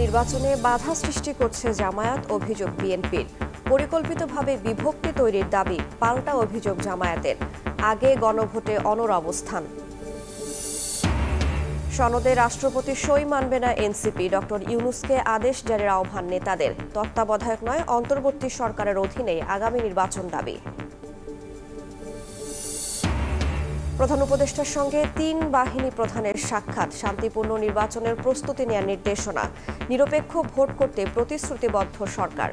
নির্বাচনে বাধা সৃষ্টি করছে জামায়াত, অভিযোগ বিএনপির। পরিকল্পিতভাবে বিভক্তি তৈরির দাবি, পাল্টা অভিযোগ জামায়াতের। আগে গণভোটে অনড় অবস্থান। সনদে রাষ্ট্রপতি সই মানবে না এনসিপি, ডক্টর ইউনূসকে আদেশ জারির আহ্বান নেতাদের। তত্ত্বাবধায়ক নয়, অন্তর্বর্তী সরকারের অধীনে আগামী নির্বাচন দাবি। প্রধান উপদেষ্টার সঙ্গে ৩ বাহিনী প্রধানের সাক্ষাৎ, শান্তিপূর্ণ নির্বাচনের প্রস্তুতি নেওয়ার নির্দেশনা। নিরপেক্ষ ভোট করতে প্রতিশ্রুতিবদ্ধ সরকার।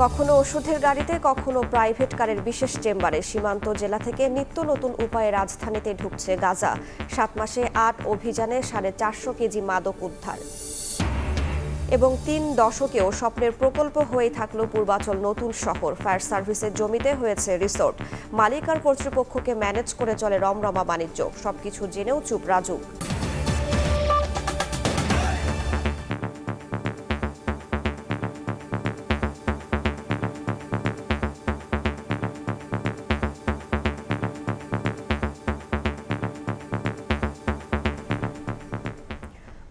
কখনো ওষুধের গাড়িতে, কখনো প্রাইভেট কারের বিশেষ চেম্বারে সীমান্ত জেলা থেকে নিত্য নতুন উপায়ে রাজধানীতে ঢুকছে গাঁজা। 7 মাসে 8 অভিযানে 450 কেজি মাদক উদ্ধার। এবং 3 দশকেও স্বপ্নের প্রকল্প হয়ে থাকলো পূর্বাচল নতুন শহর। ফায়ার সার্ভিসের জমিতে হয়েছে রিসোর্ট। মালিক আর কর্তৃপক্ষকে ম্যানেজ করে চলে রমরমা বাণিজ্য। সবকিছু জেনেও চুপ রাজুক।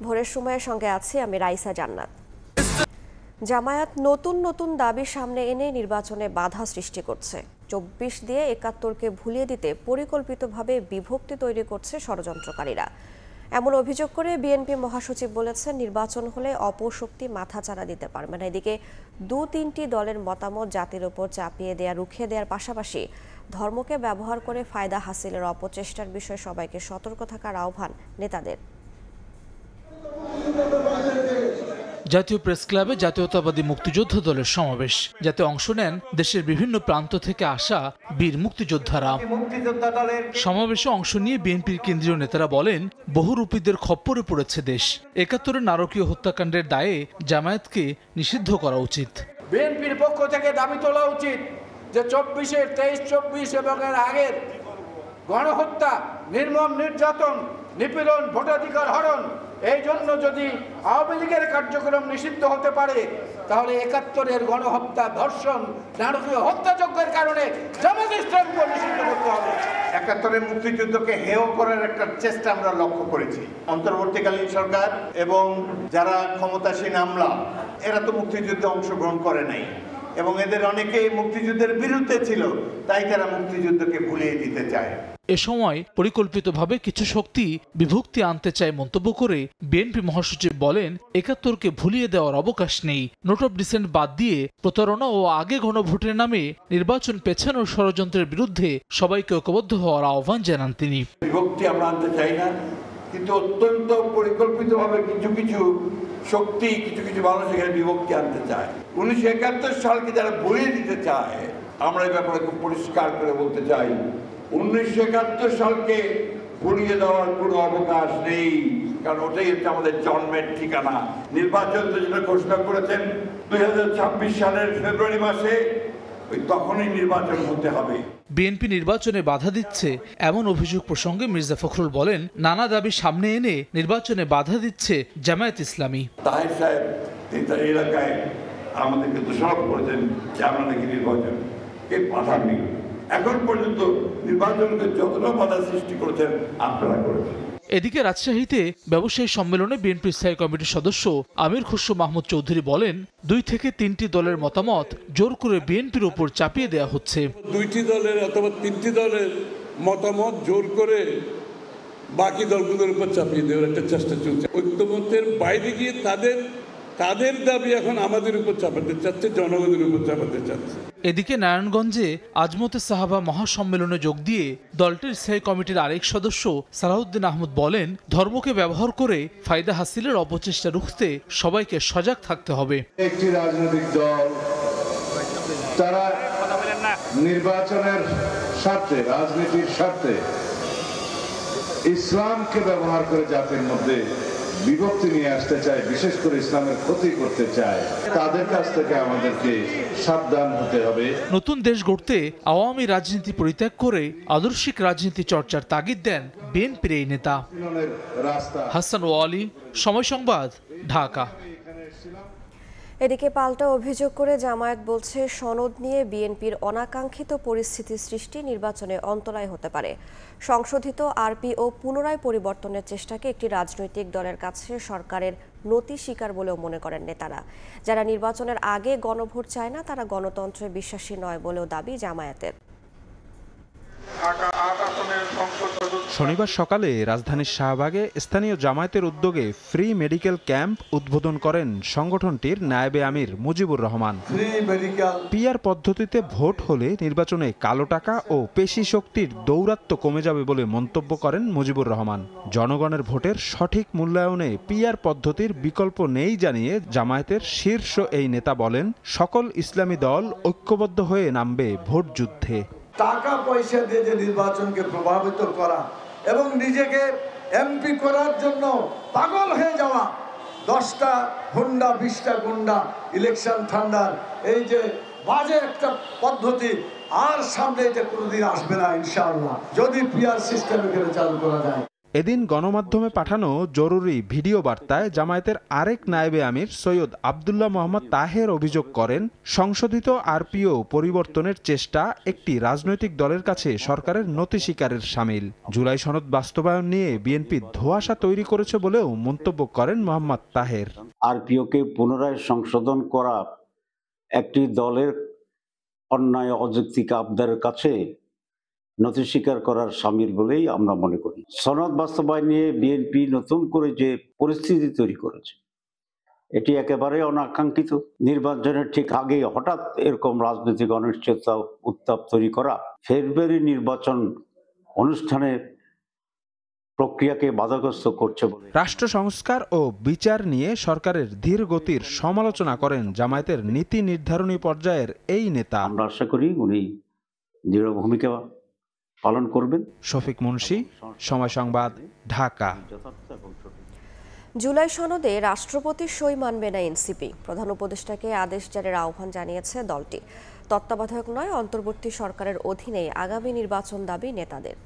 ভোরের সময়ের সঙ্গে আছি আমি রাইসা জান্নাত। জামায়াত নতুন নতুন দাবি সামনে এনে নির্বাচনে বাধা সৃষ্টি করছে। 24 দিয়ে 71কে ভুলিয়ে দিতে পরিকল্পিতভাবে বিভক্তি তৈরি করছে ষড়যন্ত্রকারীরা। এমন অভিযোগ করে বিএনপি মহাসচিব বলেছেন, নির্বাচন হলে অপশক্তি মাথাচাড়া দিতে পারবে না। এদিকে 2-3টি দলের মতামত জাতির ওপর চাপিয়ে দেয়া, রুখে দেওয়ার পাশাপাশি ধর্মকে ব্যবহার করে ফায়দা হাসিলের অপচেষ্টার বিষয়ে সবাইকে সতর্ক থাকার আহ্বান নেতাদের। জাতীয় প্রেস ক্লাবে জাতীয়তাবাদী মুক্তিযোদ্ধা দলের সমাবেশ, যাতে অংশ নেন দেশের বিভিন্ন প্রান্ত থেকে আসা বীর মুক্তিযোদ্ধারা। সমাবেশে অংশ নিয়ে বিএনপির কেন্দ্রীয় নেতারা বলেন, বহুরূপীদের খপ্পরে পড়েছে দেশ। 71-এর নারকীয় হত্যাকাণ্ডের দায়ে জামায়াতকে নিষিদ্ধ করা উচিত। বিএনপির পক্ষ থেকে দাবি তোলা উচিত যে 23 এবং এর আগের গণহত্যা, নির্মম নির্যাতন, নিপীড়ন, ভোটাধিকার হরণ, এই জন্য যদি আওয়ামী লীগের কার্যক্রম নিষিদ্ধ হতে পারে, তাহলে 71-এর গণহত্যা, ধর্ষণ, নারকীয় হত্যাযজ্ঞের কারণে জামাত ইসলামকে নিষিদ্ধ করতে হবে। 71-এর মুক্তিযুদ্ধকে হেয় করার একটা চেষ্টা আমরা লক্ষ্য করেছি। অন্তর্বর্তীকালীন সরকার এবং যারা ক্ষমতাসীন আমলা, এরা তো মুক্তিযুদ্ধে অংশগ্রহণ করে নাই এবং এদের অনেকেই মুক্তিযুদ্ধের বিরুদ্ধে ছিল, তাই তারা মুক্তিযুদ্ধকে ভুলিয়ে দিতে চায়। এ সময় পরিকল্পিতভাবে কিছু শক্তি বিভক্তি আনতে চায় মন্তব্য করে বিএনপি মহাসচিব বলেন, 71কে ভুলিয়ে দেওয়ার অবকাশ নেই। নোট অফ ডিসেন্ট বাদ দিয়ে প্রতারণা ও আগে গণভোটের নামে নির্বাচন পেছানোর ষড়যন্ত্রের বিরুদ্ধে সবাইকে ঐক্যবদ্ধ হওয়ার আহ্বান জানান তিনি। বিভক্তি আমরা আনতে চাই না, কিন্তু অত্যন্ত পরিকল্পিতভাবে কিছু কিছু শক্তি, কিছু কিছু মানুষ এখানে বিভক্তি আনতে চায়। 1971 সালকে যারা ভুলিয়ে দিতে চায়, আমরা এই ব্যাপারে খুব পরিষ্কার করে বলতে চাই, 1971 সালকে ভুলিয়ে দেওয়ার কোনো অবকাশ নেই, কারণ ওটাই হচ্ছে আমাদের জন্মের ঠিকানা। নির্বাচন তো যেটা ঘোষণা করেছেন 2026 সালের ফেব্রুয়ারি মাসে, ওই তখনই নির্বাচন হতে হবে। বিএনপি নির্বাচনে বাধা দিচ্ছে এমন অভিযোগ প্রসঙ্গে মির্জা ফখরুল বলেন, নানা দাবি সামনে এনে নির্বাচনে বাধা দিচ্ছে জামায়াত ইসলামী। তাহের সাহেব তিনি তার এলাকায় আমাদেরকে দোষারোপ করেছেন যে আমরা নাকি নির্বাচনকে বাধা নেই। এখন পর্যন্ত নির্বাচনকে যতটা বাধা সৃষ্টি করেছেন আপনারা করেছেন। এদিকে রাজশাহীতে ব্যবসায়ী সম্মেলনে বিএনপি স্থায়ী কমিটির সদস্য আমির খসরু মাহমুদ চৌধুরী বলেন, 2 থেকে 3টি দলের মতামত জোর করে বিএনপির উপর চাপিয়ে দেওয়া হচ্ছে। 2টি দলের অথবা 3টি দলের মতামত জোর করে বাকি দলগুলোর উপর চাপিয়ে দেওয়ার একটা চেষ্টা চলছে। ঐক্যমত্যের বাইরে গিয়ে তাদের দাবি এখন আমাদের উপর চাপাতে চাচ্ছে, জনগণের উপর চাপাতে চাচ্ছে। এদিকে নারায়ণগঞ্জে আজমতে সাহাবা মহাসম্মেলনে যোগ দিয়ে দলটির স্থায়ী কমিটির আরেক সদস্য সালাউদ্দিন আহমদ বলেন, ধর্মকে ব্যবহার করে ফায়দা হাসিলের অপচেষ্টা রুখতে সবাইকে সজাগ থাকতে হবে। একটি রাজনৈতিক দল তারা নির্বাচনের স্বার্থে, রাজনীতির স্বার্থে ইসলামকে ব্যবহার করে জাতির মধ্যে বিভক্তি নিয়ে আসতে চায়, বিশেষ করে ইসলামের ক্ষতি করতে চায়, তাদের কাছ থেকে আমাদেরকে সাবধান হতে হবে। নতুন দেশ গড়তে আওয়ামী রাজনীতি পরিত্যাগ করে আদর্শিক রাজনীতি চর্চার তাগিদ দেন বিএনপির এই নেতা। হাসান ওয়ালি, সময় সংবাদ, ঢাকা। এদিকে পাল্টা অভিযোগ করে জামায়াত বলছে সনদ নিয়ে বিএনপির অনাকাঙ্ক্ষিত পরিস্থিতি সৃষ্টি নির্বাচনে অন্তরায় হতে পারে। সংশোধিত আরপিও পুনরায় পরিবর্তনের চেষ্টাকে একটি রাজনৈতিক দলের কাছে সরকারের নতি স্বীকার বলেও মনে করেন নেতারা। যারা নির্বাচনের আগে গণভোট চায় না তারা গণতন্ত্রে বিশ্বাসী নয় বলেও দাবি জামায়াতের। শনিবার সকালে রাজধানীর শাহবাগে স্থানীয় জামায়াতের উদ্যোগে ফ্রি মেডিকেল ক্যাম্প উদ্বোধন করেন সংগঠনটির নায়েবে আমির মুজিবুর রহমান। পিআর পদ্ধতিতে ভোট হলে নির্বাচনে কালো টাকা ও পেশি শক্তির দৌরাত্ম্য কমে যাবে বলে মন্তব্য করেন মুজিবুর রহমান। জনগণের ভোটের সঠিক মূল্যায়নে পিআর পদ্ধতির বিকল্প নেই জানিয়ে জামায়াতের শীর্ষ এই নেতা বলেন, সকল ইসলামী দল ঐক্যবদ্ধ হয়ে নামবে ভোট যুদ্ধে। টাকা পয়সা দিয়ে যে নির্বাচনকে প্রভাবিত করা এবং নিজেকে এমপি করার জন্য পাগল হয়ে যাওয়া, 10টা হুন্ডা 20টা গুন্ডা ইলেকশন ঠান্ডার এই যে বাজে একটা পদ্ধতি আর সামনে এটা কোনোদিন আসবে না ইনশাআল্লাহ, যদি পিআর সিস্টেম এখানে চালু করা যায়। এদিন গণমাধ্যমে পাঠানো জরুরি ভিডিও বার্তায় জামায়াতের আরেক নায়েবে আমির সৈয়দ আব্দুল্লাহ মোহাম্মদ তাহের অভিযোগ করেন, সংশোধিত আরপিও পরিবর্তনের চেষ্টা একটি রাজনৈতিক দলের কাছে সরকারের নতি স্বীকারের শামিল। জুলাই সনদ বাস্তবায়ন নিয়ে বিএনপি ধোঁয়াশা তৈরি করেছে বলেও মন্তব্য করেন মোহাম্মদ তাহের। আরপিওকে পুনরায় সংশোধন করা একটি দলের অন্যায় অযৌক্তিক আবদারের কাছে নথি স্বীকার করার শামিল বলেই আমরা মনে করি। সনদ বাস্তবায়ন নিয়ে বিএনপি নতুন করে যে পরিস্থিতি তৈরি করেছে এটি একেবারে অনাকাঙ্ক্ষিত। নির্বাচনের ঠিক আগে হঠাৎ এরকম রাজনৈতিক অনিশ্চয়তা উত্তাপ তৈরি করা ফেব্রুয়ারি নির্বাচন অনুষ্ঠানের প্রক্রিয়াকে বাধাগ্রস্ত করছে বলে রাষ্ট্র সংস্কার ও বিচার নিয়ে সরকারের ধীর গতির সমালোচনা করেন জামায়াতের নীতি নির্ধারণী পর্যায়ের এই নেতা। আমরা আশা করি উনি দৃঢ় ভূমিকা পালন করবেন। শফিক মুন্সি, সময় সংবাদ, ঢাকা। জুলাই সনদে রাষ্ট্রপতির সই মানবে না এনসিপি, প্রধান উপদেষ্টাকে আদেশ জারির আহ্বান জানিয়েছে দলটি। তত্ত্বাবধায়ক নয়, অন্তর্বর্তী সরকারের অধীনেই আগামী নির্বাচন দাবি নেতাদের।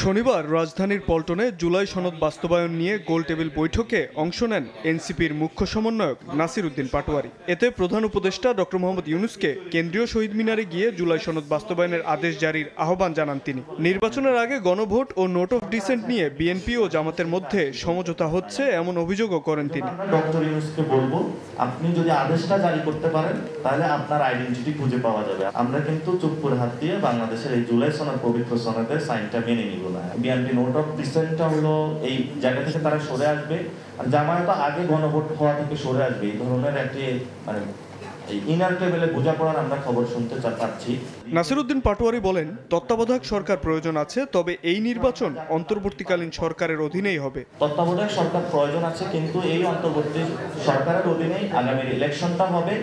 শনিবার রাজধানীর পল্টনে জুলাই সনদ বাস্তবায়ন নিয়ে গোলটেবিল বৈঠকে অংশ নেন এনসিপির মুখ্য সমন্বয়ক নাসির উদ্দিন পাটোয়ারি। এতে প্রধান উপদেষ্টা ডক্টর মোহাম্মদ ইউনূসকে কেন্দ্রীয় শহীদ মিনারে গিয়ে জুলাই সনদ বাস্তবায়নের আদেশ জারির আহ্বান জানান তিনি। নির্বাচনের আগে গণভোট ও নোট অফ ডিসেন্ট নিয়ে বিএনপি ও জামাতের মধ্যে সমঝোতা হচ্ছে এমন অভিযোগও করেন তিনি। ডক্টর ইউনূসকে বলবো, আপনি যদি আদেশটা জারি করতে পারেন তাহলে আপনার আইডেন্টিটি খুঁজে পাওয়া যাবে। আমরা কিন্তু চুপ করে হাত দিয়ে বাংলাদেশের এই জুলাই সনদ পবিত্র সনদের সাইনটা মেনে নিব না। বিএনপি নোট অফ ডিসেন্টটা হলো এই জায়গা থেকে তারা সরে আসবে, আর জামায়াত আগে গণভোট হওয়া থেকে সরে আসবে। এই ধরনের একটি মানে ইনার টেবিলে বোঝাপড়ার আমরা খবর শুনতে পাচ্ছি। নাসির উদ্দিন পাটোয়ারি বলেন, তত্ত্বাবধায়ক সরকার প্রয়োজন আছে, তবে এই নির্বাচন অন্তর্বর্তীকালীন সরকারের অধীনেই হবে। তত্ত্বাবধায়ক সরকার প্রয়োজন আছে, কিন্তু এই অন্তর্বর্তী সরকারের অধীনেই আগামী ইলেকশনটা হবে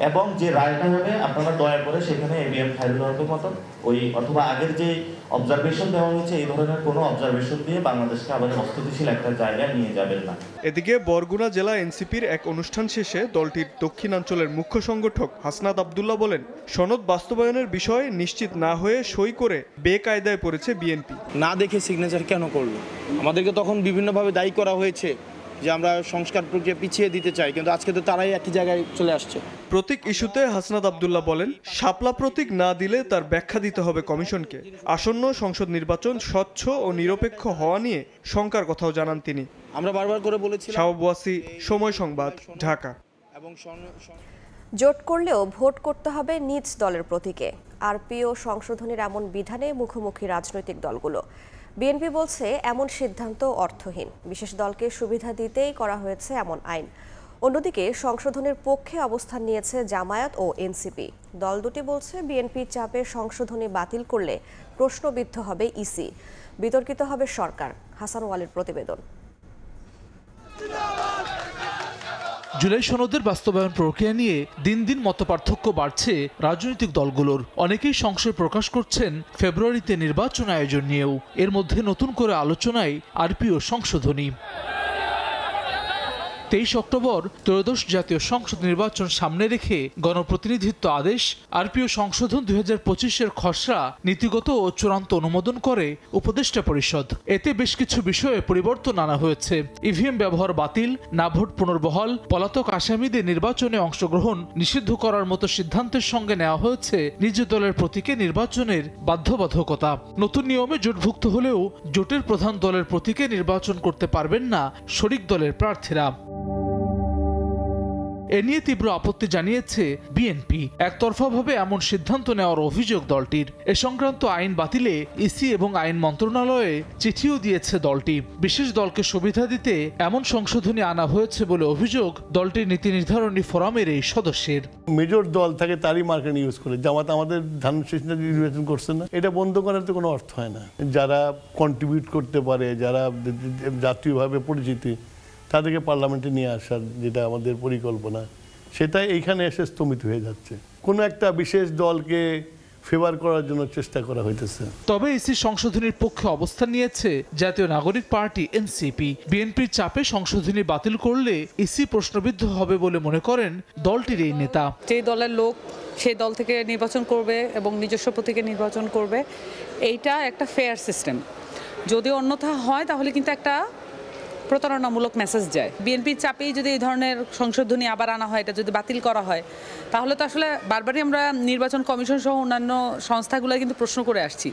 এবং যে রায়টা হবে আপনারা দয়া করে সেখানে এবিএম খায়রুল হকের মতো ওই অথবা আগের যে অবজারভেশন দেওয়া হয়েছে এই ধরনের কোনো অবজারভেশন দিয়ে বাংলাদেশকে আবার অস্থিতিশীল একটা জায়গায় নিয়ে যাবেন না। এদিকে বরগুনা জেলা এনসিপির এক অনুষ্ঠান শেষে দলটির দক্ষিণাঞ্চলের মুখ্য সংগঠক হাসনাত আব্দুল্লাহ বলেন, সনদ বাস্তবায়নের বিষয়ে নিশ্চিত না হয়ে সই করে বেকায়দায় পড়েছে বিএনপি। না দেখে সিগনেচার কেন করলো? আমাদেরকে তখন বিভিন্নভাবে দায়ী করা হয়েছে যে আমরা সংস্কার প্রক্রিয়া পিছিয়ে দিতে চাই, কিন্তু আজকে তো তারাই একই জায়গায় চলে আসছে। প্রতীক ইস্যুতে হাসনাত আব্দুল্লাহ বলেন, শাপলা প্রতীক না দিলে তার ব্যাখ্যা দিতে হবে কমিশনকে। আসন্ন সংসদ নির্বাচন স্বচ্ছ ও নিরপেক্ষ হওয়া নিয়ে শঙ্কার কথাও জানান তিনি। আমরা বারবার করে বলেছি। শাহাব ওয়াসি, সময় সংবাদ, ঢাকা। জোট করলেও ভোট করতে হবে নিজ দলের প্রতীকে। আরপিও সংশোধনের এমন বিধানে মুখোমুখি রাজনৈতিক দলগুলো। বিএনপি বলছে এমন সিদ্ধান্ত অর্থহীন, বিশেষ দলকে সুবিধা দিতেই করা হয়েছে এমন আইন। অন্যদিকে সংশোধনের পক্ষে অবস্থান নিয়েছে জামায়াত ও এনসিপি। দল দুটি বলছে বিএনপির চাপে সংশোধনী বাতিল করলে প্রশ্নবিদ্ধ হবে ইসি, বিতর্কিত হবে সরকার। হাসান ওয়ালির প্রতিবেদন। জুলাই সনদের বাস্তবায়ন প্রক্রিয়া নিয়ে দিন দিন মতপার্থক্য বাড়ছে রাজনৈতিক দলগুলোর। অনেকেই সংশয় প্রকাশ করছেন ফেব্রুয়ারিতে নির্বাচন আয়োজন নিয়েও। এর মধ্যে নতুন করে আলোচনায় আরপিও সংশোধনী। 23 অক্টোবর ত্রয়োদশ জাতীয় সংসদ নির্বাচন সামনে রেখে গণপ্রতিনিধিত্ব আদেশ আরপিও সংশোধন 2025-এর খসড়া নীতিগত ও চূড়ান্ত অনুমোদন করে উপদেষ্টা পরিষদ। এতে বেশ কিছু বিষয়ে পরিবর্তন আনা হয়েছে। ইভিএম ব্যবহার বাতিল, না ভোট পুনর্বহাল, পলাতক আসামিদের নির্বাচনে অংশগ্রহণ নিষিদ্ধ করার মতো সিদ্ধান্তের সঙ্গে নেওয়া হয়েছে নিজ দলের প্রতীকে নির্বাচনের বাধ্যবাধকতা। নতুন নিয়মে জোটভুক্ত হলেও জোটের প্রধান দলের প্রতীকে নির্বাচন করতে পারবেন না শরিক দলের প্রার্থীরা। এ নিয়ে তীব্র আপত্তি জানিয়েছে বিএনপি। একতরফাভাবে এমন সিদ্ধান্ত নেওয়ার অভিযোগ দলটির। এ সংক্রান্ত আইন বাতিলে ইসি এবং আইন মন্ত্রণালয়ে চিঠিও দিয়েছে দলটি। বিশেষ দলকে সুবিধা দিতে এমন সংশোধনী আনা হয়েছে বলে অভিযোগ দলটির নীতি নির্ধারণী ফোরামের এই সদস্যের। মেজর দল থাকে তারই মার্কেট ইউজ করে। জামাত আমাদের ধান নির্বাচন করছে না, এটা বন্ধ করার তো কোনো অর্থ হয় না। যারা কন্ট্রিবিউট করতে পারে, যারা জাতীয়ভাবে পরিচিতি, তাদেরকে পার্লামেন্টে নিয়ে আসার যেটা আমাদের পরিকল্পনা, সেটা এইখানে এসে স্থগিত হয়ে যাচ্ছে। কোনো একটা বিশেষ দলকে ফেভার করার জন্য চেষ্টা করা হইতেছে। তবে ইসি সংশোধনীর পক্ষে অবস্থান নিয়েছে জাতীয় নাগরিক পার্টি এনসিপি। বিএনপির চাপে সংশোধনী বাতিল করলে ইসি প্রশ্নবিদ্ধ হবে বলে মনে করেন দলটির এই নেতা। যে দলের লোক সেই দল থেকে নির্বাচন করবে এবং নিজস্ব প্রতীকে নির্বাচন করবে, এইটা একটা ফেয়ার সিস্টেম। যদি অন্যথা হয় তাহলে কিন্তু একটা প্রতারণামূলক মেসেজ যায়। বিএনপির চাপেই যদি এই ধরনের সংশোধনী আবার আনা হয়, এটা যদি বাতিল করা হয়, তাহলে তো আসলে বারবারই আমরা নির্বাচন কমিশন সহ অন্যান্য সংস্থাগুলো কিন্তু প্রশ্ন করে আসছি,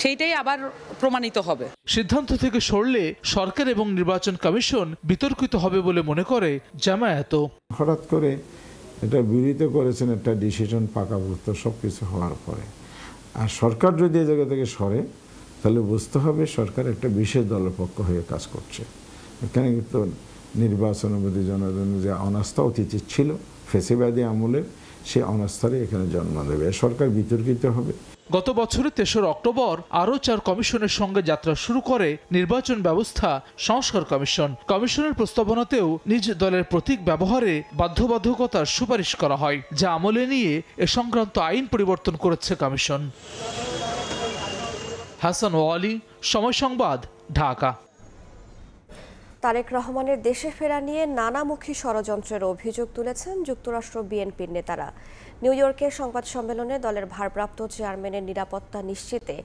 সেইটাই আবার প্রমাণিত হবে। সিদ্ধান্ত থেকে সরলে সরকার এবং নির্বাচন কমিশন বিতর্কিত হবে বলে মনে করে জামায়াত। হঠাৎ করে এটা বিরোধিতা করেছেন একটা ডিসিশন পাকাপোক্ত সবকিছু হওয়ার পরে, আর সরকার যদি এই জায়গা থেকে সরে তাহলে বুঝতে হবে সরকার একটা বিশেষ দলের পক্ষ হয়ে কাজ করছে। এখানে কিন্তু নির্বাচনের প্রতি জনগণের যে অনাস্থা অতীতে ছিল ফেসিবাদী আমলের, সে অনাস্থারই এখানে জন্ম দেবে। সরকার বিতর্কিত হবে। গত বছরের 3 অক্টোবর আরও 4 কমিশনের সঙ্গে যাত্রা শুরু করে নির্বাচন ব্যবস্থা সংস্কার কমিশন। কমিশনের প্রস্তাবনাতেও নিজ দলের প্রতীক ব্যবহারে বাধ্যবাধকতার সুপারিশ করা হয়, যা আমলে নিয়ে এ সংক্রান্ত আইন পরিবর্তন করেছে কমিশন। হাসান ওয়ালি, সময় সংবাদ, ঢাকা। তারেক রহমানের দেশে ফেরা নিয়ে নানামুখী ষড়যন্ত্রের অভিযোগ তুলেছেন যুক্তরাষ্ট্র বিএনপির নেতারা। নিউ ইয়র্কের সংবাদ সম্মেলনে দলের ভারপ্রাপ্ত চেয়ারম্যানের নিরাপত্তা নিশ্চিতে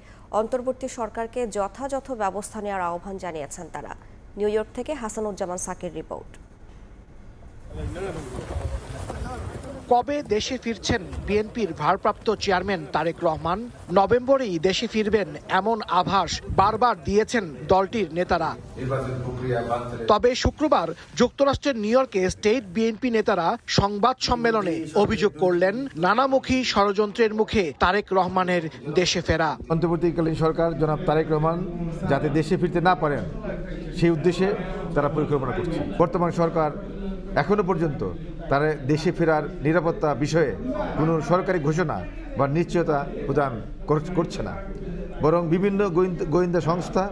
অন্তর্বর্তী সরকারকে যথাযথ ব্যবস্থা নেওয়ার আহ্বান জানিয়েছেন তারা। নিউ ইয়র্ক থেকে হাসানুজ্জামান সাকির রিপোর্ট। কবে দেশে ফিরছেন বিএনপির ভারপ্রাপ্ত চেয়ারম্যান তারেক রহমান? নভেম্বরেই দেশে ফিরবেন এমন আভাস বারবার দিয়েছেন দলটির নেতারা। তবে শুক্রবার যুক্তরাষ্ট্রের নিউ ইয়র্কে স্টেট বিএনপি নেতারা সংবাদ সম্মেলনে অভিযোগ করলেন নানামুখী ষড়যন্ত্রের মুখে তারেক রহমানের দেশে ফেরা। অন্তর্বর্তীকালীন সরকার জনাব তারেক রহমান যাতে দেশে ফিরতে না পারেন সেই উদ্দেশ্যে তারা পরিকল্পনা করছে। বর্তমান সরকার এখনো পর্যন্ত তারা দেশে ফেরার নিরাপত্তা বিষয়ে কোনো সরকারি ঘোষণা বা নিশ্চয়তা প্রদান করছে না, বরং বিভিন্ন গোয়েন্দা সংস্থা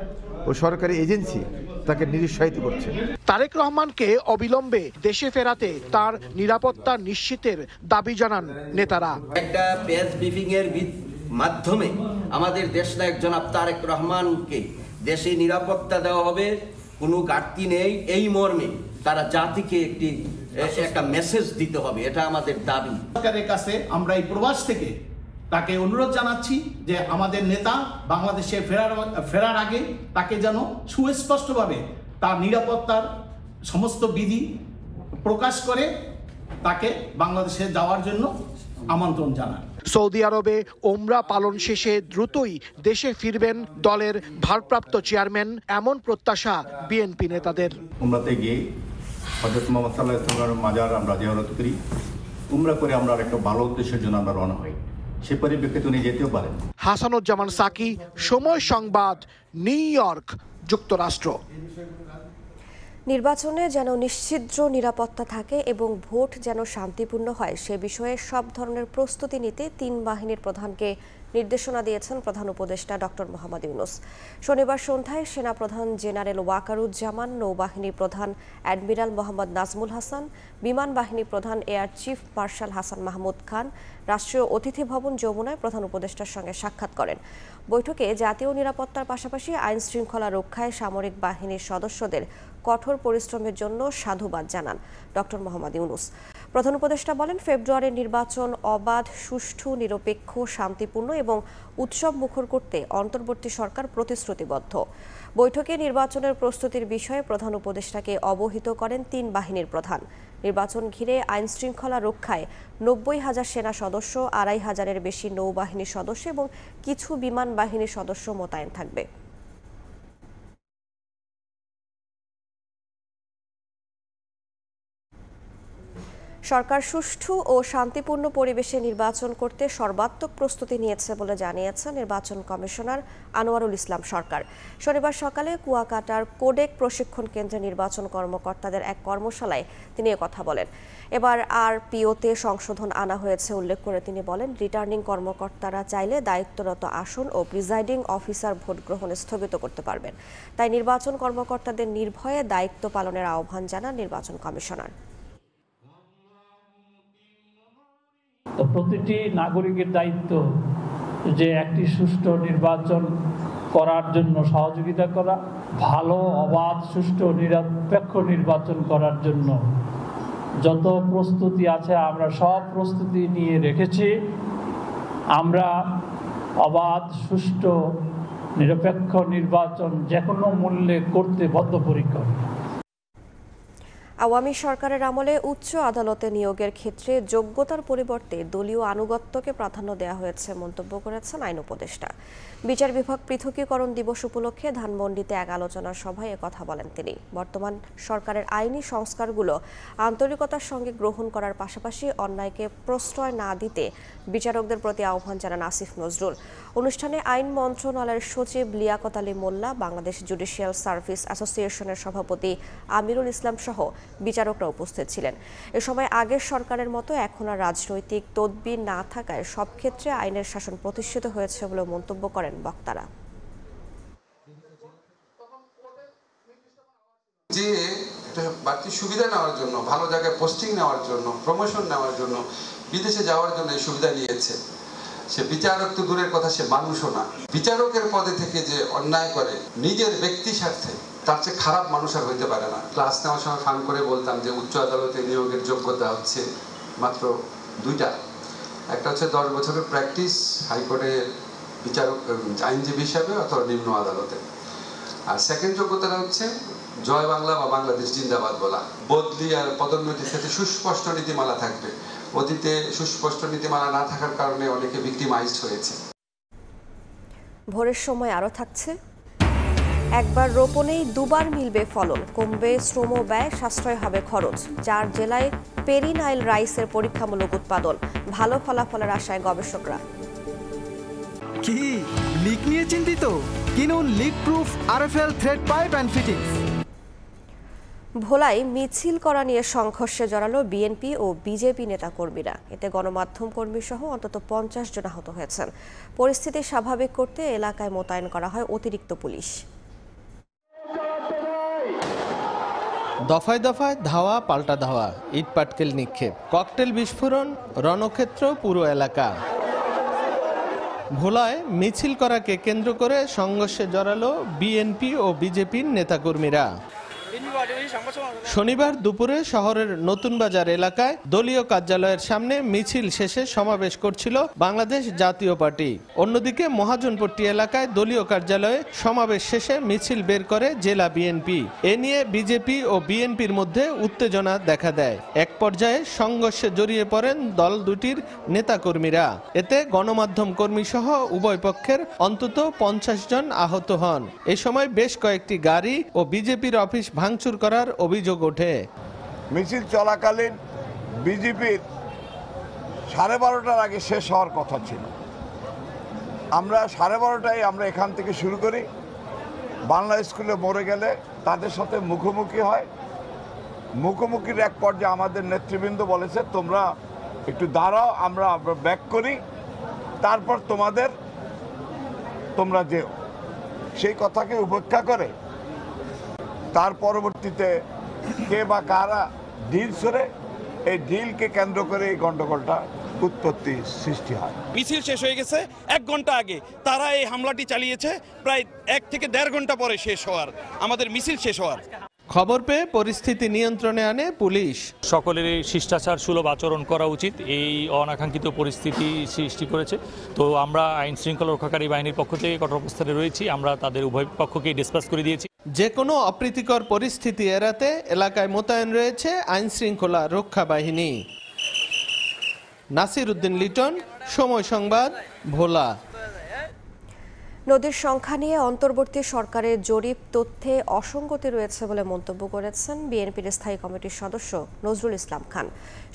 ও সরকারি এজেন্সি তাকে নিরুৎসাহিত করছে। তারেক রহমানকে অবিলম্বে দেশে ফেরাতে তার নিরাপত্তা নিশ্চিতের দাবি জানান নেতারা। একটা প্রেস ব্রিফিং এর মাধ্যমে আমাদের দেশনায়ক জনাব তারেক রহমানকে দেশে নিরাপত্তা দেওয়া হবে, কোনো ঘাটতি নেই, এই মর্মে তারা জাতিকে একটা মেসেজ দিতে হবে, এটা আমাদের দাবি। সরকারের কাছে আমরা এই প্রবাস থেকে তাকে অনুরোধ জানাচ্ছি যে আমাদের নেতা বাংলাদেশে ফেরার আগে তাকে যেন সুস্পষ্টভাবে তার নিরাপত্তার সমস্ত বিধি প্রকাশ করে তাকে বাংলাদেশে যাওয়ার জন্য আমন্ত্রণ জানান। সৌদি আরবে ওমরা পালন শেষে দ্রুতই দেশে ফিরবেন দলের ভারপ্রাপ্ত চেয়ারম্যান, এমন প্রত্যাশা বিএনপি নেতাদের। উমরাতে গিয়ে হযরত মুহাম্মদ সাল্লাল্লাহু আলাইহি ওয়াসাল্লামের মাজার আমরা জিয়ারত করি, উমরা করে আমরা একটা ভালো উদ্দেশ্যের জন্য আমরা রওনা হই, সে পরিপ্রেক্ষিতে উনি যেতেও পারেন। হাসানুজ্জামান সাকি, সময় সংবাদ, নিউ ইয়র্ক, যুক্তরাষ্ট্র। নির্বাচনে যেন নিশ্ছিদ্র নিরাপত্তা থাকে এবং ভোট যেন শান্তিপূর্ণ হয় সে বিষয়ে সব ধরনের প্রস্তুতি নিতে 3 বাহিনীর প্রধানকে নির্দেশনা দিয়েছেন প্রধান উপদেষ্টা ডক্টর মোহাম্মদ ইউনূস। শনিবার সন্ধ্যায় সেনাপ্রধান জেনারেল ওয়াকারুজ্জামান, নৌবাহিনী প্রধান অ্যাডমিরাল মোহাম্মদ নাজমুল হাসান, বিমান বাহিনী প্রধান air chief marshal Hasan Mahmud Khan রাষ্ট্রীয় অতিথি ভবন যমুনায় প্রধান উপদেষ্টার সঙ্গে সাক্ষাৎ করেন। বৈঠকে জাতীয় নিরাপত্তার পাশাপাশি আইন শৃঙ্খলা রক্ষায় সামরিক বাহিনীর সদস্যদের কঠোর পরিশ্রমের জন্য সাধুবাদ জানান ডক্টর মোহাম্মদ ইউনূস। প্রধান উপদেষ্টা বলেন, ফেব্রুয়ারির নির্বাচন অবাধ, সুষ্ঠু, নিরপেক্ষ, শান্তিপূর্ণ এবং উৎসব মুখর করতে অন্তর্বর্তী সরকার প্রতিশ্রুতিবদ্ধ। বৈঠকে নির্বাচনের প্রস্তুতির বিষয়ে প্রধান উপদেষ্টাকে অবহিত করেন 3 বাহিনীর প্রধান। নির্বাচন ঘিরে আইন শৃঙ্খলা রক্ষায় 90,000 সেনা সদস্য, 2,500-এর বেশি নৌবাহিনীর সদস্য এবং কিছু বিমান বাহিনীর সদস্য মোতায়েন থাকবে। সরকার সুষ্ঠু ও শান্তিপূর্ণ পরিবেশে নির্বাচন করতে সর্বাত্মক প্রস্তুতি নিয়েছে বলে জানিয়েছেন নির্বাচন কমিশনার আনোয়ারুল ইসলাম সরকার। শনিবার সকালে কুয়াকাটার কোডেক প্রশিক্ষণ কেন্দ্রে নির্বাচন কর্মকর্তাদের এক কর্মশালায় তিনি কথা বলেন। এবার আরপিওতে সংশোধন আনা হয়েছে উল্লেখ করে তিনি বলেন, রিটার্নিং কর্মকর্তারা চাইলে দায়িত্বরত আসন ও প্রিজাইডিং অফিসার ভোট গ্রহণ স্থগিত করতে পারবেন। তাই নির্বাচন কর্মকর্তাদের নির্ভয়ে দায়িত্ব পালনের আহ্বান জানান নির্বাচন কমিশনার। তো প্রতিটি নাগরিকের দায়িত্ব যে একটি সুষ্ঠু নির্বাচন করার জন্য সহযোগিতা করা, ভালো, অবাধ, সুষ্ঠু, নিরপেক্ষ নির্বাচন করার জন্য যত প্রস্তুতি আছে আমরা সব প্রস্তুতি নিয়ে রেখেছি। আমরা অবাধ, সুষ্ঠু, নিরপেক্ষ নির্বাচন যে কোনো মূল্যে করতে বদ্ধপরিকর। আওয়ামী সরকারের আমলে উচ্চ আদালতে নিয়োগের ক্ষেত্রে যোগ্যতার পরিবর্তে দলীয় আনুগত্যকে প্রাধান্য দেওয়া হয়েছে মন্তব্য করেছেন আইন উপদেষ্টা। বিচার বিভাগ পৃথকীকরণ দিবস উপলক্ষে ধানমন্ডিতে এক আলোচনা সভায় একথা বলেন তিনি। বর্তমান সরকারের আইনি সংস্কারগুলো আন্তরিকতার সঙ্গে গ্রহণ করার পাশাপাশি অন্যায়কে প্রশ্রয় না দিতে বিচারকদের প্রতি আহ্বান জানান আসিফ নজরুল। অনুষ্ঠানে আইন মন্ত্রণালয়ের সচিব লিয়াকত আলী মোল্লা, বাংলাদেশ জুডিশিয়াল সার্ভিস অ্যাসোসিয়েশনের সভাপতি আমিরুল ইসলাম সহ বিচারকরা উপস্থিত ছিলেন। এ সময় আগের সরকারের মতো এখন আর রাজনৈতিক তদবির না থাকায় সব ক্ষেত্রে আইনের শাসন প্রতিষ্ঠিত হয়েছে বলে মন্তব্য করেন বক্তারা। যে বাড়তি সুবিধা নেওয়ার জন্য, ভালো জায়গায় পোস্টিং নেওয়ার জন্য, প্রমোশন নেওয়ার জন্য, বিদেশে যাওয়ার জন্য এই সুবিধা নিয়েছে, সে বিচারক তো দূরের কথা, সে মানুষও না। বিচারকের পদে থেকে যে অন্যায় করে নিজের ব্যক্তি স্বার্থে, তার চেয়ে খারাপ মানুষ আর হইতে পারে না। ক্লাস নেওয়ার সময় ফান করে বলতাম যে উচ্চ আদালতে নিয়োগের যোগ্যতা হচ্ছে মাত্র 2টা। একটা হচ্ছে 10 বছরের প্র্যাকটিস হাইকোর্টে বিচারক, আইনজীবী হিসাবে অথবা নিম্ন আদালতে। আর সেকেন্ড যোগ্যতাটা হচ্ছে জয় বাংলা বা বাংলাদেশ জিন্দাবাদ বলা। বদলি আর পদোন্নতির ক্ষেত্রে সুস্পষ্ট নীতিমালা থাকবে। অতীতে সুস্পষ্ট নীতিমালা না থাকার কারণে অনেকে ভিক্টিমাইজড হয়েছে। ভোরের সময় আরও থাকছে, একবার রোপণেই দুবার মিলবে ফলন, কমবে শ্রম ব্যয়, সাশ্রয় হবে খরচ। 4 জেলায় পেরিনাইল রাইসের পরীক্ষামূলক উৎপাদন, ভালো ফলাফলের আশায় গবেষকরা। কি লিক নিয়ে চিন্তিত? কিনুন leak proof RFL thread pipe and fittings. ভোলায় মিছিল করা নিয়ে সংঘর্ষে জড়ালো বিএনপি ও বিজেপি নেতাকর্মীরা। এতে গণমাধ্যম কর্মী সহ অন্তত 50 জন আহত হয়েছেন। পরিস্থিতি স্বাভাবিক করতে এলাকায় মোতায়েন করা হয় অতিরিক্ত পুলিশ। দফায় দফায় ধাওয়া পাল্টা ধাওয়া, ইট পাটকেল নিক্ষেপ, ককটেল বিস্ফোরণ, রণক্ষেত্র পুরো এলাকা। ভোলায় মিছিল করাকে কেন্দ্র করে সংঘর্ষে জড়ালো বিএনপি ও বিজেপির নেতাকর্মীরা। শনিবার দুপুরে শহরের নতুন বাজার এলাকায় দলীয় কার্যালয়ের সামনে মিছিল শেষে সমাবেশ করছিল বাংলাদেশ জাতীয় পার্টি। অন্যদিকে মহাজনপট্টি এলাকায় দলীয় কার্যালয়ে সমাবেশ শেষে মিছিল বের করে জেলা বিএনপি। এ নিয়ে বিজেপি ও বিএনপির মধ্যে উত্তেজনা দেখা দেয়। এক পর্যায়ে সংঘর্ষে জড়িয়ে পড়েন দল দুটির নেতাকর্মীরা। এতে গণমাধ্যম কর্মী সহ উভয় পক্ষের অন্তত 50 জন আহত হন। এ সময় বেশ কয়েকটি গাড়ি ও বিজেপির অফিস ভাঙচুর করার অভিযোগ ওঠে। মিছিল চলাকালীন বিজেপির 12:30টার আগে শেষ হওয়ার কথা ছিল। আমরা 12:30টায় আমরা এখান থেকে শুরু করি, বাংলা স্কুলে মরে গেলে তাদের সাথে মুখোমুখি হয়। মুখোমুখির এক পর্যায়ে আমাদের নেতৃবৃন্দ বলেছে তোমরা একটু দাঁড়াও, আমরা ব্যাক করি। তারপর তোমরা যেও, সেই কথাকে উপেক্ষা করে তার পরবর্তীতে কে বা কারা ডিল করে, এই ডিলকে কেন্দ্র করে এই গন্ডগোলটা উৎপত্তি সৃষ্টি হয়। মিছিল শেষ হয়ে গেছে 1 ঘন্টা আগে, তারা এই হামলাটি চালিয়েছে প্রায় 1 থেকে 1.5 ঘন্টা পরে শেষ হওয়ার, আমাদের মিছিল শেষ হওয়ার। খবর পেয়ে পরিস্থিতি নিয়ন্ত্রণে আনে পুলিশ। সকলেরই শিষ্টাচার সুলভ আচরণ করা উচিত, এই অনাকাঙ্ক্ষিত পরিস্থিতি সৃষ্টি করেছে। তো আমরা আইন শৃঙ্খলা রক্ষাকারী বাহিনীর পক্ষ থেকে কঠোর অবস্থানে রয়েছি, আমরা তাদের উভয় পক্ষকেই ডিসপাস করে দিয়েছি। যে কোনো অপ্রীতিকর পরিস্থিতি এড়াতে এলাকায় মোতায়েন রয়েছে আইন শৃঙ্খলা রক্ষা বাহিনী। নাসির উদ্দিন লিটন, সময় সংবাদ, ভোলা। নদীর সংখ্যা নিয়ে অন্তর্বর্তী সরকারের জরিপ তথ্যে অসঙ্গতি রয়েছে বলে মন্তব্য করেছেন বিএনপির স্থায়ী কমিটির সদস্য নজরুল ইসলাম খান।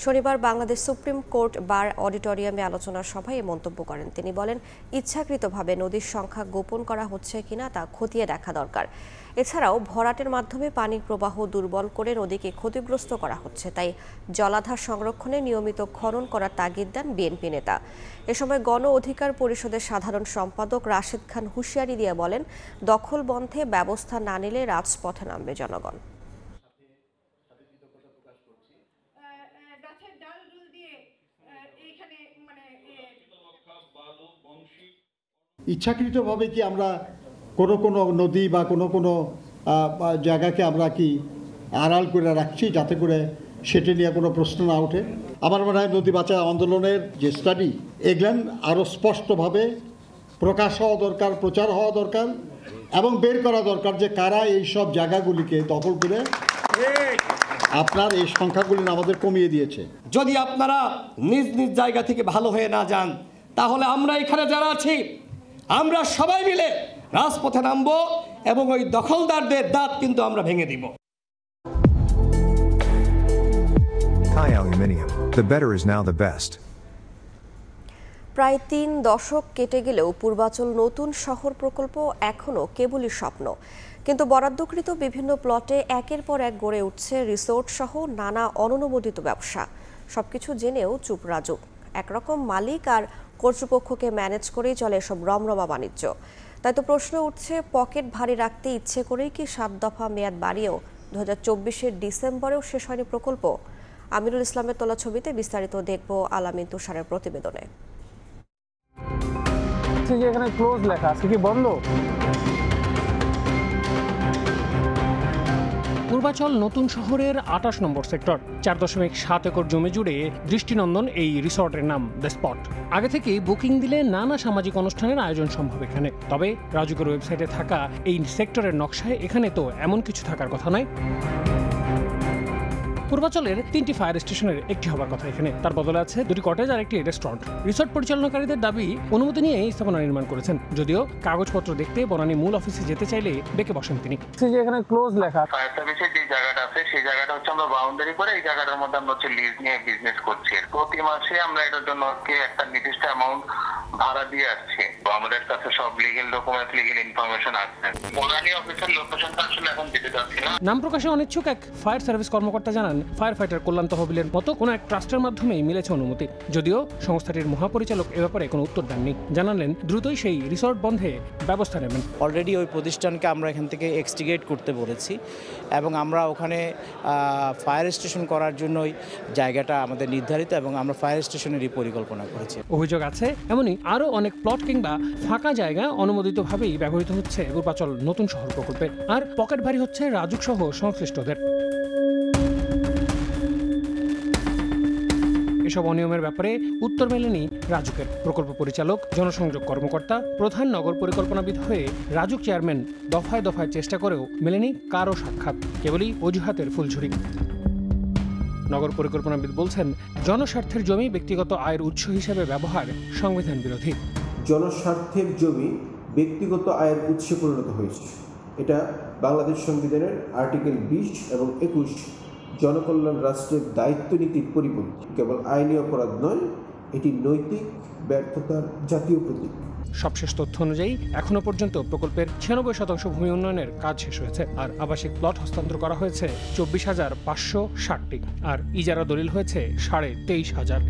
শনিবার বাংলাদেশ সুপ্রিম কোর্ট বার অডিটোরিয়ামে আলোচনা সভায় এই মন্তব্য করেন তিনি। বলেন, ইচ্ছাকৃতভাবে নদীর সংখ্যা গোপন করা হচ্ছে কিনা তা খতিয়ে দেখা দরকার। এছাড়াও ভরাটের মাধ্যমে পানির প্রবাহ দুর্বল করে নদীকে ক্ষতিগ্রস্ত করা হচ্ছে, তাই জলাধার সংরক্ষণে নিয়মিত খনন করার তাগিদ দেন বিএনপি নেতা। এ সময় গণ অধিকার পরিষদের সাধারণ সম্পাদক রাশেদ খান হুঁশিয়ারি দিয়ে বলেন, দখল বন্ধে ব্যবস্থা না নিলে রাজপথে নামবে জনগণ। ইচ্ছাকৃতভাবে কি আমরা কোনো নদী বা কোনো জায়গাকে আমরা কি আড়াল করে রাখছি যাতে করে সেটা নিয়ে কোনো প্রশ্ন না ওঠে? আমার মনে হয় নদী বাঁচাও আন্দোলনের যে স্টাডি, এগুলো আরও স্পষ্টভাবে প্রকাশ হওয়া দরকার, প্রচার হওয়া দরকার এবং বের করা দরকার যে কারা এই সব জায়গাগুলিকে দখল করে আপনার এই সংখ্যাগুলি আমাদের কমিয়ে দিয়েছে। যদি আপনারা নিজ নিজ জায়গা থেকে ভালো হয়ে না যান, তাহলে আমরা এখানে যারা আছি আমরা সবাই মিলে রাজপথে নামবো এবং ওই দখলদারদের দাঁত কিন্তু আমরা ভেঙে দিব। Thai Aluminium. The better is now the best. প্রায় 3 দশক কেটে গেলেও পূর্বাচল নতুন শহর প্রকল্প এখনও কেবলই স্বপ্ন। কিন্তু বরাদ্দকৃত বিভিন্ন প্লটে একের পর এক গড়ে উঠছে রিসোর্ট সহ নানা অননুমোদিত ব্যবসা। সবকিছু জেনেও চুপ রাজু। একরকম মালিক আর কর্তৃপক্ষকে ম্যানেজ করেই চলে সব রমরমা বাণিজ্য। তাই তো প্রশ্ন উঠছে, পকেট ভারী রাখতে ইচ্ছে করেই কি 7 দফা মেয়াদ বাড়িয়েও 2024-এর ডিসেম্বরেও শেষ হয়নি প্রকল্প? আমিরুল ইসলামের তোলা ছবিতে বিস্তারিত দেখব আলামিন তুষারের প্রতিবেদনে। এখানে ক্লোজ লেখা আছে, কি বন্ধ? পূর্বাচল নতুন শহরের 28 নম্বর সেক্টর, 4.7 একর জমি জুড়ে দৃষ্টিনন্দন এই রিসর্টের নাম দ্য স্পট। আগে থেকেই বুকিং দিলে নানা সামাজিক অনুষ্ঠানের আয়োজন সম্ভব এখানে। তবে রাজুকের ওয়েবসাইটে থাকা এই সেক্টরের নকশায় এখানে তো এমন কিছু থাকার কথা নয়। পূর্বাচলের 3টি ফায়ার স্টেশনের একটি হবার কথা এখানে, তার বদলে আছে 2টি কটেজ আর একটি রেস্টুরেন্ট। রিসর্ট পরিচালনাকারীদের দাবি অনুমতি নিয়ে এই স্থাপনা নির্মাণ করেছেন, যদিও কাগজপত্র দেখতে বনানী মূল অফিসে যেতে চাইলে বেঁকে বসেন তিনি। এখানে ক্লোজ লেখা। ফায়ার সার্ভিসের যে জায়গাটা আছে সেই জায়গাটা হচ্ছে আমরা বাউন্ডারি করে এই জায়গাটার মধ্যে আমরা হচ্ছে লিজ নিয়ে বিজনেস করছি। প্রতি মাসে আমরা এটার জন্য একটা নির্দিষ্ট অ্যামাউন্ট ভাড়া দিয়ে আসছি। আমাদের কাছে সব লিগ্যাল ডকুমেন্ট, লিগ্যাল ইনফরমেশন আছে। বনানী অফিসের লোকেশনটা আসলে এখন দিতে যাচ্ছি না। নাম প্রকাশে অনিচ্ছুক এক ফায়ার সার্ভিস কর্মকর্তা জানান, ফায়ার ফাইটার কল্যাণ তহবিলের মতো কোনো এক ট্রাস্টের মাধ্যমেই মিলেছে অনুমতি, যদিও সংস্থাটির মহাপরিচালক এ ব্যাপারে কোনো উত্তর দেননি। জানালেন দ্রুতই সেই রিসর্ট বন্ধে ব্যবস্থা নেবেন। অলরেডি ওই প্রতিষ্ঠানকে আমরা এখান থেকে এক্সটিগেট করতে বলেছি এবং আমরা ওখানে ফায়ার স্টেশন করার জন্যই জায়গাটা আমাদের নির্ধারিত এবং আমরা ফায়ার স্টেশনেরই পরিকল্পনা করেছি। অভিযোগ আছে এমনই আরও অনেক প্লট কিংবা ফাঁকা জায়গা অনুমোদিতভাবেই ব্যবহৃত হচ্ছে পূর্বাচল নতুন শহর প্রকল্পে, আর পকেট ভারী হচ্ছে রাজুক সহ সংশ্লিষ্টদের। এসব অনিয়মের ব্যাপারে উত্তর মেলেনি রাজুকের। প্রকল্প পরিচালক, জনসংযোগ কর্মকর্তা, প্রধান নগর পরিকল্পনাবিদ হয়ে রাজুক চেয়ারম্যান দফায় দফায় চেষ্টা করেও মেলেনি কারও সাক্ষাৎ, কেবলই অজুহাতের ফুলঝুরি। নগর পরিকল্পনাবিদ বলছেন, জনস্বার্থের জমি ব্যক্তিগত আয়ের উৎস হিসেবে ব্যবহার সংবিধান বিরোধী। জনস্বার্থের জমি ব্যক্তিগত আয়ের উৎসে পরিণত হয়েছে, এটা বাংলাদেশ সংবিধানের আর্টিকেল 20 এবং 21 জনকল্যাণ রাষ্ট্রের দায়িত্ব নীতির পরিপন্থী। কেবল আইনি অপরাধ নয়, এটি নৈতিক ব্যর্থতার জাতীয় প্রতীক। সবশেষ তথ্য অনুযায়ী এখনো পর্যন্ত প্রকল্পের 96% ভূমি উন্নয়নের কাজ শেষ হয়েছে, আর আবাসিক প্লট হস্তান্তর করা হয়েছে 24,560টি, আর ইজারা দলিল হয়েছে 23,500।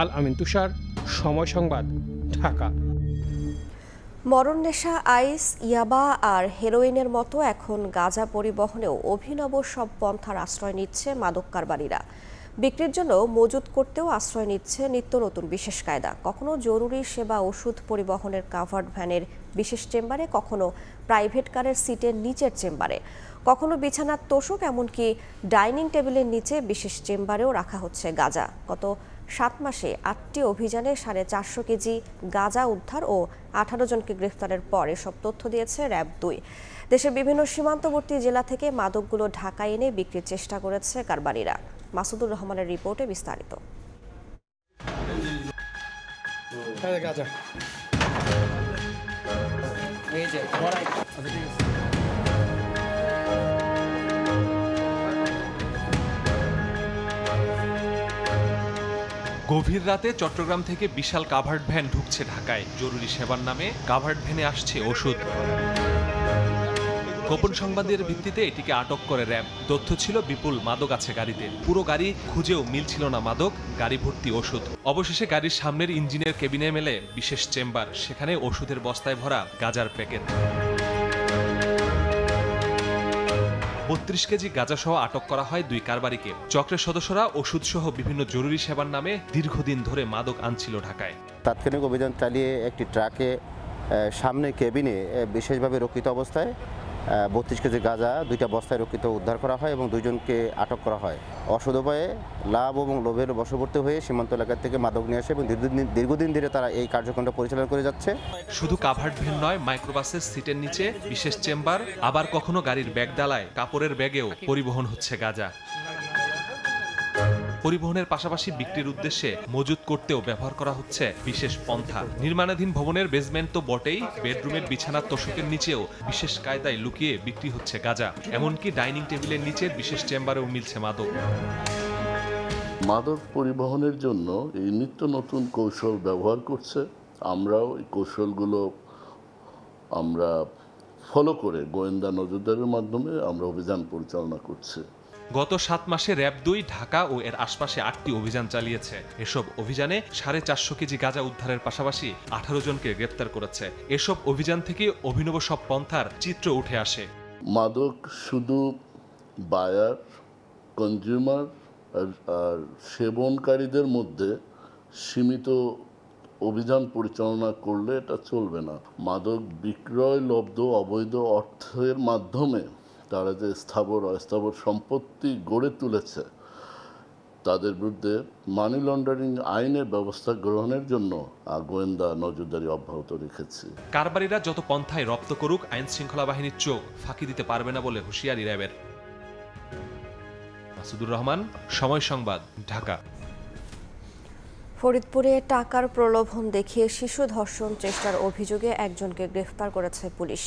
আল আমিন তুষার, সময় সংবাদ, ঢাকা। মরণ নেশা আইস, ইয়াবা আর হেরোইনের মতো এখন গাঁজা পরিবহনেও অভিনব সব পন্থার আশ্রয় নিচ্ছে মাদক কারবারিরা। বিক্রির জন্য মজুত করতেও আশ্রয় নিচ্ছে নিত্য নতুন বিশেষ কায়দা। কখনো জরুরি সেবা ওষুধ পরিবহনের কাভার্ড ভ্যানের বিশেষ চেম্বারে, কখনো প্রাইভেট কারের সিটের নিচের চেম্বারে, কখনো বিছানার তোষক, এমনকি ডাইনিং টেবিলের নিচে বিশেষ চেম্বারেও রাখা হচ্ছে গাঁজা। গত 7 মাসে 8টি অভিযানে 450 কেজি গাঁজা উদ্ধার ও 18 জনকে গ্রেফতারের পর এসব তথ্য দিয়েছে র্যাব 2। দেশের বিভিন্ন সীমান্তবর্তী জেলা থেকে মাদকগুলো ঢাকায় এনে বিক্রির চেষ্টা করেছে কারবারিরা। মাসুদুর রহমানের রিপোর্টে বিস্তারিত। গভীর রাতে চট্টগ্রাম থেকে বিশাল কাভার্ড ভ্যান ঢুকছে ঢাকায়। জরুরি সেবার নামে কাভার্ড ভ্যানে আসছে ওষুধ। গোপন সংবাদের ভিত্তিতে এটিকে আটক করে র্যাব। তথ্য ছিল বিপুল মাদক আছে গাড়িতে। পুরো গাড়ি খুঁজেও মিলছিল না মাদক, গাড়ি ভর্তি ওষুধ। অবশেষে গাড়ির সামনের ইঞ্জিনের কেবিনে মেলে বিশেষ চেম্বার, সেখানে ওষুধের বস্তায় ভরা গাঁজার প্যাকেট। 32 কেজি গাঁজা সহ আটক করা হয় 2 কারবারিকে। চক্রের সদস্যরা ওষুধ সহ বিভিন্ন জরুরি সেবার নামে দীর্ঘদিন ধরে মাদক আনছিল ঢাকায়। তাৎক্ষণিক অভিযান চালিয়ে একটি ট্রাকে সামনে কেবিনে বিশেষভাবে রক্ষিত অবস্থায় 32 কেজি গাঁজা 2টা বস্তায় রক্ষিত উদ্ধার করা হয় এবং 2 জনকে আটক করা হয়। অসৎ উপায়ে লাভ এবং লোভের বশবর্তী হয়ে সীমান্ত এলাকা থেকে মাদক নিয়ে আসে এবং দীর্ঘদিন ধরে তারা এই কার্যক্রমটা পরিচালনা করে যাচ্ছে। শুধু কাভার্ড ভ্যান নয়, মাইক্রোবাসের সিটের নিচে বিশেষ চেম্বার, আবার কখনো গাড়ির ব্যাগ ডালায় কাপড়ের ব্যাগেও পরিবহন হচ্ছে গাঁজা। পরিবহনের পাশাপাশি বিক্রির উদ্দেশ্যে মজুত করতেও ব্যবহার করা হচ্ছে বিশেষ পন্থা। নির্মাণাধীন ভবনের বেসমেন্ট তো বটেই, বেডরুমের বিছানার তোষকের নিচেও বিশেষ কায়দায় লুকিয়ে বিক্রি হচ্ছে গাঁজা। এমনকি ডাইনিং টেবিলের নিচের বিশেষ চেম্বারেও মিলছে মাদক। মাদক পরিবহনের জন্য এই নিত্য নতুন কৌশল ব্যবহার করছে। আমরাও এই কৌশলগুলো আমরা ফলো করে গোয়েন্দা নজরদারির মাধ্যমে আমরা অভিযান পরিচালনা করছি। গত 7 মাসে র্যাব 2 ঢাকা ও এর আশপাশে 8টি অভিযান চালিয়েছে। এসব অভিযানে 450 কেজি গাঁজা উদ্ধারের পাশাপাশি 18 জনকে গ্রেফতার করেছে। এসব অভিযান থেকে অভিনব সব পন্থার চিত্র উঠে আসে। মাদক শুধু বায়ার, কনজিউমার আর সেবনকারীদের মধ্যে সীমিত অভিযান পরিচালনা করলে এটা চলবে না। মাদক বিক্রয় লব্ধ অবৈধ অর্থের মাধ্যমে তারা যে স্থাবর অস্থাবর সম্পত্তি গড়ে তুলেছে, তাদের বিরুদ্ধে মানি লন্ডারিং আইনের ব্যবস্থা গ্রহণের জন্য গোয়েন্দা নজরদারি অব্যাহত রেখেছে। কারবারিরা যত পন্থায় রপ্ত করুক, আইন শৃঙ্খলা বাহিনীর চোখ ফাঁকি দিতে পারবে না বলে হুঁশিয়ারি র্যাবের। মাসুদুর রহমান, সময় সংবাদ, ঢাকা। ফরিদপুরে টাকার প্রলোভন দেখিয়ে শিশু ধর্ষণ চেষ্টার অভিযোগে একজনকে গ্রেফতার করেছে পুলিশ।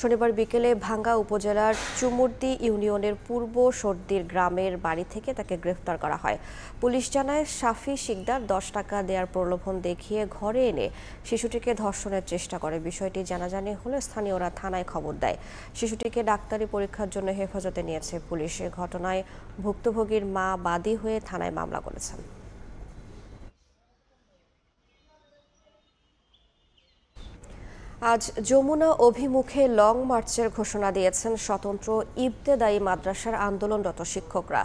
শনিবার বিকেলে ভাঙ্গা উপজেলার চুমুরদি ইউনিয়নের পূর্ব সর্দির গ্রামের বাড়ি থেকে তাকে গ্রেফতার করা হয়। পুলিশ জানায়, শাফি শিকদার 10 টাকা দেওয়ার প্রলোভন দেখিয়ে ঘরে এনে শিশুটিকে ধর্ষণের চেষ্টা করে। বিষয়টি জানাজানি হলে স্থানীয়রা থানায় খবর দেয়। শিশুটিকে ডাক্তারি পরীক্ষার জন্য হেফাজতে নিয়েছে পুলিশ। এ ঘটনায় ভুক্তভোগীর মা বাদী হয়ে থানায় মামলা করেছেন। আজ যমুনা অভিমুখে লং মার্চের ঘোষণা দিয়েছেন স্বতন্ত্র ইবতেদায়ী মাদ্রাসার আন্দোলনরত শিক্ষকরা।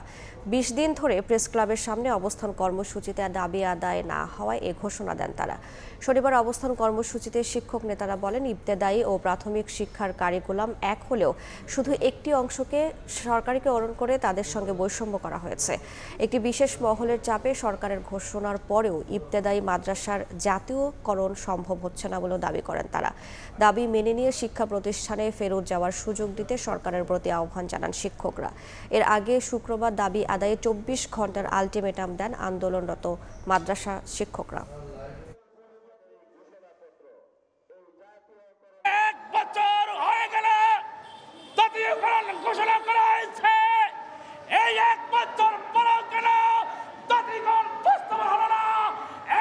20 দিন ধরে প্রেস ক্লাবের সামনে অবস্থান কর্মসূচিতে দাবি আদায় না হওয়ায় এ ঘোষণা দেন তারা। শনিবার অবস্থান কর্মসূচিতে শিক্ষক নেতারা বলেন, ইবতেদায়ী ও প্রাথমিক শিক্ষার কারিকুলাম এক হলেও শুধু একটি অংশকে সরকারিকরণ করে তাদের সঙ্গে বৈষম্য করা হয়েছে। একটি বিশেষ মহলের চাপে সরকারের ঘোষণার পরেও ইবতেদায়ী মাদ্রাসার জাতীয়করণ সম্ভব হচ্ছে না বলেও দাবি করেন তারা। দাবি মেনে নিয়ে শিক্ষা প্রতিষ্ঠানে ফেরত যাওয়ার সুযোগ দিতে সরকারের প্রতি আহ্বান জানান শিক্ষকরা। এর আগে শুক্রবার দাবি আদায়ে 24 ঘন্টার আলটিমেটাম দেন আন্দোলনরত মাদ্রাসা শিক্ষকরা। এক বছর হয়ে গেল জাতীয়করণ ঘোষণা করা হয়েছে, এই এক বছর পরেও কেন জাতীয়করণ বাস্তবায়ন হলো না?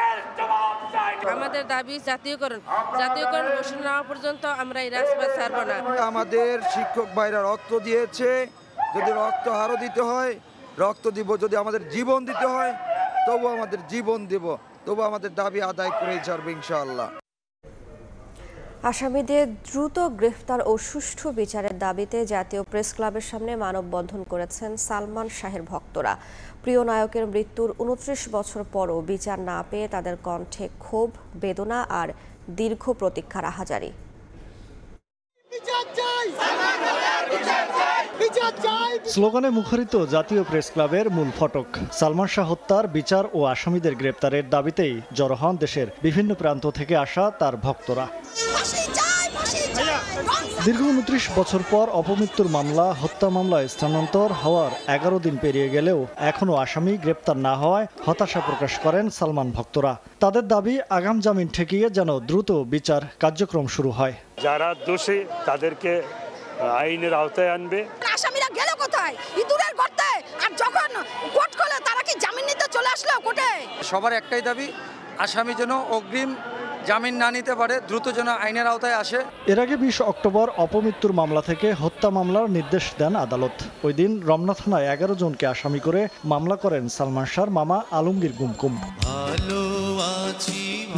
এর জবাব চাই। আমাদের দাবি জাতীয়করণ ঘোষণা না হওয়া পর্যন্ত আমরা এই রাজপথ ছাড়ব না। আমাদের শিক্ষক ভাইরা রক্ত দিয়েছে, যদি রক্ত আরও দিতে হয় রক্ত দিব, যদি আমাদের জীবন দিতে হয় তবু আমাদের জীবন দেব। তবু আমাদের দাবি আদায় করেই ছাড়বে ইনশাআল্লাহ। আসামিদের দ্রুত গ্রেফতার ও সুষ্ঠু বিচারের দাবিতে জাতীয় প্রেস ক্লাবের সামনে মানববন্ধন করেছেন সালমান শাহের ভক্তরা। প্রিয় নায়কের মৃত্যুর 29 বছর পরও বিচার না পেয়ে তাদের কণ্ঠে ক্ষোভ, বেদনা আর দীর্ঘ প্রতীক্ষার আহাজারি। স্লোগানে মুখরিত জাতীয় প্রেস ক্লাবের মূল ফটক। সালমান শাহ হত্যার বিচার ও আসামিদের গ্রেপ্তারের দাবিতেই জড়ো হন দেশের বিভিন্ন প্রান্ত থেকে আসা তার ভক্তরা। দীর্ঘ 29 বছর পর অপমৃত্যুর মামলা, হত্যা মামলায় স্থানান্তর হওয়ার 11 দিন পেরিয়ে গেলেও এখনও আসামি গ্রেপ্তার না হওয়ায় হতাশা প্রকাশ করেন সালমান ভক্তরা। তাদের দাবি আগাম জামিন ঠেকিয়ে যেন দ্রুত বিচার কার্যক্রম শুরু হয়। যারা দোষী তাদেরকে আইনের আওতায় আনবে। আসামিরা গেল কোথায়? ইঁদুরের গর্তে। আর যখন কোর্ট খোলে তারা কি জামিন নিতে চলে আসলো কোর্টে? সবার একটাই দাবি, আসামি যেন অগ্রিম জামিন না নিতে পারে, দ্রুত যেন আইনের আওতায় আসে। এর আগে 20 অক্টোবর অপমৃত্যুর মামলা থেকে হত্যা মামলার নির্দেশ দেন আদালত। ওই দিন রমনা থানায় 11 জনকে আসামি করে মামলা করেন সালমান শাহর মামা আলমগীর গুমকুম।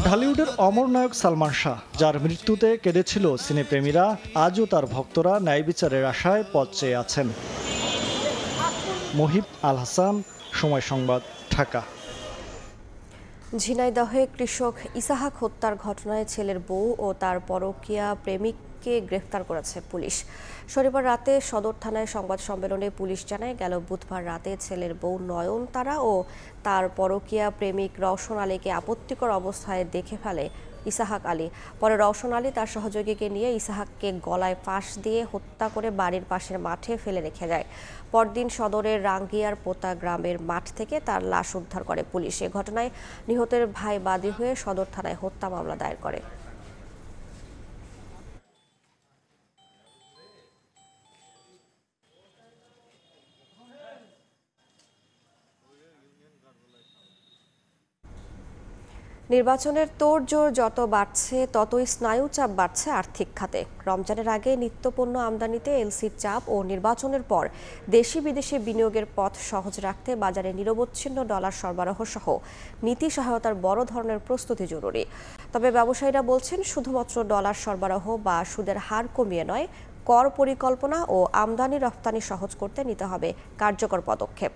ঢালিউডের অমর নায়ক সালমান শাহ, যার মৃত্যুতে কেঁদেছিল সিনেপ্রেমীরা, আজও তার ভক্তরা ন্যায় বিচারের আশায় পথ চেয়ে আছেন। মহিব আল হাসান, সময় সংবাদ, ঢাকা। ঝিনাইদহে কৃষক ইসাহাক হত্যার ঘটনায় ছেলের বউ ও তার পরকীয়া প্রেমিককে গ্রেফতার করেছে পুলিশ। শনিবার রাতে সদর থানায় সংবাদ সম্মেলনে পুলিশ জানায়, গেল বুধবার রাতে ছেলের বউ নয়নতারা ও তার পরকীয়া প্রেমিক রওশন আলীকে আপত্তিকর অবস্থায় দেখে ফেলে ইসাহাক আলী। পরে রওশন আলী তার সহযোগীকে নিয়ে ইসাহাককে গলায় ফাঁস দিয়ে হত্যা করে বাড়ির পাশের মাঠে ফেলে রেখে যায়। পরদিন সদরের রাঙ্গিয়ার পোতা গ্রামের মাঠ থেকে তার লাশ উদ্ধার করে পুলিশ। এ ঘটনায় নিহতের ভাই বাদী হয়ে সদর থানায় হত্যা মামলা দায়ের করে। নির্বাচনের তোড়জোড় যত বাড়ছে ততই স্নায়ুচাপ বাড়ছে আর্থিক খাতে। রমজানের আগে নিত্যপণ্য আমদানিতে এলসির চাপ ও নির্বাচনের পর দেশি বিদেশি বিনিয়োগের পথ সহজ রাখতে বাজারে নিরবচ্ছিন্ন ডলার সরবরাহ সহ নীতি সহায়তার বড় ধরনের প্রস্তুতি জরুরি। তবে ব্যবসায়ীরা বলছেন, শুধুমাত্র ডলার সরবরাহ বা সুদের হার কমিয়ে নয়, কর পরিকল্পনা ও আমদানি রপ্তানি সহজ করতে নিতে হবে কার্যকর পদক্ষেপ।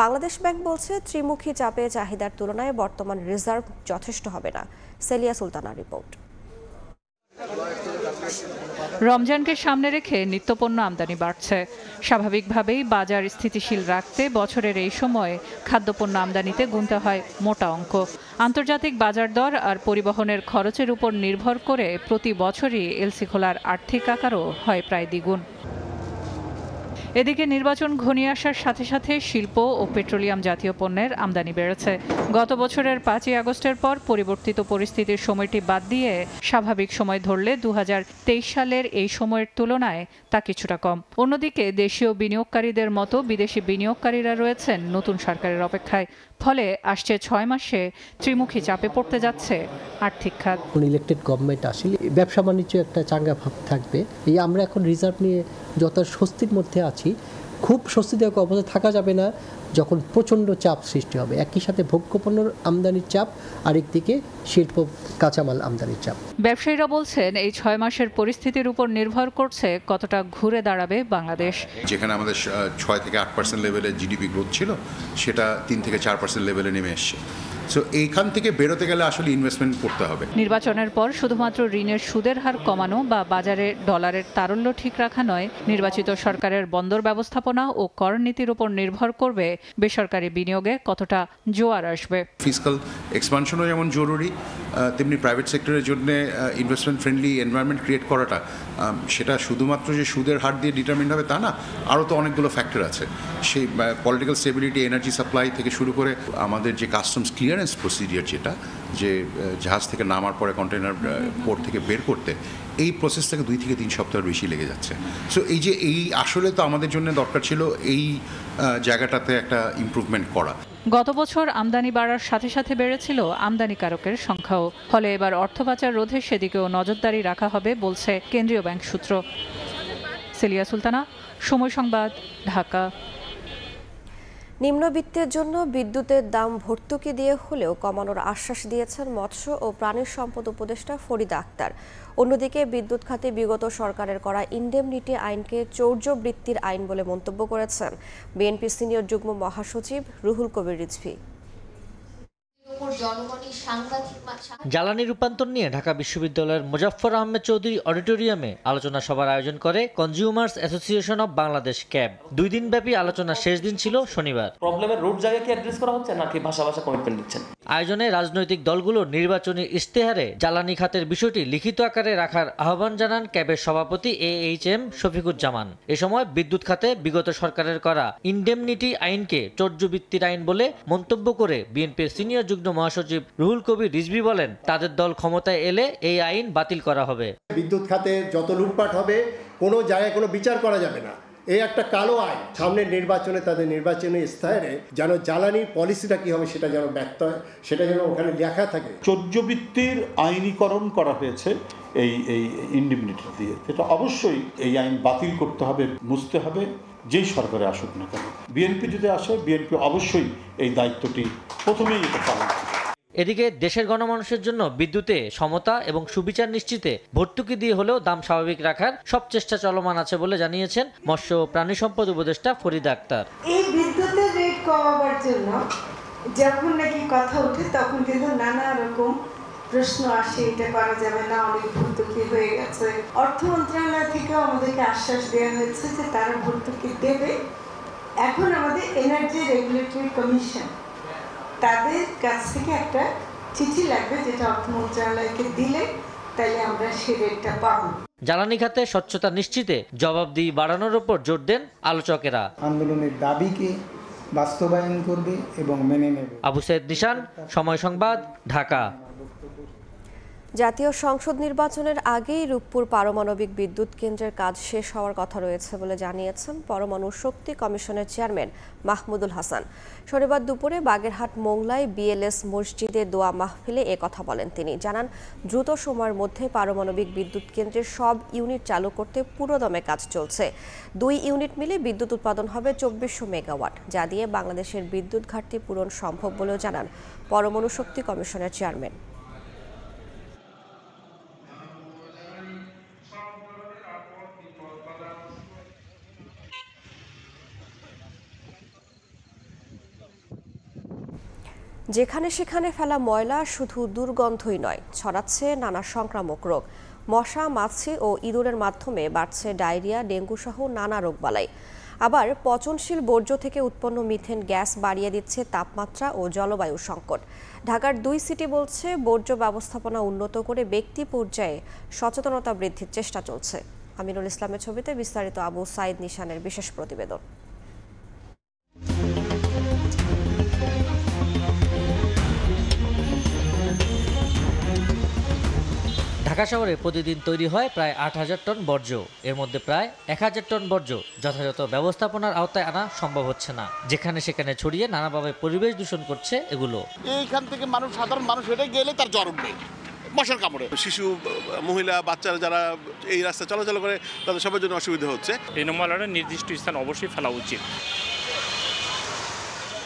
বাংলাদেশ ব্যাংক বলছে, ত্রিমুখী চাপে চাহিদার তুলনায় বর্তমান রিজার্ভ যথেষ্ট হবে না। সেলিয়া সুলতানার রিপোর্ট। রমজানকে সামনে রেখে নিত্যপণ্য আমদানি বাড়ছে। স্বাভাবিকভাবেই বাজার স্থিতিশীল রাখতে বছরের এই সময়ে খাদ্যপণ্য আমদানিতে গুনতে হয় মোটা অঙ্ক। আন্তর্জাতিক বাজার দর আর পরিবহনের খরচের উপর নির্ভর করে প্রতি বছরই এলসি খোলার আর্থিক আকারও হয় প্রায় দ্বিগুণ। এদিকে নির্বাচন ঘনিয়ে আসার সাথে সাথে শিল্প ও পেট্রোলিয়াম জাতীয় পণ্যের আমদানি বেড়েছে। গত বছরের 5ই আগস্টের পর পরিবর্তিত পরিস্থিতির সময়টি বাদ দিয়ে স্বাভাবিক সময় ধরলে 2023 সালের এই সময়ের তুলনায় তা কিছুটা কম। অন্যদিকে দেশীয় বিনিয়োগকারীদের মতো বিদেশি বিনিয়োগকারীরা রয়েছেন নতুন সরকারের অপেক্ষায়। ফলে আসছে 6 মাসে ত্রিমুখী চাপে পড়তে যাচ্ছে আর্থিক খাত। ইলেকটেড গভর্নমেন্ট আসলে ব্যবসা বাণিজ্য একটা চাঙ্গা ভাব থাকবে। এই আমরা এখন রিজার্ভ নিয়ে যত স্বস্তির মধ্যে আছি, খুব স্বস্তিদায়ক অবস্থায় থাকা যাবে না যখন প্রচণ্ড চাপ সৃষ্টি হবে। একই সাথে ভোগ্যপণ্যের আমদানির চাপ, আরেকদিকে শিল্প কাঁচামাল আমদানির চাপ। ব্যবসায়ীরা বলছেন, এই 6 মাসের পরিস্থিতির উপর নির্ভর করছে কতটা ঘুরে দাঁড়াবে বাংলাদেশ। যেখানে আমাদের 6 থেকে 8% লেভেলে জিডিপি গ্রোথ ছিল, সেটা 3 থেকে 4% লেভেলে নেমে এসছে। সো এইখান থেকে বেরোতে গেলে আসলে ইনভেস্টমেন্ট করতে হবে। নির্বাচনের পর শুধুমাত্র ঋণের সুদের হার কমানো বা বাজারে ডলারের তারল্য ঠিক রাখা নয়, নির্বাচিত সরকারের বন্দর ব্যবস্থাপনা ও কর নীতির উপর নির্ভর করবে বেসরকারি বিনিয়োগে কতটা জোয়ার আসবে। ফিসকাল এক্সপানশনও যেমন জরুরি, তেমনি প্রাইভেট সেক্টরের জন্য ইনভেস্টমেন্ট ফ্রেন্ডলি এনভায়রনমেন্ট ক্রিয়েট করাটা, সেটা শুধুমাত্র যে সুদের হার দিয়ে ডিটারমিন হবে তা না, আরও তো অনেকগুলো ফ্যাক্টর আছে। সেই পলিটিক্যাল স্টেবিলিটি, এনার্জি সাপ্লাই থেকে শুরু করে আমাদের যে কাস্টমস ক্লিয়ারেন্স প্রসিডিওর, যেটা যে জাহাজ থেকে নামার পরে কন্টেনার পোর্ট থেকে বের করতে, এই প্রসেস থেকে 2 থেকে 3 সপ্তাহের বেশি লেগে যাচ্ছে। সো এই আসলে তো আমাদের জন্য দরকার ছিল এই জায়গাটাতে একটা ইমপ্রুভমেন্ট করা। গত বছর আমদানি বাড়ার সাথে সাথে বেড়েছিল আমদানিকারকের সংখ্যাও। ফলে এবার অর্থ পাচার রোধে সেদিকেও নজরদারি রাখা হবে বলছে কেন্দ্রীয় ব্যাংক সূত্র। সেলিয়া সুলতানা, সময় সংবাদ, ঢাকা। নিম্নবিত্তের জন্য বিদ্যুতের দাম ভর্তুকি দিয়ে হলেও কমানোর আশ্বাস দিয়েছেন মৎস্য ও প্রাণী সম্পদ উপদেষ্টা ফরিদা আক্তার। অন্যদিকে বিদ্যুৎ খাতে বিগত সরকারের করা ইন্ডেমনিটি আইনকে চৌর্যবৃত্তির আইন বলে মন্তব্য করেছেন বিএনপি সিনিয়র যুগ্ম মহাসচিব রুহুল কবির রিজভী। জ্বালানি রূপান্তর নিয়ে ঢাকা বিশ্ববিদ্যালয়ের মোজাফফর আহমেদ চৌধুরী অডিটোরিয়ামে আলোচনা সভার আয়োজন করে consumers association of Bangladesh cab. 2 দিনব্যাপী আলোচনার শেষ দিন ছিল শনিবার। প্রবলেমের রুট জায়গায় কি অ্যাড্রেস করা হচ্ছে নাকি ভাষা কমিটমেন্ট দিচ্ছেন? আয়োজনে রাজনৈতিক দলগুলোর নির্বাচনী ইশতেহারে জ্বালানি খাতের বিষয়টি লিখিত আকারে রাখার আহ্বান জানান ক্যাবের সভাপতি AHM শফিকুজ্জামান। এ সময় বিদ্যুৎ খাতে বিগত সরকারের করা ইন্ডেমনিটি আইনকে চৌর্যবৃত্তির আইন বলে মন্তব্য করে বিএনপির সিনিয়র যুগ্ম মহাসচিব রুহুল কবির রিজভী বলেন, তাদের দল ক্ষমতায় এলে এই আইন বাতিল করা হবে। বিদ্যুৎ খাতে যত লুটপাট হবে কোনো জায়গায় কোনো বিচার করা যাবে না। এই একটা কালো আইন, সামনের নির্বাচনে তাদের নির্বাচনী ইস্তাহারে যেন জ্বালানির পলিসিটা কি হবে সেটা যেন ব্যক্ত হয়, সেটা যেন ওখানে লেখা থাকে। চৌর্যবৃত্তির আইনীকরণ করা হয়েছে এই ইন্ডেমনিটি দিয়ে, এটা অবশ্যই এই আইন বাতিল করতে হবে, মুছতে হবে, যেই সরকারে আসুক না কেন। বিএনপি যদি আসে, বিএনপি অবশ্যই এই দায়িত্বটি প্রথমেই এটা পালন করবে। এদিকে দেশের গণমানুষের জন্য বিদ্যুতে সমতা এবং সুবিচার নিশ্চিতে ভর্তুকি দিয়ে হলেও দাম স্বাভাবিক রাখার সব চেষ্টা চলমান আছে বলে জানিয়েছেন মৎস্য ও প্রাণী সম্পদ উপদেষ্টা ফরিদা আক্তার। এই বিদ্যুতের রেট কমাবার জন্য যখন নাকি কথা ওঠে তখন কিন্তু নানা রকম প্রশ্ন আসে, এটা করা যাবে না, অনেক ভর্তুকি হয়ে গেছে। অর্থ মন্ত্রণালয় থেকেও আমাদেরকে আশ্বাস দেওয়া হয়েছে যে তারা ভর্তুকি দেবে। এখন আমাদের এনার্জি রেগুলেটরি কমিশন তাদের কাছ থেকে একটা চিঠি লাগবে, যেটা অর্থ মন্ত্রণালয়কে দিলে তাহলে আমরা সে রেটটা পাবো। জ্বালানি খাতে স্বচ্ছতা নিশ্চিতে জবাবদিহি বাড়ানোর উপর জোর দেন আলোচকেরা। আন্দোলনের দাবিকে বাস্তবায়ন করবে এবং মেনে নেবে। আবু সাইদ নিশান, সময় সংবাদ, ঢাকা। জাতীয় সংসদ নির্বাচনের আগেই রূপপুর পারমাণবিক বিদ্যুৎ কেন্দ্রের কাজ শেষ হওয়ার কথা রয়েছে বলে জানিয়েছেন পরমাণু শক্তি কমিশনের চেয়ারম্যান মাহমুদুল হাসান। শনিবার দুপুরে বাগেরহাট মোংলায় বিএলএস মসজিদে দোয়া মাহফিলে কথা বলেন তিনি। জানান, দ্রুত সময়ের মধ্যে পারমাণবিক বিদ্যুৎ কেন্দ্রের সব ইউনিট চালু করতে পুরোদমে কাজ চলছে। 2 ইউনিট মিলে বিদ্যুৎ উৎপাদন হবে 2400 মেগাওয়াট, যা দিয়ে বাংলাদেশের বিদ্যুৎ ঘাটতি পূরণ সম্ভব বলেও জানান পরমাণু শক্তি কমিশনের চেয়ারম্যান। যেখানে সেখানে ফেলা ময়লা শুধু দুর্গন্ধই নয়, ছড়াচ্ছে নানা সংক্রামক রোগ। মশা, মাছি ও ইঁদুরের মাধ্যমে বাড়ছে ডায়রিয়া, ডেঙ্গু সহ নানা রোগবালাই। আবার পচনশীল বর্জ্য থেকে উৎপন্ন মিথেন গ্যাস বাড়িয়ে দিচ্ছে তাপমাত্রা ও জলবায়ু সংকট। ঢাকার 2 সিটি বলছে, বর্জ্য ব্যবস্থাপনা উন্নত করে ব্যক্তি পর্যায়ে সচেতনতা বৃদ্ধির চেষ্টা চলছে। আমিনুল ইসলামের ছবিতে বিস্তারিত আবু সাইদ নিশানের বিশেষ প্রতিবেদন। ঢাকা শহরে প্রতিদিন তৈরি হয় প্রায় 8000 টন বর্জ্য। এর মধ্যে প্রায় 1000 টন বর্জ্য যথাযথ ব্যবস্থাপনার আওতায় আনা সম্ভব হচ্ছে না। যেখানে সেখানে ছড়িয়ে নানাভাবে পরিবেশ দূষণ করছে এগুলো। এইখান থেকে সাধারণ মানুষ হেঁটে গেলে তার জ্বর উঠবে, মশার কামড়ে। শিশু, মহিলা, বাচ্চারা যারা এই রাস্তায় চলাচল করে তাদের সবার জন্য অসুবিধা হচ্ছে। এই ময়লাটা নির্দিষ্ট স্থান অবশ্যই ফেলা উচিত।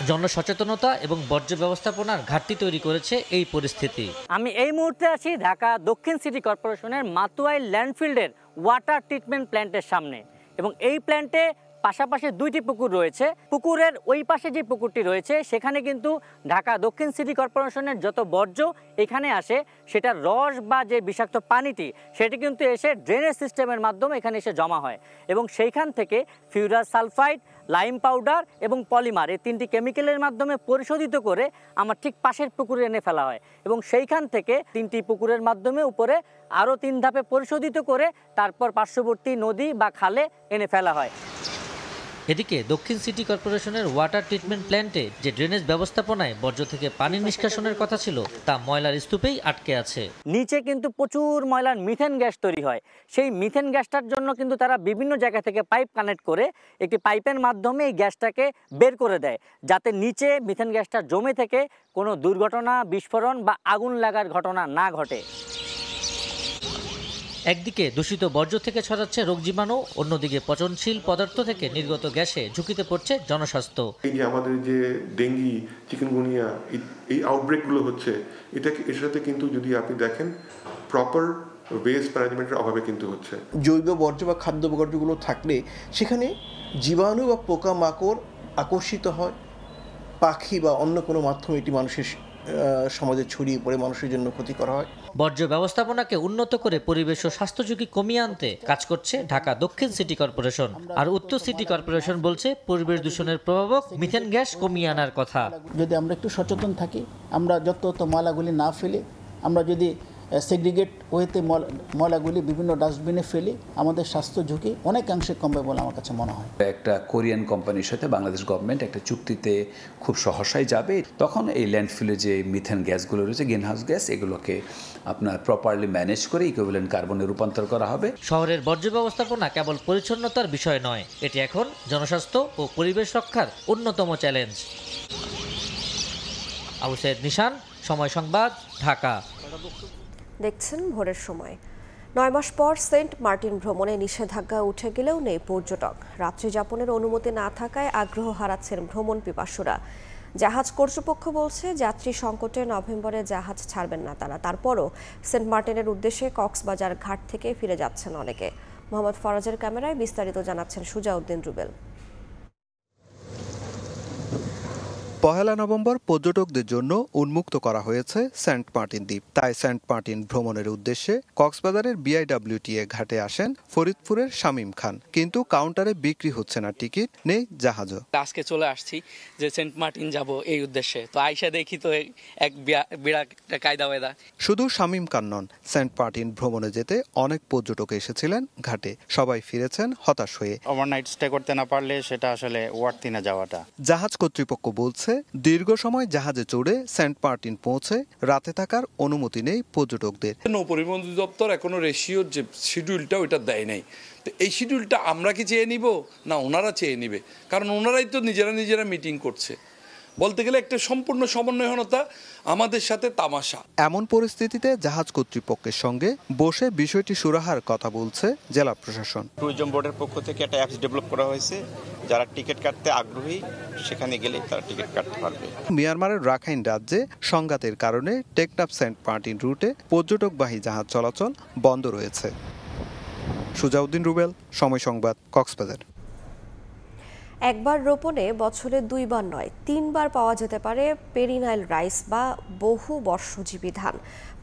জনসচেতনতা এবং বর্জ্য ব্যবস্থাপনার ঘাটতি তৈরি করেছে এই পরিস্থিতি। আমি এই মুহূর্তে আছি ঢাকা দক্ষিণ সিটি কর্পোরেশনের মাতুয়াইল ল্যান্ডফিল্ডের ওয়াটার ট্রিটমেন্ট প্ল্যান্টের সামনে, এবং এই প্ল্যান্টে পাশাপাশি 2টি পুকুর রয়েছে। পুকুরের ওই পাশে যে পুকুরটি রয়েছে সেখানে কিন্তু ঢাকা দক্ষিণ সিটি কর্পোরেশনের যত বর্জ্য এখানে আসে, সেটার রস বা যে বিষাক্ত পানিটি সেটি কিন্তু এসে ড্রেনেজ সিস্টেমের মাধ্যমে এখানে এসে জমা হয়, এবং সেইখান থেকে ফিউরাস সালফাইড, লাইম পাউডার এবং পলিমার, এই 3টি কেমিক্যালের মাধ্যমে পরিশোধিত করে আমার ঠিক পাশের পুকুরে এনে ফেলা হয়, এবং সেইখান থেকে 3টি পুকুরের মাধ্যমে উপরে আরও 3 ধাপে পরিশোধিত করে তারপর পার্শ্ববর্তী নদী বা খালে এনে ফেলা হয়। এদিকে দক্ষিণ সিটি কর্পোরেশনের ওয়াটার ট্রিটমেন্ট প্ল্যান্টে যে ড্রেনেজ ব্যবস্থাপনায় বর্জ্য থেকে পানি নিষ্কাশনের কথা ছিল তা ময়লার স্তূপেই আটকে আছে। নিচে কিন্তু প্রচুর ময়লার মিথেন গ্যাস তৈরি হয়। সেই মিথেন গ্যাসটার জন্য কিন্তু তারা বিভিন্ন জায়গা থেকে পাইপ কানেক্ট করে একটি পাইপের মাধ্যমে এই গ্যাসটাকে বের করে দেয়, যাতে নিচে মিথেন গ্যাসটা জমে থেকে কোনো দুর্ঘটনা, বিস্ফোরণ বা আগুন লাগার ঘটনা না ঘটে। একদিকে দূষিত বর্জ্য থেকে ছড়াচ্ছে রোগ জীবাণু, অন্যদিকে পচনশীল পদার্থ থেকে নির্গত গ্যাসে ঝুঁকিতে পড়ছে জনস্বাস্থ্য। এই যে আমাদের যে ডেঙ্গি, চিকেনগুনিয়া এই আউটব্রেকগুলো হচ্ছে, এর সাথে কিন্তু যদি আপনি দেখেন প্রপার ওয়েস্ট ম্যানেজমেন্টের অভাবে কিন্তু হচ্ছে। জৈব বর্জ্য বা খাদ্য বর্জ্যগুলো থাকলে সেখানে জীবাণু বা পোকামাকড় আকর্ষিত হয়, পাখি বা অন্য কোনো মাধ্যমে এটি মানুষের সমাজে ছড়িয়ে পড়ে মানুষের জন্য ক্ষতিকর হয়। বর্জ্য ব্যবস্থাপনাকে উন্নত করে পরিবেশ ও স্বাস্থ্য ঝুঁকি কমিয়ে আনতে কাজ করছে ঢাকা দক্ষিণ সিটি কর্পোরেশন। আর উত্তর সিটি কর্পোরেশন বলছে পরিবেশ দূষণের প্রভাবক মিথেন গ্যাস কমিয়ে আনার কথা। যদি আমরা একটু সচেতন থাকি, আমরা যত ময়লাগুলি না ফেলে, আমরা যদি সেগ্রিগেট ওয়েতে ময়লাগুলি বিভিন্ন ডাস্টবিনে ফেলি, আমাদের স্বাস্থ্য ঝুঁকি অনেকাংশে কমবে বলে আমার কাছে মনে হয়। একটা কোরিয়ান কোম্পানির সাথে বাংলাদেশ গভর্নমেন্ট একটা চুক্তিতে খুব সহসাই যাবে, তখন এই ল্যান্ডফিলে যে মিথেন গ্যাসগুলো রয়েছে, গ্রিনহাউস গ্যাস, এগুলোকে আপনার প্রপারলি ম্যানেজ করে ইকুইভ্যালেন্ট কার্বনে রূপান্তর করা হবে। শহরের বর্জ্য ব্যবস্থাপনা কেবল পরিচ্ছন্নতার বিষয় নয়, এটি এখন জনস্বাস্থ্য ও পরিবেশ রক্ষার অন্যতম চ্যালেঞ্জ। আবু সাইদ নিশান, সময় সংবাদ, ঢাকা। দেখছেন ভোরের সময়। 9 মাস পর সেন্ট মার্টিন ভ্রমণে নিষেধাজ্ঞা উঠে গেলেও নেই পর্যটক। রাত্রি যাপনের অনুমতি না থাকায় আগ্রহ হারাচ্ছেন ভ্রমণ পিপাসুরা। জাহাজ কর্তৃপক্ষ বলছে যাত্রী সংকটে নভেম্বরে জাহাজ ছাড়বেন না তারা। তারপরও সেন্ট মার্টিনের উদ্দেশ্যে কক্সবাজার ঘাট থেকে ফিরে যাচ্ছেন অনেকে। মোহাম্মদ ফরাজের ক্যামেরায় বিস্তারিত জানাচ্ছেন সুজাউদ্দিন রুবেল। পহেলা নভেম্বর পর্যটকদের জন্য উন্মুক্ত করা হয়েছে সেন্ট মার্টিন দ্বীপ। তাই সেন্ট মার্টিন ভ্রমণের উদ্দেশ্যে কক্সবাজারের BIWTA ঘাটে আসেন ফরিদপুরের শামীম খান, কিন্তু কাউন্টারে বিক্রি হচ্ছে না টিকিট, নেই জাহাজও। আজকে চলে আসছি যে সেন্ট মার্টিন যাব এই উদ্দেশ্যে, তো আইসা দেখি তো এক বিরাট কায়দা ওয়েদা। শুধু শামীম খান নন, সেন্ট মার্টিন ভ্রমণে যেতে অনেক পর্যটক এসেছিলেন ঘাটে। সবাই ফিরেছেন হতাশ হয়ে। ওভারনাইট স্টে করতে না পারলে সেটা আসলে ওয়ার্থি না যাওয়াটা। জাহাজ কর্তৃপক্ষ বলছে দীর্ঘ সময় জাহাজে চড়ে সেন্ট মার্টিন পৌঁছে রাতে থাকার অনুমতি নেই পর্যটকদের। নৌ পরিবহন দপ্তর এখনো রেশিওর যে শিডিউলটা ওইটা দেয় নাই। তো এই শিডিউলটা আমরা কি চেয়ে নিব না ওনারা চেয়ে নিবে? কারণ ওনারাই তো নিজেরা মিটিং করছে। বলতে গেলে একটা সম্পূর্ণ সমন্বয়হীনতা, আমাদের সাথে তামাশা। এমন পরিস্থিতিতে জাহাজ কর্তৃপক্ষের সঙ্গে বসে বিষয়টি সুরাহার কথা বলছে জেলা প্রশাসন। ট্যুরিজম বোর্ডের পক্ষ থেকে একটা অ্যাপস ডেভেলপ করা হয়েছে, যারা টিকিট কাটতে আগ্রহী সেখানে গেলে তারা টিকিট কাটতে পারবে। মিয়ানমারের রাখাইন রাজ্যে সংঘাতের কারণে টেকনাফ সেন্ট মার্টিন রুটে পর্যটকবাহী জাহাজ চলাচল বন্ধ রয়েছে। সুজাউদ্দিন রুবেল, সময় সংবাদ, কক্সবাজার। একবার রোপণে বছরে 2 বার নয় 3 বার পাওয়া যেতে পারে পেরিনাইল রাইস বা বহু বর্ষজীবী ধান।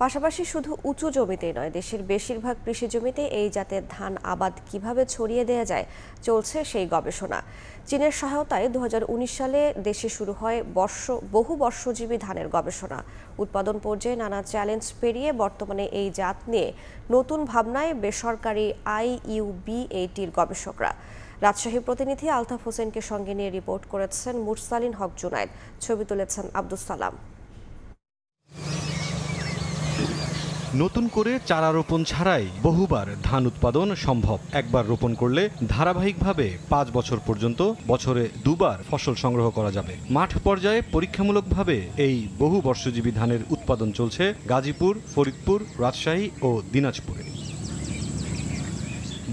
পাশাপাশি শুধু উঁচু জমিতেই নয়, দেশের বেশিরভাগ কৃষি জমিতে এই জাতের ধান আবাদ কিভাবে ছড়িয়ে দেওয়া যায় চলছে সেই গবেষণা। চীনের সহায়তায় 2019 সালে দেশে শুরু হয় বহু বর্ষজীবী ধানের গবেষণা। উৎপাদন পর্যায়ে নানা চ্যালেঞ্জ পেরিয়ে বর্তমানে এই জাত নিয়ে নতুন ভাবনায় বেসরকারি IUBATর গবেষকরা। রাজশাহী প্রতিনিধি আলতাফ হোসেনকে সঙ্গে নিয়ে রিপোর্ট করেছেন মুরসালিন হক জুনায়েদ, ছবি তুলেছেন আব্দুস সালাম। নতুন করে চারা রোপণ ছাড়াই বহুবার ধান উৎপাদন সম্ভব। একবার রোপণ করলে ধারাবাহিকভাবে 5 বছর পর্যন্ত বছরে 2 বার ফসল সংগ্রহ করা যাবে। মাঠ পর্যায়ে পরীক্ষামূলকভাবে এই বহু বর্ষজীবী ধানের উৎপাদন চলছে গাজীপুর, ফরিদপুর, রাজশাহী ও দিনাজপুরে।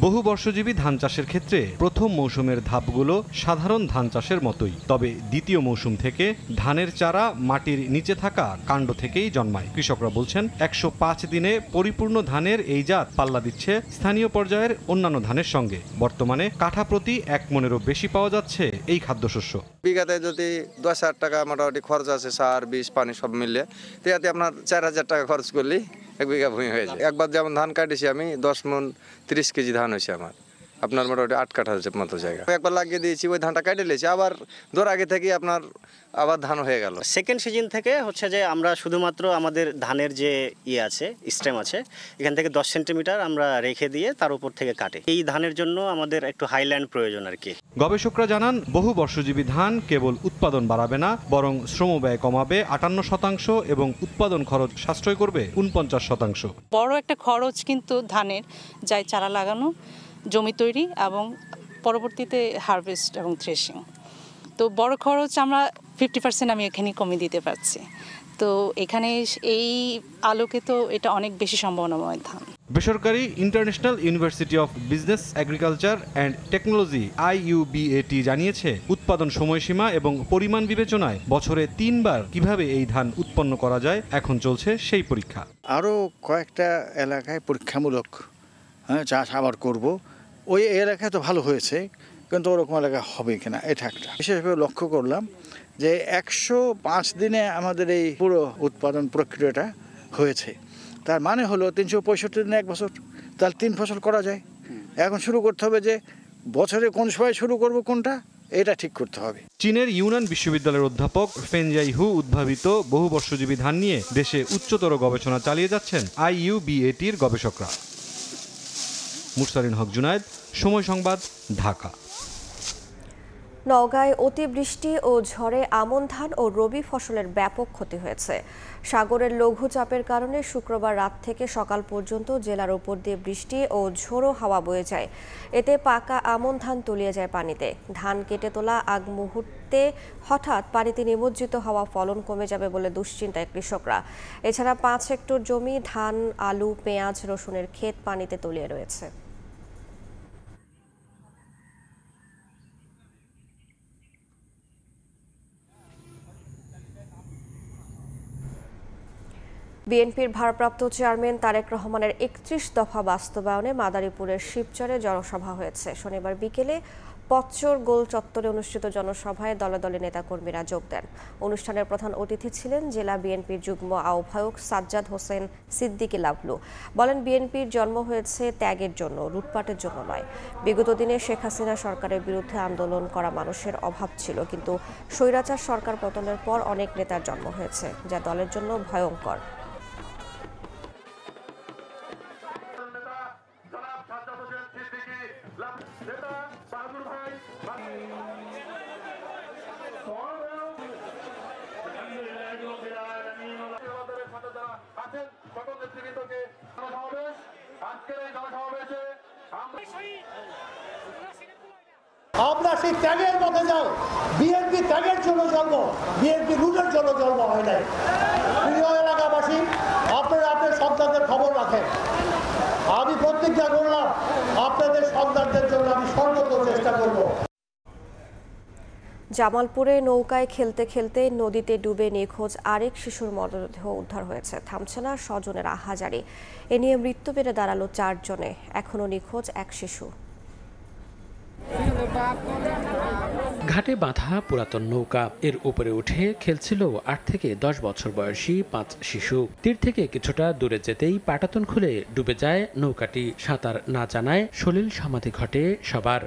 বহু বর্ষজীবী ধান চাষের ক্ষেত্রে প্রথম মৌসুমের ধাপগুলো সাধারণ ধান চাষের মতোই, তবে দ্বিতীয় মৌসুম থেকে ধানের চারা মাটির নিচে থাকা কাণ্ড থেকেই জন্মায়। কৃষকরা বলছেন 105 দিনে পরিপূর্ণ ধানের এই জাত পাল্লা দিচ্ছে স্থানীয় পর্যায়ের অন্যান্য ধানের সঙ্গে। বর্তমানে কাঠা প্রতি 1 মনেরও বেশি পাওয়া যাচ্ছে এই খাদ্যশস্য। বিঘাতে যদি 10,000 টাকা মোটামুটি খরচ আছে, সার, বীজ, পানি সব মিললে, তাতে আপনার 4,000 টাকা খরচ করলেই 1 বিঘা ভূমি হয়ে যায়। একবার যেমন ধান কাটেছি আমি 10 মণ 30 কেজি ধান হয়েছে আমার, আপনার মোটামুটি 8 কাঠা মতো জায়গা। একবার লাগিয়ে দিয়েছি, ওই ধানটা কেটে নিয়েছি, আবার ধর আগে থেকে আপনার আবার ধান হয়ে গেল। সেকেন্ড সিজন থেকে হচ্ছে যে আমরা শুধুমাত্র আমাদের ধানের যে আছে স্টেম আছে, এখান থেকে 10 সেন্টিমিটার আমরা রেখে দিয়ে তার উপর থেকে কাটে। এই ধানের জন্য আমাদের একটু হাইল্যান্ড প্রয়োজন আর কি। গবেষকরা জানান বহু বর্ষজীবী ধান কেবল উৎপাদন বাড়াবে না, বরং শ্রম ব্যয় কমাবে 58% এবং উৎপাদন খরচ সাশ্রয় করবে 49%। বড় একটা খরচ কিন্তু ধানের যায় চারা লাগানো, জমি তৈরি এবং পরবর্তীতে হারভেস্ট এবং থ্রেশিং। তো বড় খরচ আমরা 50% আমি এখানে কমিয়ে দিতে পারছি। তো এখানে এই আলোকে তো এটা অনেক বেশি সম্ভাবনাময় ধান। বেসরকারি international university of business agriculture and technology IUBAT জানিয়েছে উৎপাদন সময়সীমা এবং পরিমাণ বিবেচনায় বছরে 3 বার কিভাবে এই ধান উৎপন্ন করা যায় এখন চলছে সেই পরীক্ষা। আরও কয়েকটা এলাকায় পরীক্ষামূলক চাষ আবার করব। ওই এলাকায় তো ভালো হয়েছে, কিন্তু ওরকম এলাকা হবে কিনা এটা একটা। বিশেষভাবে লক্ষ্য করলাম যে 105 দিনে আমাদের এই পুরো উৎপাদন প্রক্রিয়াটা হয়েছে। তার মানে হলো 365 দিনে 1 বছর, তাহলে 3 ফসল করা যায়। এখন শুরু করতে হবে যে বছরে কোন সময় শুরু করব কোনটা, এটা ঠিক করতে হবে। চীনের ইউনান বিশ্ববিদ্যালয়ের অধ্যাপক ফেন জাইহু উদ্ভাবিত বহুবর্ষজীবী ধান নিয়ে দেশে উচ্চতর গবেষণা চালিয়ে যাচ্ছেন IUBAT-র গবেষকরা। মুরসালিন হক জুনায়েদ, সময় সংবাদ, ঢাকা। নওগাঁয় অতিবৃষ্টি ও ঝড়ে আমন ধান ও রবি ফসলের ব্যাপক ক্ষতি হয়েছে। সাগরের লঘুচাপের কারণে শুক্রবার রাত থেকে সকাল পর্যন্ত জেলার উপর দিয়ে বৃষ্টি ও ঝোড়ো হাওয়া বয়ে যায়। এতে পাকা আমন ধান তলিয়ে যায় পানিতে। ধান কেটে তোলা আগ মুহূর্তে হঠাৎ পানিতে নিমজ্জিত হওয়া ফলন কমে যাবে বলে দুশ্চিন্তায় কৃষকরা। এছাড়া 5 হেক্টর জমি ধান, আলু, পেঁয়াজ, রসুনের ক্ষেত পানিতে তলিয়ে রয়েছে। বিএনপির ভারপ্রাপ্ত চেয়ারম্যান তারেক রহমানের 31 দফা বাস্তবায়নে মাদারীপুরের শিবচরে জনসভা হয়েছে। শনিবার বিকেলে পচ্চর গোল চত্বরে অনুষ্ঠিত জনসভায় দলে দলে নেতাকর্মীরা যোগ দেন। অনুষ্ঠানের প্রধান অতিথি ছিলেন জেলা বিএনপির যুগ্ম আহ্বায়ক সাজ্জাদ হোসেন সিদ্দিকী লাভলু। বলেন, বিএনপির জন্ম হয়েছে ত্যাগের জন্য, লুটপাটের জন্য নয়। বিগত দিনে শেখ হাসিনা সরকারের বিরুদ্ধে আন্দোলন করা মানুষের অভাব ছিল, কিন্তু স্বৈরাচার সরকার পতনের পর অনেক নেতার জন্ম হয়েছে, যা দলের জন্য ভয়ঙ্কর। আমরা সেই ত্যাগের পথে যাই। বিএনপি ত্যাগের জন্য জন্ম, বিএনপি লুটের জন্য জন্ম হয় নাই। প্রিয় এলাকাবাসী, আপনারা আপনার সন্তানদের খবর রাখেন। আমি প্রতিজ্ঞা করলাম, আপনাদের সন্তানদের জন্য আমি সর্বোচ্চ চেষ্টা করব। জামালপুরে নৌকায় খেলতে খেলতে নদীতে ডুবে নিখোঁজ আরেক শিশুর মরদেহ উদ্ধার হয়েছে। থামছে না স্বজনের আহাজারি। এ নিয়ে মৃত্যু বেড়ে দাঁড়ালো 4 জনে। এখনো নিখোঁজ এক শিশু। ঘাটে বাঁধা পুরাতন নৌকা, এর উপরে উঠে খেলছিল 8 থেকে 10 বছর বয়সী 5 শিশু। তীর থেকে কিছুটা দূরে যেতেই পাটাতন খুলে ডুবে যায় নৌকাটি। সাঁতার না জানায় সলিল সমাধি ঘটে সবার।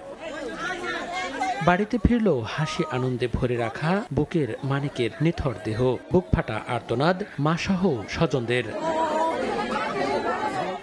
বাড়িতে ফিরল হাসি আনন্দে ভরে রাখা বুকের মানিকের নিথর দেহ। বুক ফাটা আর্তনাদ মাসহ স্বজনদের।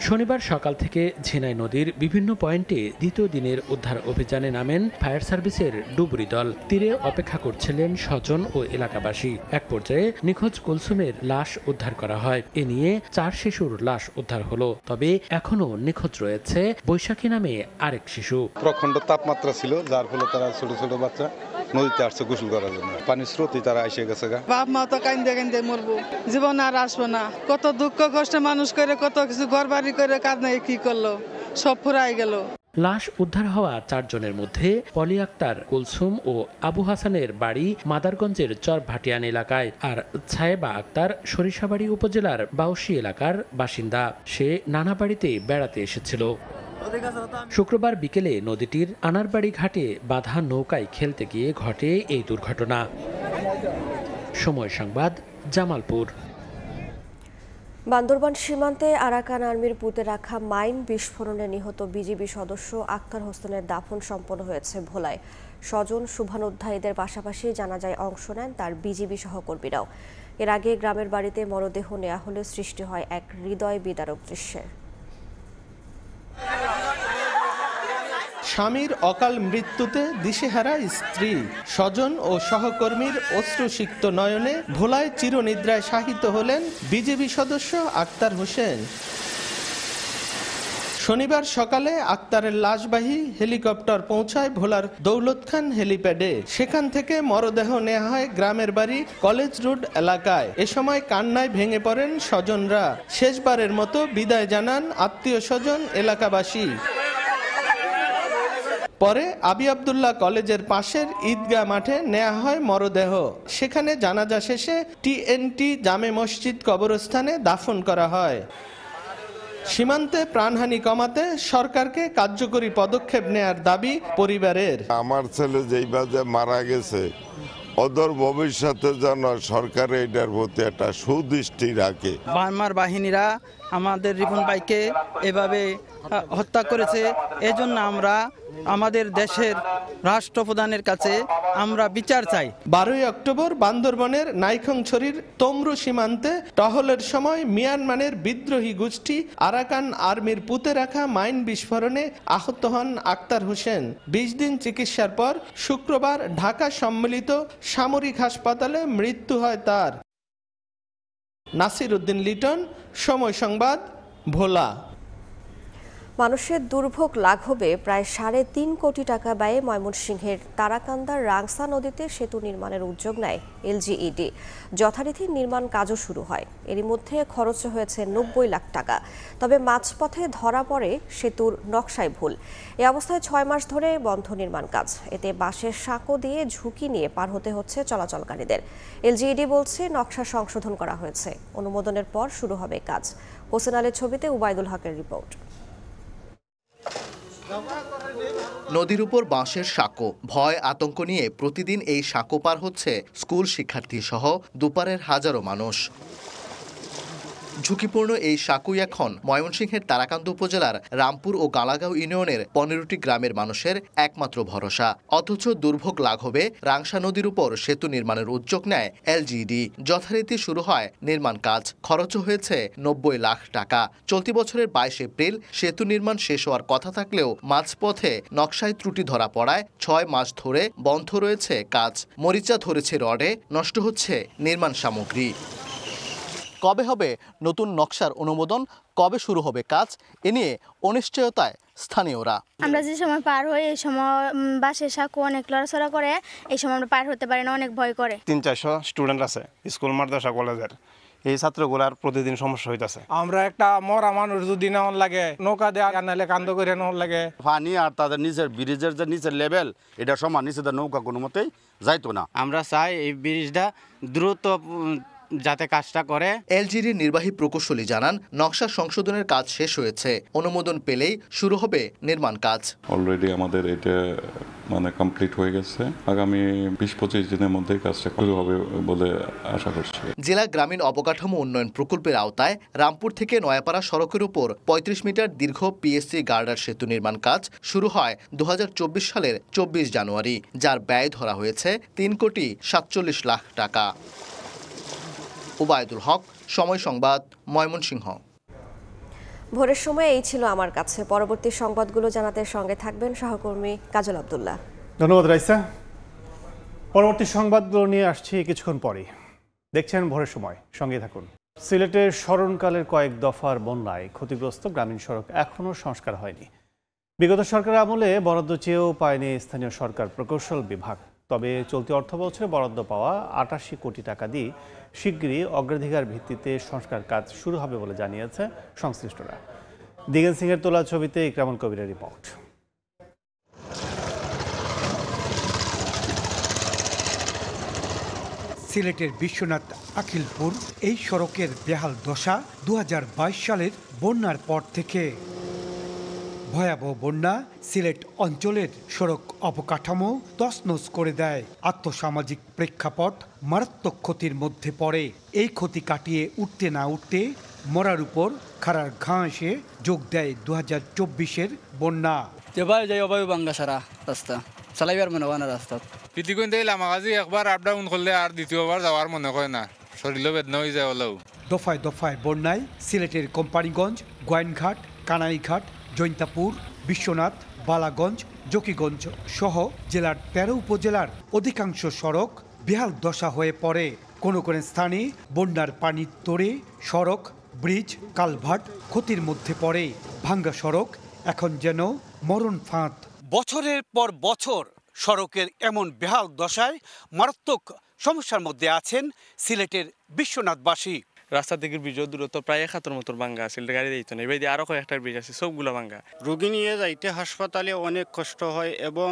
শনিবার সকাল থেকে ঝিনাই নদীর বিভিন্ন পয়েন্টে দ্বিতীয় দিনের উদ্ধার অভিযানে নামেন ফায়ার সার্ভিসের ডুবুরি দল। তীরে অপেক্ষা করছিলেন স্বজন ও এলাকাবাসী। এক পর্যায়ে নিখোঁজ কুলসুমের লাশ উদ্ধার করা হয়। এ নিয়ে 4 শিশুর লাশ উদ্ধার হলো। তবে এখনো নিখোঁজ রয়েছে বৈশাখী নামে আরেক শিশু। প্রখণ্ড তাপমাত্রা ছিল, যার ফলে তারা ছোট ছোট বাচ্চা নদীতে আসছে গোসল করার জন্য। পানির স্রোতে তারা এসে গেছে। বাপ মা তো কান্দে কান্দে মরবো, জীবন আর আসবো না। কত দুঃখ কষ্টে মানুষ করে, কত কিছু ঘর বাড়ি করে কাজ নাই, কি করলো, সব ফুরাই গেল। লাশ উদ্ধার হওয়া 4 জনের মধ্যে পলি আক্তার, কুলসুম ও আবু হাসানের বাড়ি মাদারগঞ্জের চর ভাটিয়ান এলাকায়, আর ছায়েবা আক্তার সরিষাবাড়ি উপজেলার বাউসী এলাকার বাসিন্দা। সে নানা বাড়িতে বেড়াতে এসেছিল। শুক্রবার বিকেলে নদীটির আনারবাড়ি ঘাটে বাঁধা নৌকায় খেলতে গিয়ে ঘটে এই দুর্ঘটনা। সময় সংবাদ, জামালপুর। বান্দরবান সীমান্তে আরাকান আর্মির পুঁতে রাখা মাইন বিস্ফোরণে নিহত বিজিবি সদস্য আক্তার হোসেনের দাফন সম্পন্ন হয়েছে ভোলায়। স্বজন শুভানুধ্যায়ীদের পাশাপাশি জানাজায় অংশ নেন তার বিজিবি সহকর্মীরাও। এর আগে গ্রামের বাড়িতে মরদেহ নেওয়া হলে সৃষ্টি হয় এক হৃদয় বিদারক দৃশ্যের। স্বামীর অকাল মৃত্যুতে দিশেহারা স্ত্রী, স্বজন ও সহকর্মীর অশ্রুসিক্ত নয়নে ভোলায় চিরনিদ্রায় শায়িত হলেন বিজেপি সদস্য আক্তার হোসেন। শনিবার সকালে আক্তারের লাশবাহী হেলিকপ্টার পৌঁছায় ভোলার দৌলত খান হেলিপ্যাডে। সেখান থেকে মরদেহ নেওয়া হয় গ্রামের বাড়ি কলেজ রোড এলাকায়। এ সময় কান্নায় ভেঙে পড়েন স্বজনরা। শেষবারের মতো বিদায় জানান আত্মীয় স্বজন, এলাকাবাসী। পরে আবি আব্দুল্লাহ কলেজের পাশের ঈদগাহ মাঠে নেওয়া হয় মরদেহ। সেখানে জানাজা শেষে TNT জামে মসজিদ কবরস্থানে দাফন করা হয়। সীমান্তে প্রাণহানি কমাতে সরকারকে কার্যকরী পদক্ষেপ নেয়ার দাবি পরিবারের। আমার ছেলে যেইভাবে মারা গেছে, অদূর ভবিষ্যতে যেন সরকার এটার প্রতি একটা সুদৃষ্টি রাখে। মায়ানমার বাহিনীরা আমাদের রিপন ভাইকে এভাবে হত্যা করেছে। এজন্য আমরা আমাদের দেশের রাষ্ট্রপ্রধানের কাছে আমরা বিচার চাই। 12 অক্টোবর বান্দরবনের নাইখংছড়ির তমরু সীমান্তে টহলের সময় মিয়ানমারের বিদ্রোহী গোষ্ঠী আরাকান আর্মির পুঁতে রাখা মাইন বিস্ফোরণে আহত হন আক্তার হোসেন। 20 দিন চিকিৎসার পর শুক্রবার ঢাকা সম্মিলিত সামরিক হাসপাতালে মৃত্যু হয় তার। নাসির উদ্দিন লিটন, সময় সংবাদ, ভোলা। মানুষের দুর্ভোগ লাঘবে প্রায় 3.5 কোটি টাকা ব্যয়ে ময়মনসিংহের তারাকান্দার রাংসা নদীতে সেতু নির্মাণের উদ্যোগ নেয় LGED। যথারীতি নির্মাণ কাজও শুরু হয়। এরই মধ্যে খরচ হয়েছে 90 লাখ টাকা। তবে মাঝপথে ধরা পড়ে সেতুর নকশায় ভুল। এ অবস্থায় 6 মাস ধরে বন্ধ নির্মাণ কাজ। এতে বাঁশের সাঁকো দিয়ে ঝুঁকি নিয়ে পার হতে হচ্ছে চলাচলকারীদের। LGED বলছে নকশা সংশোধন করা হয়েছে। অনুমোদনের পর শুরু হবে কাজ। হোসেন আলীর ছবিতে উবাইদুল হকের রিপোর্ট। নদীর উপর বাঁশের সাঁকো, ভয় আতঙ্ক নিয়ে প্রতিদিন এই সাঁকো পার হচ্ছে স্কুল শিক্ষার্থী সহ দুপারের হাজারো মানুষ। ঝুঁকিপূর্ণ এই সাঁকুই এখন ময়মনসিংহের তারাকান্দা উপজেলার রামপুর ও গালাগাঁও ইউনিয়নের 15টি গ্রামের মানুষের একমাত্র ভরসা। অথচ দুর্ভোগ লাঘবে রাংসা নদীর উপর সেতু নির্মাণের উদ্যোগ নেয় LGED। যথারীতি শুরু হয় নির্মাণ কাজ। খরচ হয়েছে 90 লাখ টাকা। চলতি বছরের 22 এপ্রিল সেতু নির্মাণ শেষ হওয়ার কথা থাকলেও মাঝপথে নকশায় ত্রুটি ধরা পড়ায় 6 মাস ধরে বন্ধ রয়েছে কাজ। মরিচা ধরেছে রডে, নষ্ট হচ্ছে নির্মাণ সামগ্রী। কবে হবে নতুন নকশার অনুমোদন, কবে শুরু হবে কাজ, এ নিয়ে অনিশ্চয়তায় স্থানীয়রা। আমরা যে সময় পার হই এই সময় বাসের সাঁকো অনেক লড়াচড়া করে, এই সময় আমরা পার হতে পারি না, অনেক ভয় করে। 300-400 স্টুডেন্ট আছে স্কুল মাদ্রাসা কলেজের। এই ছাত্রগুলার প্রতিদিন সমস্যা হইতাছে। আমরা একটা মরা মানুষ যদি নেওয়ার লাগে নৌকা দিয়ে আনালে কান্দ করে নেওয়ার লাগে। পানি আর তাদের নিচের ব্রিজের যে নিচের লেভেল, এটা সমান, নিচে নৌকা কোনো মতেই যাইতো না। আমরা চাই এই ব্রিজটা দ্রুত যাতে কাজটা করে। LGEDর নির্বাহী প্রকৌশলী জানান, নকশা সংশোধনের কাজ শেষ হয়েছে। অনুমোদন পেলেই শুরু হবে নির্মাণ কাজ। অলরেডি আমাদের এটা কমপ্লিট হয়ে গেছে। আগামী 20-25 দিনের মধ্যে কাজটা শুরু হবে বলে আশা করছি। জেলা গ্রামীণ অবকাঠামো উন্নয়ন প্রকল্পের আওতায় রামপুর থেকে নয়াপাড়া সড়কের উপর 35 মিটার দীর্ঘ PSC গার্ডার সেতু নির্মাণ কাজ শুরু হয় 2024 সালের 24 জানুয়ারি, যার ব্যয় ধরা হয়েছে 3.47 লাখ টাকা। উবাইদুল হক, সময় সংবাদ, ময়মনসিংহ। ভোরের সময় এই ছিল আমার কাছে। পরবর্তী সংবাদগুলো জানাতে সঙ্গে থাকবেন সহকর্মী কাজল আব্দুল্লাহ। ধন্যবাদ রাইসা। পরবর্তী সংবাদগুলো নিয়ে আসছি কিছুক্ষণ পরেই। দেখছেন ভোরের সময়, সঙ্গে থাকুন। সিলেটের স্মরণকালের কয়েক দফার বন্যায় ক্ষতিগ্রস্ত গ্রামীণ সড়ক এখনও সংস্কার হয়নি। বিগত সরকারের আমলে বরাদ্দ চেয়েও পায়নি স্থানীয় সরকার প্রকৌশল বিভাগ। তবে চলতি অর্থবছরে বরাদ্দ পাওয়া 88 কোটি টাকা দিয়ে শিগগিরই অগ্রাধিকার ভিত্তিতে সংস্কার কাজ শুরু হবে বলে জানিয়েছে সংশ্লিষ্টরা। দিগেন সিংয়ের তোলা ছবিতে ইকরামুল কবিরের রিপোর্ট। সিলেটের বিশ্বনাথ আখিলপুর এই সড়কের বেহাল দশা 2022 সালের বন্যার পর থেকে। ভয়াবহ বন্যা সিলেট অঞ্চলের সড়ক অবকাঠামো তছনছ করে দেয়। আর্থসামাজিক প্রেক্ষাপট মারাত্মক ক্ষতির মধ্যে পড়ে। এই ক্ষতি কাটিয়ে উঠতে না উঠতে মরার উপর খাড়ার ঘাঁ এসে যোগ দেয় 2024-এর বন্যা। যেভাবে যাই অভাবে বাঙ্গা সারা রাস্তা চালাইবার মনে হয় না। রাস্তা পিতিকইতে লামাগাজি একবার আপ ডাউন করলে আর দ্বিতীয়বার যাওয়ার মনে হয় না, শরীর বেদনা হয়ে যায়। হলেও দফায় দফায় বন্যায় সিলেটের কোম্পানিগঞ্জ, গোয়াইনঘাট, কানাইঘাট, জৈন্তাপুর, বিশ্বনাথ, বালাগঞ্জ, জকিগঞ্জ সহ জেলার 13 উপজেলার অধিকাংশ সড়ক বেহাল দশা হয়ে পড়ে। কোনো কোনো স্থানে বন্যার পানির তোড়ে সড়ক, ব্রিজ, কালভার্ট ক্ষতির মধ্যে পড়ে। ভাঙ্গা সড়ক এখন যেন মরণ ফাঁদ। বছরের পর বছর সড়কের এমন বেহাল দশায় মারাত্মক সমস্যার মধ্যে আছেন সিলেটের বিশ্বনাথবাসী। রাস্তা থেকে ব্রিজের দূরত্ব প্রায় ৭১ মিটার ভাঙ্গা, সিলেটের গাড়ি দিত না। এবার আরো কয়েকটা ব্রিজ আছে, সবগুলো ভাঙ্গা। রোগী নিয়ে যাইতে হাসপাতালে অনেক কষ্ট হয় এবং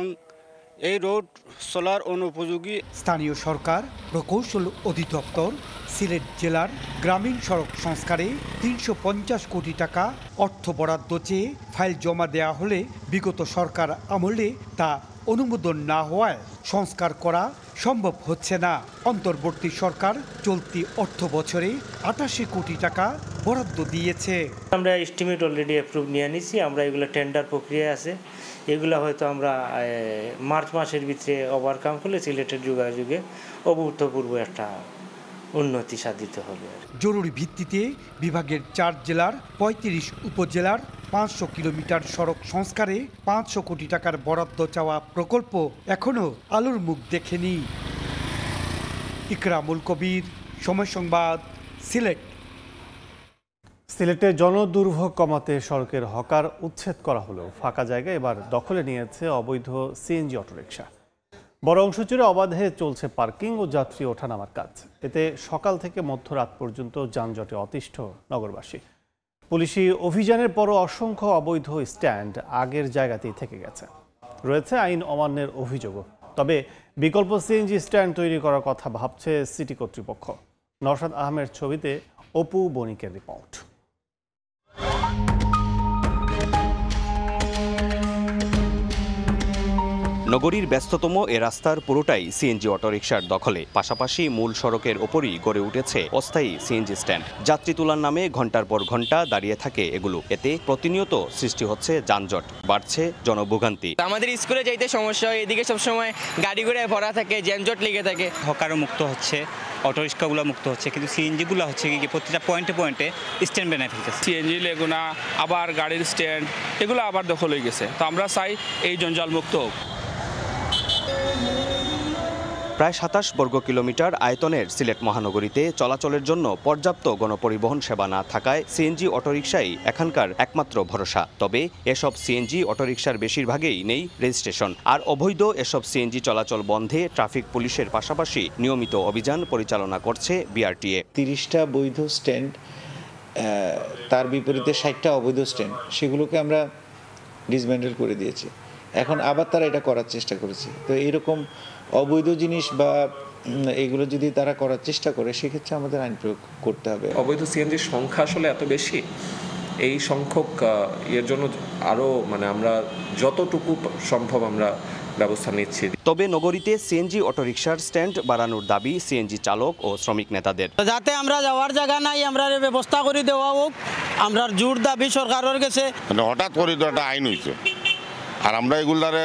এই রোড চলার অনুপযোগী। স্থানীয় সরকার প্রকৌশল অধিদপ্তর সিলেট জেলার গ্রামীণ সড়ক সংস্কারে ৩৫০ কোটি টাকা অর্থ বরাদ্দ চেয়ে ফাইল জমা দেয়া হলে বিগত সরকার আমলে তা অনুমোদন না হওয়ায় সংস্কার করা সম্ভব হচ্ছে না। অন্তর্বর্তী সরকার চলতি অর্থ বছরে ৮৮ কোটি টাকা বরাদ্দ দিয়েছে। আমরা এস্টিমেট অলরেডি অ্যাপ্রুভ নিয়ে নিছি, আমরা এগুলো টেন্ডার প্রক্রিয়ায় আছে। এগুলো হয়তো আমরা মার্চ মাসের ভিতরে ওভারকাম করলে সিলেটের যোগাযোগে অভূতপূর্ব একটা উন্নতি সাধিত হবে। জরুরি ভিত্তিতে বিভাগের ৪ জেলার ৩৫ উপজেলার ৫০০ কিলোমিটার সড়ক সংস্কারে ৫০০ কোটি টাকার বরাদ্দ চাওয়া প্রকল্প এখনো আলোর মুখ দেখেনি। ইকরামুল কবির, সময় সংবাদ, সিলেট। সিলেটে জনদুর্ভোগ কমাতে সড়কের হকার উচ্ছেদ করা হলেও ফাঁকা জায়গা এবার দখলে নিয়েছে অবৈধ সিএনজি অটোরিকশা। বড় অংশ জুড়ে অবাধে চলছে পার্কিং ও যাত্রী ওঠানামার কাজ। এতে সকাল থেকে মধ্যরাত পর্যন্ত যানজটে অতিষ্ঠ নগরবাসী। পুলিশি অভিযানের পরও অসংখ্য অবৈধ স্ট্যান্ড আগের জায়গাতেই থেকে গেছে। রয়েছে আইন অমান্যের অভিযোগও। তবে বিকল্প সিএনজি স্ট্যান্ড তৈরি করার কথা ভাবছে সিটি কর্তৃপক্ষ। নওশাদ আহমেদ ছবিতে অপু বণিকের রিপোর্ট। নগরীর ব্যস্ততম এ রাস্তার পুরোটাই সিএনজি অটোরিকশার দখলে। পাশাপাশি মূল সড়কের ওপরই গড়ে উঠেছে অস্থায়ী সিএনজি স্ট্যান্ড। যাত্রী তোলার নামে ঘন্টার পর ঘন্টা দাঁড়িয়ে থাকে এগুলো। এতে প্রতিনিয়ত সৃষ্টি হচ্ছে যানজট, বাড়ছে জনভোগান্তি। আমাদের স্কুলে যাইতে সমস্যা হয়, এদিকে সবসময় গাড়ি ঘোড়ায় ভরা থাকে, যানজট লেগে থাকে। হকারও মুক্ত হচ্ছে, অটোরিক্সাগুলো মুক্ত হচ্ছে, কিন্তু সিএনজিগুলো হচ্ছে কি প্রতিটা পয়েন্টে পয়েন্টে স্ট্যান্ড বানায় ফেলছে। সিএনজি লেগুনা আবার গাড়ির স্ট্যান্ড এগুলো আবার দখল হয়ে গেছে। তো আমরা চাই এই জঞ্জাল মুক্ত হোক। প্রায় ২৭ বর্গ কিলোমিটার আয়তনের সিলেট মহানগরীতে চলাচলের জন্য পর্যাপ্ত গণপরিবহন সেবা না থাকায় সিএনজি অটোরিকশাই এখানকার একমাত্র ভরসা। তবে এসব সিএনজি অটোরিকশার বেশিরভাগই নেই রেজিস্ট্রেশন। আর অবৈধ এসব সিএনজি চলাচল বন্ধে ট্রাফিক পুলিশের পাশাপাশি নিয়মিত অভিযান পরিচালনা করছে বিআরটিএ। ৩০টা বৈধ স্ট্যান্ড, তার বিপরীতে ৬০টা অবৈধ স্ট্যান্ড, সেগুলোকে আমরা ডিসম্যান্ডেল করে দিয়েছি। এখন আবার তারা এটা করার চেষ্টা করেছে। তো এইরকম অবৈধ জিনিস বা এগুলো যদি তারা করার চেষ্টা করে, সেক্ষেত্রে আমাদের আইন প্রয়োগ করতে হবে। অবৈধ সিএনজির সংখ্যা আসলে এত বেশি, এই সংখ্যক এর জন্য আরও আমরা যতটুকু সম্ভব আমরা ব্যবস্থা নিচ্ছি। তবে নগরীতে সিএনজি অটোরিকশার স্ট্যান্ড বাড়ানোর দাবি সিএনজি চালক ও শ্রমিক নেতাদের। যাতে আমরা যাওয়ার জায়গা নাই, আমরা ব্যবস্থা করে দেওয়া হোক, আমরা জোর দাবি সরকারের কাছে। হঠাৎ করে তো একটা আইন হয়েছে, আর আমরা এগুলারে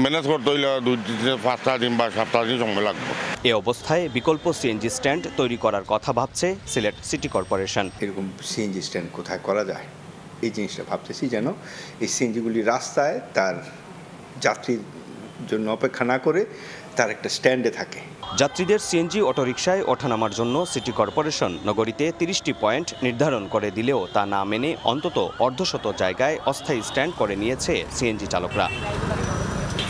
ম্যানেজ করতে হইলে 2-5টা দিন বা 7টা দিন সময় লাগবে। এ অবস্থায় বিকল্প সিএনজি স্ট্যান্ড তৈরি করার কথা ভাবছে সিলেট সিটি কর্পোরেশন। এরকম সিএনজি স্ট্যান্ড কোথায় করা যায়, এই জিনিসটা ভাবতেছি, যেন এই সিএনজিগুলি রাস্তায় তার যাত্রীর জন্য অপেক্ষা না করে তার একটা স্ট্যান্ডে থাকে। যাত্রীদের সিএনজি অটোরিকশায় ওঠানামার জন্য সিটি কর্পোরেশন নগরীতে 30টি পয়েন্ট নির্ধারণ করে দিলেও তা না মেনে অন্তত অর্ধশত জায়গায় অস্থায়ী স্ট্যান্ড করে নিয়েছে সিএনজি চালকরা।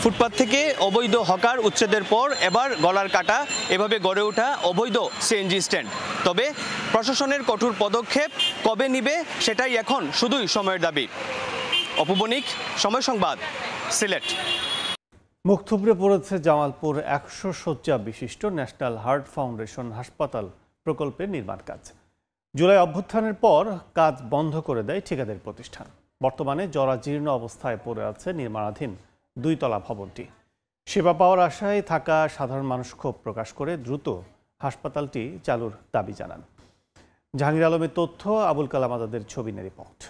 ফুটপাত থেকে অবৈধ হকার উচ্ছেদের পর এবার গলার কাটা এভাবে গড়ে ওঠা অবৈধ সিএনজি স্ট্যান্ড। তবে প্রশাসনের কঠোর পদক্ষেপ কবে নিবে সেটাই এখন শুধুই সময়ের দাবি। অপু বণিক, সময় সংবাদ, সিলেট। মুখ থুবড়ে পড়েছে জামালপুর 100 শয্যা বিশিষ্ট ন্যাশনাল হার্ট ফাউন্ডেশন হাসপাতাল প্রকল্পের নির্মাণ কাজ। জুলাই অভ্যুত্থানের পর কাজ বন্ধ করে দেয় ঠিকাদার প্রতিষ্ঠান। বর্তমানে জরাজীর্ণ অবস্থায় পড়ে আছে নির্মাণাধীন 2 তলা ভবনটি। সেবা পাওয়ার আশায় থাকা সাধারণ মানুষ ক্ষোভ প্রকাশ করে দ্রুত হাসপাতালটি চালুর দাবি জানান। জাহাঙ্গীর আলমের তথ্য, আবুল কালাম আজাদের ছবি নিয়ে রিপোর্ট।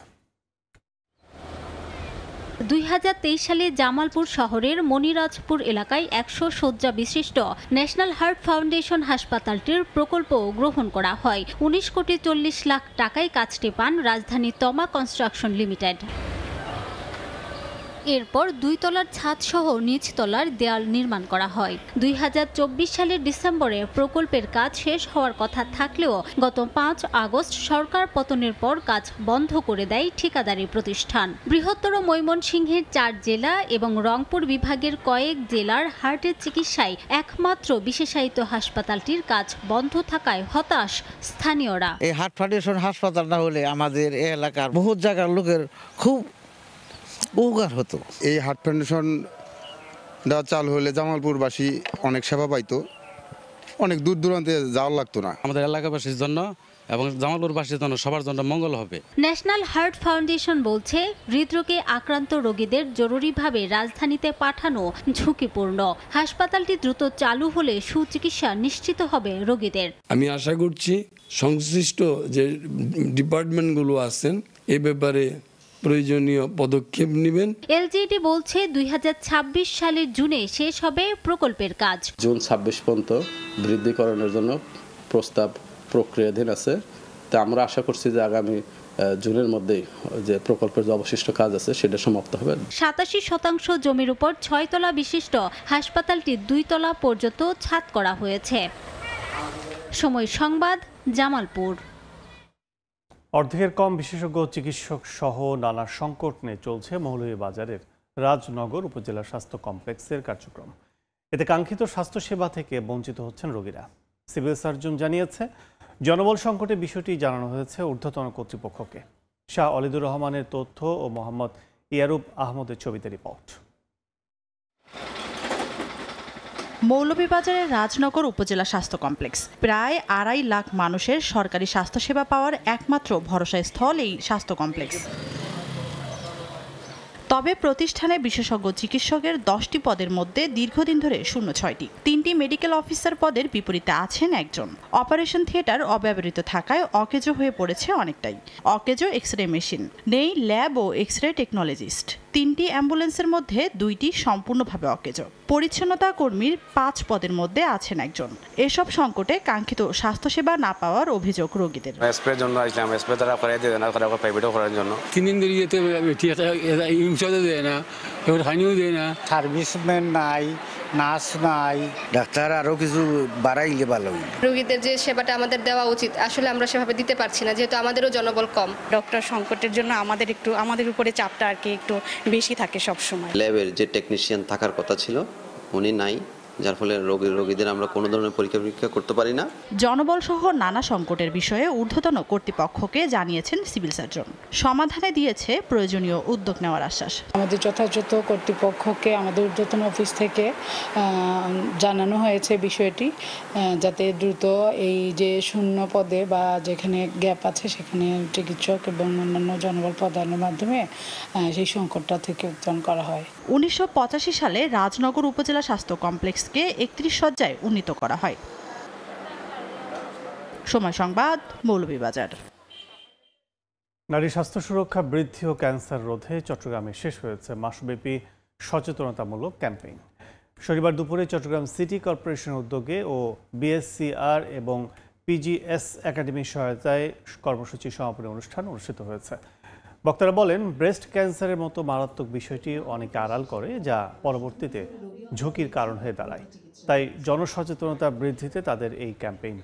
2023 সালে জামালপুর শহরের মনিরাজপুর এলাকায় 100 শয্যা বিশিষ্ট ন্যাশনাল হার্ট ফাউন্ডেশন হাসপাতালটির প্রকল্প গ্রহণ করা হয়। 19 কোটি 40 লাখ টাকায় কাজটি পান রাজধানী তমা কনস্ট্রাকশন লিমিটেড। এরপর 2 তলার ছাদ সহ নিচ তলার দেয়াল নির্মাণ করা হয়। 2024 সালের ডিসেম্বরে প্রকল্পের কাজ শেষ হওয়ার কথা থাকলেও গত 5 আগস্ট সরকার পতনের পর কাজ বন্ধ করে দেয় ঠিকাদারি প্রতিষ্ঠান। বৃহত্তর ময়মনসিংহের 4 জেলা এবং রংপুর বিভাগের কয়েক জেলার হার্টের চিকিৎসায় একমাত্র বিশেষায়িত হাসপাতালটির কাজ বন্ধ থাকায় হতাশ স্থানীয়রা। এই হার্ট ফাউন্ডেশন হাসপাতালটা হলে আমাদের এই এলাকার বহু জায়গার লোকের খুব উপকার হতো। এই হার্ট ফাউন্ডেশন চালু হলে জামালপুরবাসী অনেক সেবা পাইতো, অনেক দূর দূরান্তে যাওয়ার লাগতো না। আমাদের এলাকাবাসীর জন্য এবং জামালপুরবাসীর জন্য সবার জন্য মঙ্গল হবে। ন্যাশনাল হার্ট ফাউন্ডেশন বলছে হৃদরোগে আক্রান্ত রোগীদের জরুরিভাবে রাজধানীতে পাঠানো ঝুঁকিপূর্ণ। হাসপাতালটি দ্রুত চালু হলে সুচিকিৎসা নিশ্চিত হবে রোগীদের। আমি আশা করছি সংশ্লিষ্ট যে ডিপার্টমেন্টগুলো আছেন এ ব্যাপারে প্রয়োজনীয় পদক্ষেপ নেবেন। এলজিইডি বলছে 2026 সালের জুনে শেষ হবে প্রকল্পের কাজ। জুন 26 পর্যন্ত বৃদ্ধিকরণের জন্য প্রস্তাব প্রক্রিয়াধীন আছে। তা আমরা আশা করছি যে আগামী জুনের মধ্যেই যে প্রকল্পের যে অবশিষ্ট কাজ আছে সেটা সমাপ্ত হবে। 87% জমির উপর 6 তলা বিশিষ্ট হাসপাতালটি 2 তলা পর্যন্ত ছাদ করা হয়েছে। সময় সংবাদ, জামালপুর। অর্ধেকের কম বিশেষজ্ঞ চিকিৎসক সহ নানা সংকট নিয়ে চলছে মৌলভীবাজারের রাজনগর উপজেলা স্বাস্থ্য কমপ্লেক্সের কার্যক্রম। এতে কাঙ্ক্ষিত স্বাস্থ্যসেবা থেকে বঞ্চিত হচ্ছেন রোগীরা। সিভিল সার্জন জানিয়েছে, জনবল সংকটের বিষয়টি জানানো হয়েছে ঊর্ধ্বতন কর্তৃপক্ষকে। শাহ অলিদুর রহমানের তথ্য ও মোহাম্মদ ইয়ারুব আহমদের ছবিতে রিপোর্ট। মৌলভীবাজারের রাজনগর উপজেলা স্বাস্থ্য কমপ্লেক্স প্রায় 2.5 লাখ মানুষের সরকারি স্বাস্থ্যসেবা পাওয়ার একমাত্র ভরসাস্থল এই স্বাস্থ্য কমপ্লেক্স। তবে প্রতিষ্ঠানে বিশেষজ্ঞ চিকিৎসকের 10টি পদের মধ্যে দীর্ঘদিন ধরে শূন্য 6টি। 3টি মেডিকেল অফিসার পদের বিপরীতে আছেন একজন। অপারেশন থিয়েটার অব্যবহৃত থাকায় অকেজো হয়ে পড়েছে অনেকটাই। অকেজো এক্স রে মেশিন নেই, ল্যাব ও এক্স রে টেকনোলজিস্ট। 3টি অ্যাম্বুলেন্সের মধ্যে 2টি সম্পূর্ণভাবে অকেজো। পরিচ্ছন্নতা কর্মীর 5 পদের মধ্যে আছেন একজন। এসব সংকটে কাঙ্ক্ষিত স্বাস্থ্যসেবা না পাওয়ার অভিযোগ রোগীদের। স্প্রের জন্য আসলাম, স্প্রে তারা করে দিয়ে না, তারা প্রাইভেটও করার জন্য 3 দিন ধরে যেতে ইনশাল্লাহ দেয় না, এবার হানিও দেয় না। সার্ভিসম্যান নাই, নার্স নাই, ডাক্তার আরও কিছু বাড়াইলে ভালো। রোগীদের যে সেবাটা আমাদের দেওয়া উচিত আসলে আমরা সেভাবে দিতে পারছি না, যেহেতু আমাদেরও জনবল কম। ডক্টর সংকটের জন্য আমাদের উপরে চাপটা আর কি একটু বেশি থাকে সব সময়। ল্যাবের যে টেকনিশিয়ান থাকার কথা ছিল উনি নাই, যার ফলে রোগীদের আমরা কোনো ধরনের পরীক্ষা করতে পারি না। জনবল সহ নানা সংকটের বিষয়ে ঊর্ধ্বতন কর্তৃপক্ষকে জানিয়েছেন সিভিল সার্জন। সমাধানে দিয়েছে প্রয়োজনীয় উদ্যোগ নেওয়ার আশ্বাস। আমাদের যথাযথ কর্তৃপক্ষকে আমাদের ঊর্ধ্বতন অফিস থেকে জানানো হয়েছে বিষয়টি, যাতে দ্রুত এই যে শূন্য পদে বা যেখানে গ্যাপ আছে সেখানে চিকিৎসক এবং অন্যান্য জনবল প্রদানের মাধ্যমে সেই সংকটটা থেকে উত্তরণ করা হয়। 1985 সালে রাজনগর উপজেলা স্বাস্থ্য কমপ্লেক্সকে 31 শয্যায় উন্নীত করা হয়। সময় সংবাদ, মৌলভীবাজার। নারী স্বাস্থ্য সুরক্ষা বৃদ্ধি ও ক্যান্সার রোধে চট্টগ্রামে শেষ হয়েছে মাসব্যাপী সচেতনতামূলক ক্যাম্পেইন। শনিবার দুপুরে চট্টগ্রাম সিটি কর্পোরেশনের উদ্যোগে ও বিএসসিআর এবং পিজিএস একাডেমির সহায়তায় কর্মসূচি সমাপনী অনুষ্ঠান অনুষ্ঠিত হয়েছে। বক্তারা বলেন, ব্রেস্ট ক্যান্সারের মতো মারাত্মক বিষয়টি অনেকে আড়াল করে, যা পরবর্তীতে ঝুঁকির কারণ হয়ে দাঁড়ায়। তাই জনসচেতনতা বৃদ্ধিতে তাদের এই ক্যাম্পেইন।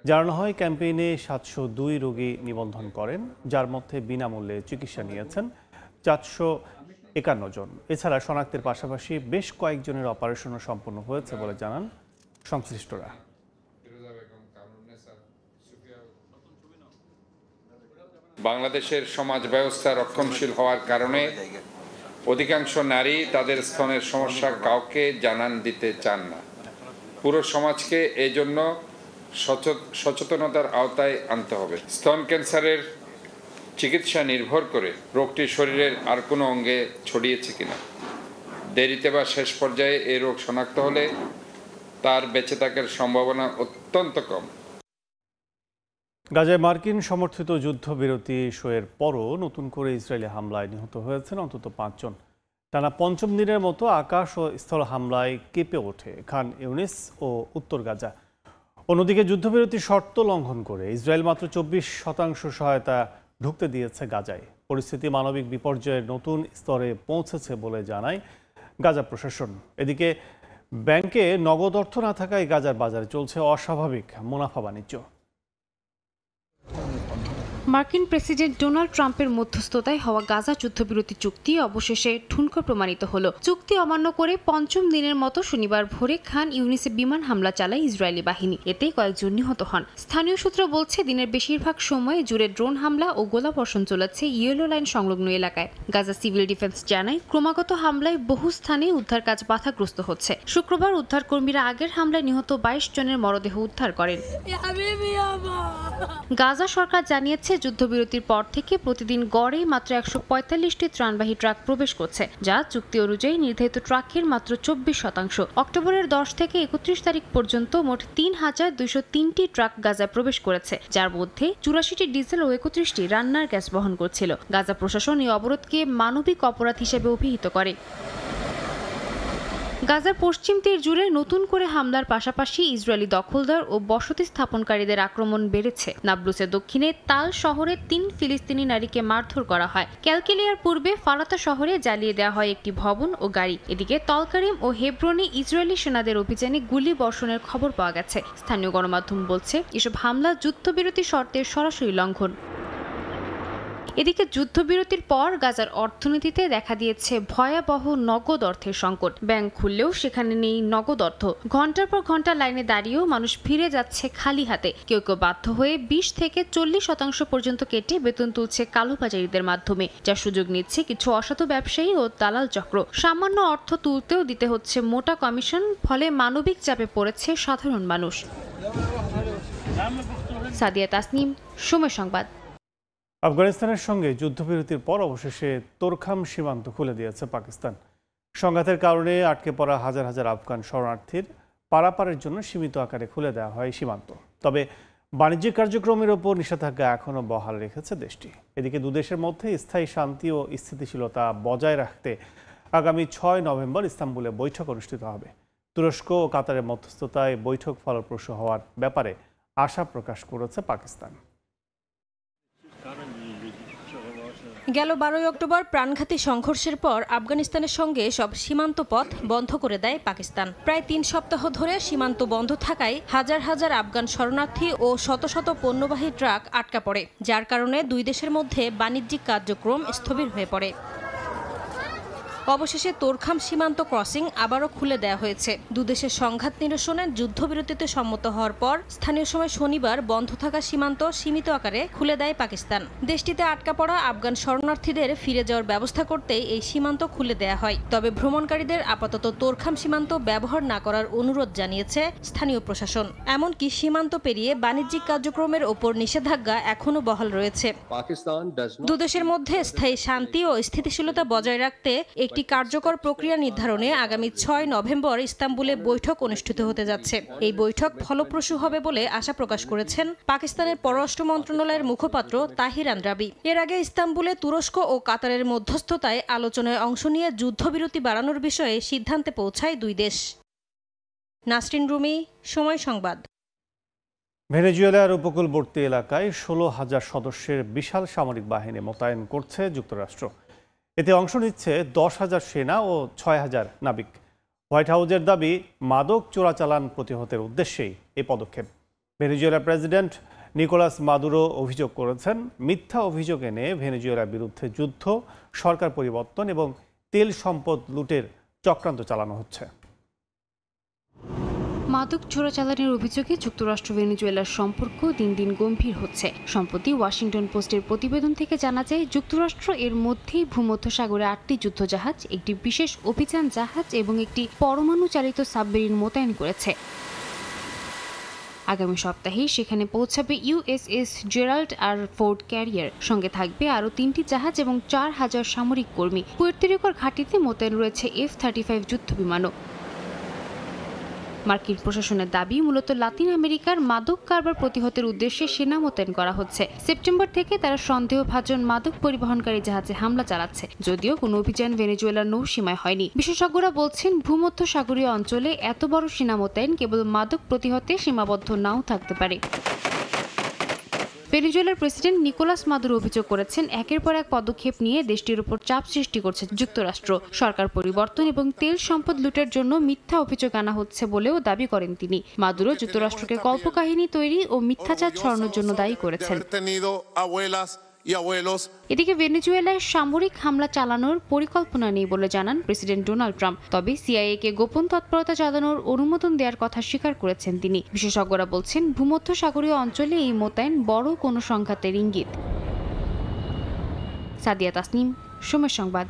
জানানো হয়, ক্যাম্পেইনে 702 রোগী নিবন্ধন করেন, যার মধ্যে বিনামূল্যে চিকিৎসা নিয়েছেন 451 জন। এছাড়া শনাক্তের পাশাপাশি বেশ কয়েকজনের অপারেশনও সম্পন্ন হয়েছে বলে জানান সংশ্লিষ্টরা। বাংলাদেশের সমাজ ব্যবস্থা রক্ষণশীল হওয়ার কারণে অধিকাংশ নারী তাদের স্তনের সমস্যা কাউকে জানান দিতে চান না। পুরো সমাজকে এই জন্য সচেতনতার আওতায় আনতে হবে। স্তন ক্যান্সারের চিকিৎসা নির্ভর করে রোগটি শরীরের আর কোনো অঙ্গে ছড়িয়েছে কিনা। দেরিতে বা শেষ পর্যায়ে এই রোগ শনাক্ত হলে তার বেঁচে থাকার সম্ভাবনা অত্যন্ত কম। গাজায় মার্কিন সমর্থিত যুদ্ধবিরতি সইয়ের পরও নতুন করে ইসরায়েলি হামলায় নিহত হয়েছেন অন্তত 5 জন। টানা 5ম দিনের মতো আকাশ ও স্থল হামলায় কেঁপে ওঠে খান ইউনিস ও উত্তর গাজা। অন্যদিকে যুদ্ধবিরতির শর্ত লঙ্ঘন করে ইসরায়েল মাত্র 24% সহায়তা ঢুকতে দিয়েছে গাজায়। পরিস্থিতি মানবিক বিপর্যয়ের নতুন স্তরে পৌঁছেছে বলে জানায় গাজা প্রশাসন। এদিকে ব্যাংকে নগদ অর্থ না থাকায় গাজার বাজারে চলছে অস্বাভাবিক মুনাফা বাণিজ্য। মার্কিন প্রেসিডেন্ট ডোনাল্ড ট্রাম্পের মধ্যস্থতায় হওয়া গাজা যুদ্ধবিরতি চুক্তি অবশেষে ঠুনকো প্রমাণিত হলো। চুক্তি অমান্য করে পঞ্চম দিনের মতো শনিবার ভোরে খান ইউনিসে বিমান হামলা চালায় ইসরায়েলি বাহিনী। এতে কয়েকজন নিহত হন। স্থানীয় সূত্র বলছে দিনের বেশিরভাগ সময় জুড়ে ড্রোন হামলা ও গোলাবর্ষণ চলেছে ইয়েলো লাইন সংলগ্ন এলাকায়। গাজা সিভিল ডিফেন্স জানায় ক্রমাগত হামলায় বহু স্থানে উদ্ধার কাজ বাধাগ্রস্ত হচ্ছে। শুক্রবার উদ্ধারকর্মীরা আগের হামলায় নিহত 22 জনের মরদেহ উদ্ধার করেন। গাজা সরকার জানিয়েছে যুদ্ধবিরতির পর থেকে প্রতিদিন গড়ে মাত্র 145টি ত্রাণবাহী ট্রাক প্রবেশ করছে, যা চুক্তি অনুযায়ী নির্ধারিত ট্রাকের মাত্র 24%। অক্টোবরের 10 থেকে 31 তারিখ পর্যন্ত মোট 3203টি ট্রাক গাজায় প্রবেশ করেছে, যার মধ্যে 84টি ডিজেল ও 31টি রান্নার গ্যাস বহন করছিল। গাজা প্রশাসন এই অবরোধকে মানবিক অপরাধ হিসেবে অভিহিত করে। গাজার পশ্চিম তীর জুড়ে নতুন করে হামলার পাশাপাশি ইসরায়েলি দখলদার ও বসতি স্থাপনকারীদের আক্রমণ বেড়েছে। নাবলুসের দক্ষিণে তাল শহরে 3 ফিলিস্তিনি নারীকে মারধর করা হয়। ক্যালকিলিয়ার পূর্বে ফালাতা শহরে জ্বালিয়ে দেওয়া হয় একটি ভবন ও গাড়ি। এদিকে তলকারিম ও হেব্রনে ইসরায়েলি সেনাদের অভিযানে গুলি বর্ষণের খবর পাওয়া গেছে। স্থানীয় গণমাধ্যম বলছে এসব হামলা যুদ্ধবিরতি শর্তের সরাসরি লঙ্ঘন। এদিকে যুদ্ধবিরতির পর গাজার অর্থনীতিতে দেখা দিয়েছে ভয়াবহ নগদ অর্থের সংকট। ব্যাংক খুললেও সেখানে নেই নগদ অর্থ। ঘন্টার পর ঘন্টা লাইনে দাঁড়িয়েও মানুষ ফিরে যাচ্ছে খালি হাতে। কেউ কেউ বাধ্য হয়ে 20 থেকে 40% পর্যন্ত কেটে বেতন তুলছে কালোবাজারিদের মাধ্যমে, যার সুযোগ নিচ্ছে কিছু অসাধু ব্যবসায়ী ও দালাল চক্র। সামান্য অর্থ তুলতেও দিতে হচ্ছে মোটা কমিশন, ফলে মানবিক চাপে পড়েছে সাধারণ মানুষ। সাদিয়া তাসনিম, সময় সংবাদ। আফগানিস্তানের সঙ্গে যুদ্ধবিরতির পর অবশেষে তোরখাম সীমান্ত খুলে দিয়েছে পাকিস্তান। সংঘাতের কারণে আটকে পড়া হাজার হাজার আফগান শরণার্থীর পারাপারের জন্য সীমিত আকারে খুলে দেওয়া হয় সীমান্ত। তবে বাণিজ্যিক কার্যক্রমের ওপর নিষেধাজ্ঞা এখনও বহাল রেখেছে দেশটি। এদিকে দুদেশের মধ্যে স্থায়ী শান্তি ও স্থিতিশীলতা বজায় রাখতে আগামী 6 নভেম্বর ইস্তাম্বুলে বৈঠক অনুষ্ঠিত হবে। তুরস্ক ও কাতারের মধ্যস্থতায় বৈঠক ফলপ্রসূ হওয়ার ব্যাপারে আশা প্রকাশ করেছে পাকিস্তান। গেল 12 অক্টোবর প্রাণঘাতী সংঘর্ষের পর আফগানিস্তানের সঙ্গে সব সীমান্ত পথ বন্ধ করে দেয় পাকিস্তান। প্রায় 3 সপ্তাহ ধরে সীমান্ত বন্ধ থাকায় হাজার হাজার আফগান শরণার্থী ও শত শত পণ্যবাহী ট্রাক আটকা পড়ে, যার কারণে দুই দেশের মধ্যে বাণিজ্যিক কার্যক্রম স্থবির হয়ে পড়ে। অবশেষে তোরখাম সীমান্ত ক্রসিং আবারও খুলে দেওয়া হয়েছে। দুদেশের সংঘাত নিরসনে যুদ্ধবিরতিতে সম্মত হওয়ার পর স্থানীয় সময় শনিবার বন্ধ থাকা সীমান্ত সীমিত আকারে খুলে দেয় পাকিস্তান। দেশটিতে আটকা পড়া আফগান শরণার্থীদের ফিরে যাওয়ার ব্যবস্থা করতে এই সীমান্ত খুলে দেওয়া হয়। তবে ভ্রমণকারীদের আপাতত তোরখাম সীমান্ত ব্যবহার না করার অনুরোধ জানিয়েছে স্থানীয় প্রশাসন। এমনকি সীমান্ত পেরিয়ে বাণিজ্যিক কার্যক্রমের ওপর নিষেধাজ্ঞা এখনও বহাল রয়েছে। দুদেশের মধ্যে স্থায়ী শান্তি ও স্থিতিশীলতা বজায় রাখতে একটি কার্যকর প্রক্রিয়া নির্ধারণে আগামী 6 নভেম্বর ইস্তাম্বুলে বৈঠক অনুষ্ঠিত হতে যাচ্ছে। এই বৈঠক ফলপ্রসূ হবে বলে আশা প্রকাশ করেছেন পাকিস্তানের পররাষ্ট্র মন্ত্রণালয়ের মুখপাত্র তাহির আন্দ্রাবি। এর আগে ইস্তাম্বুলে তুরস্ক ও কাতারের মধ্যস্থতায় আলোচনায় অংশ নিয়ে যুদ্ধবিরতি বাড়ানোর বিষয়ে সিদ্ধান্তে পৌঁছায় দুই দেশ। নাসরিন রুমি, সময় সংবাদ। ভেনেজুয়েলার উপকূলবর্তী এলাকায় 16,000 সদস্যের বিশাল সামরিক বাহিনী মোতায়েন করছে যুক্তরাষ্ট্র। এতে অংশ নিচ্ছে 10,000 সেনা ও 6,000 নাবিক। হোয়াইট হাউসের দাবি, মাদক চোরাচালান প্রতিহতের উদ্দেশ্যেই এই পদক্ষেপ। ভেনেজুয়েলার প্রেসিডেন্ট নিকোলাস মাদুরো অভিযোগ করেছেন, মিথ্যা অভিযোগ এনে ভেনেজুয়েলার বিরুদ্ধে যুদ্ধ, সরকার পরিবর্তন এবং তেল সম্পদ লুটের চক্রান্ত চালানো হচ্ছে। মাদক চোরাচালানের অভিযোগে যুক্তরাষ্ট্র ভেনেজুয়েলার সম্পর্ক দিন দিন গম্ভীর হচ্ছে। সম্প্রতি ওয়াশিংটন পোস্টের প্রতিবেদন থেকে জানা যায়, যুক্তরাষ্ট্র এর মধ্যেই ভূমধ্যসাগরে 8টি যুদ্ধজাহাজ, একটি বিশেষ অভিযান জাহাজ এবং একটি পরমাণু চালিত সাবমেরিন মোতায়েন করেছে। আগামী সপ্তাহেই সেখানে পৌঁছাবে USS Gerald R Ford carrier. সঙ্গে থাকবে আরও 3টি জাহাজ এবং 4,000 সামরিক কর্মী। পুয়ের্তো রিকোর ঘাঁটিতে মোতায়েন রয়েছে F-35 যুদ্ধবিমানও। মার্কিন প্রশাসনের দাবি, মূলত লাতিন আমেরিকার মাদক কারবার প্রতিহতের উদ্দেশ্যে সেনা মোতায়েন করা হচ্ছে। সেপ্টেম্বর থেকে তারা সন্দেহভাজন মাদক পরিবহনকারী জাহাজে হামলা চালাচ্ছে, যদিও কোনো অভিযান ভেনেজুয়েলার নৌসীমায় হয়নি। বিশেষজ্ঞরা বলছেন, ভূমধ্যসাগরীয় অঞ্চলে এত বড় সেনা মোতায়েন কেবল মাদক প্রতিহতে সীমাবদ্ধ নাও থাকতে পারে। ভেনেজুয়েলার প্রেসিডেন্ট নিকোলাস মাদুরো অভিযোগ করেছেন একের পর এক পদক্ষেপ নিয়ে দেশটির উপর চাপ সৃষ্টি করছে যুক্তরাষ্ট্র। সরকার পরিবর্তন এবং তেল সম্পদ লুটের জন্য মিথ্যা অভিযোগ আনা হচ্ছে বলেও দাবি করেন তিনি। মাদুরো যুক্তরাষ্ট্রকে কল্পকাহিনী তৈরি ও মিথ্যাচার ছড়ানোর জন্য দায়ী করেছেন। এদিকে ভেনেজুয়েলায় সামরিক হামলা চালানোর পরিকল্পনা নেই বলে জানান প্রেসিডেন্ট ডোনাল্ড ট্রাম্প। তবে সিআইএ-কে গোপন তৎপরতা চালানোর অনুমোদন দেওয়ার কথা স্বীকার করেছেন তিনি। বিশেষজ্ঞরা বলছেন ভূমধ্যসাগরীয় অঞ্চলে এই মোতায়েন বড় কোনো সংঘাতের ইঙ্গিত। সাদিয়া তাসনিম, সময় সংবাদ।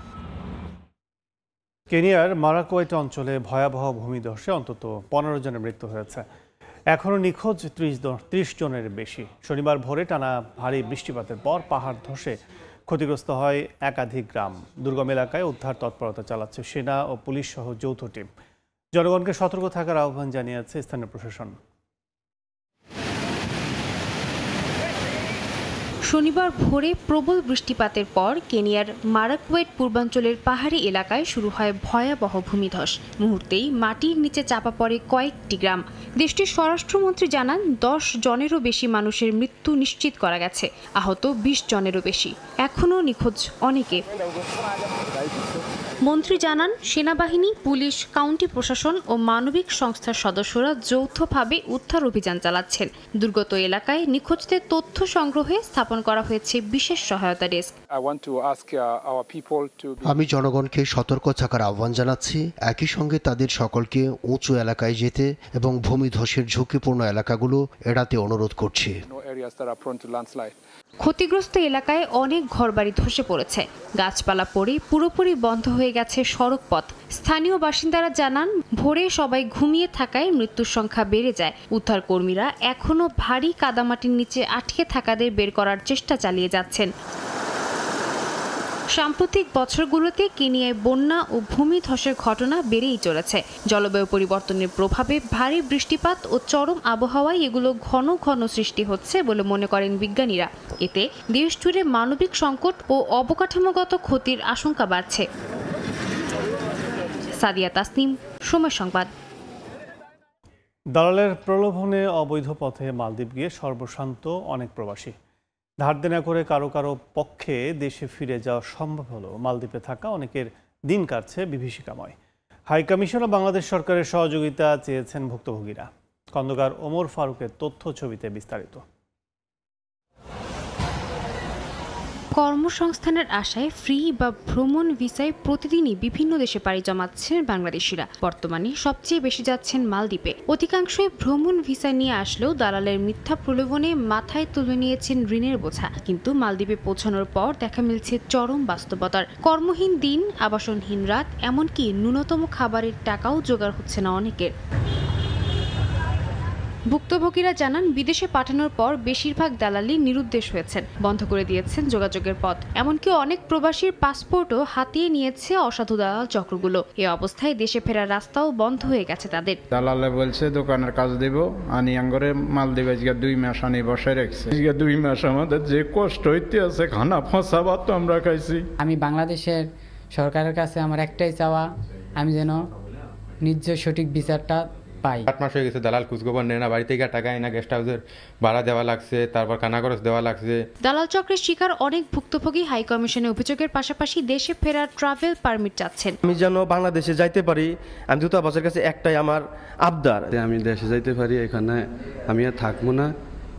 কেনিয়ার মারাকোয়েট অঞ্চলে ভয়াবহ ভূমিধসে অন্তত 15 জনের মৃত্যু হয়েছে। এখনও নিখোঁজ 30 জনের বেশি। শনিবার ভোরে টানা ভারী বৃষ্টিপাতের পর পাহাড় ধসে ক্ষতিগ্রস্ত হয় একাধিক গ্রাম। দুর্গম এলাকায় উদ্ধার তৎপরতা চালাচ্ছে সেনা ও পুলিশ সহ যৌথ টিম। জনগণকে সতর্ক থাকার আহ্বান জানিয়েছে স্থানীয় প্রশাসন। শনিবার ভোরে প্রবল বৃষ্টিপাতের পর কেনিয়ার মারাকোয়েট পূর্বাঞ্চলের পাহাড়ি এলাকায় শুরু হয় ভয়াবহ ভূমিধস। মুহূর্তেই মাটির নিচে চাপা পড়ে কয়েকটি গ্রাম। দেশটির স্বরাষ্ট্রমন্ত্রী জানান 10 জনেরও বেশি মানুষের মৃত্যু নিশ্চিত করা গেছে, আহত 20 জনেরও বেশি। এখনও নিখোঁজ অনেকে। মন্ত্রী জানান সেনাবাহিনী, পুলিশ, কাউন্টি প্রশাসন ও মানবিক সংস্থার সদস্যরা যৌথভাবে উদ্ধার অভিযান চালাচ্ছেন। দুর্গত এলাকায় নিখোঁজদের তথ্য সংগ্রহে স্থাপন করা হয়েছে বিশেষ সহায়তা ডেস্ক। আমি জনগণকে সতর্ক থাকার আহ্বান জানাচ্ছি, একই সঙ্গে তাদের সকলকে উঁচু এলাকায় যেতে এবং ভূমিধসের ঝুঁকিপূর্ণ এলাকাগুলো এড়াতে অনুরোধ করছি। ক্ষতিগ্রস্ত এলাকায় অনেক ঘরবাড়ি ধসে পড়েছে, গাছপালা পড়ে পুরোপুরি বন্ধ হয়ে গেছে সড়ক পথ। স্থানীয় বাসিন্দারা জানান ভোরে সবাই ঘুমিয়ে থাকায় মৃত্যুর সংখ্যা বেড়ে যায়। উদ্ধার কর্মীরা এখনও ভারী কাদামাটির নিচে আটকে থাকাদের বের করার চেষ্টা চালিয়ে যাচ্ছেন। সাম্প্রতিক বছরগুলোতে কেনিয়ায় বন্যা ও ভূমিধসের ঘটনা বেড়েই চলেছে। জলবায়ু পরিবর্তনের প্রভাবে ভারী বৃষ্টিপাত ও চরম আবহাওয়ায় এগুলো ঘন ঘন সৃষ্টি হচ্ছে বলে মনে করেন বিজ্ঞানীরা। এতে দেশ জুড়ে মানবিক সংকট ও অবকাঠামোগত ক্ষতির আশঙ্কা বাড়ছে। সাদিয়া তাসনিম, সময় সংবাদ। দালালের প্রলোভনে অবৈধ পথে মালদ্বীপ গিয়ে সর্বশান্ত অনেক প্রবাসী। ধার দেনা করে কারো কারো পক্ষে দেশে ফিরে যাওয়া সম্ভব হলো মালদ্বীপে থাকা অনেকের দিন কাটছে বিভীষিকাময়। হাইকমিশন ও বাংলাদেশ সরকারের সহযোগিতা চেয়েছেন ভুক্তভোগীরা। খন্দকার ওমর ফারুকের তথ্য ছবিতে বিস্তারিত। কর্মসংস্থানের আশায় ফ্রি বা ভ্রমণ ভিসায় প্রতিদিনই বিভিন্ন দেশে পাড়ি জমাচ্ছেন বাংলাদেশিরা। বর্তমানে সবচেয়ে বেশি যাচ্ছেন মালদ্বীপে। অধিকাংশই ভ্রমণ ভিসা নিয়ে আসলেও দালালের মিথ্যা প্রলোভনে মাথায় তুলে নিয়েছেন ঋণের বোঝা। কিন্তু মালদ্বীপে পৌঁছানোর পর দেখা মিলছে চরম বাস্তবতার। কর্মহীন দিন, আবাসনহীন রাত, এমনকি ন্যূনতম খাবারের টাকাও জোগাড় হচ্ছে না অনেকের। ভুক্তভোগীরা জানান বিদেশে পাঠানোর পর বেশিরভাগ দালালি নিরুদ্দেশ হয়েছেন, বন্ধ করে দিয়েছেন যোগাযোগের পথ। এমনকি অনেক প্রবাসীর পাসপোর্টও হাতিয়ে নিয়েছে অসাধু দালাল চক্রগুলো। এ অবস্থায় দেশে ফেরার রাস্তাও বন্ধ হয়ে গেছে তাদের। দালালে বলছে দোকানের কাজ দেব, আনি আঙ্গরে মাল দেবে। 2 মাস আনি বসায় রাখছে। 2 মাস আমাদের যে কষ্ট হইতে আছে, খানা ফসা ভাত তো আমরা খাইছি। আমি বাংলাদেশের সরকারের কাছে আমার একটাই চাওয়া, আমি যেন নিজ সঠিক বিচারটা পাই। 8 মাস হয়ে গেছে দালাল খোঁজখবর নেয় না, বাড়ি থেকে টাকা এনে গেস্ট হাউসের ভাড়া দেওয়া লাগছে, তারপর খানা খরচ দেওয়া লাগছে। দালাল চক্রের শিকার অনেক ভুক্তভোগী হাই কমিশনে অভিযোগের পাশাপাশি দেশে ফেরার ট্রাভেল পারমিট চাচ্ছেন। আমি যেন বাংলাদেশে যাইতে পারি, আমি দূতাবাসের কাছে একটাই আমার আবদার। আমি দেশে যাইতে পারি, এখানে আমি আর থাকবো না,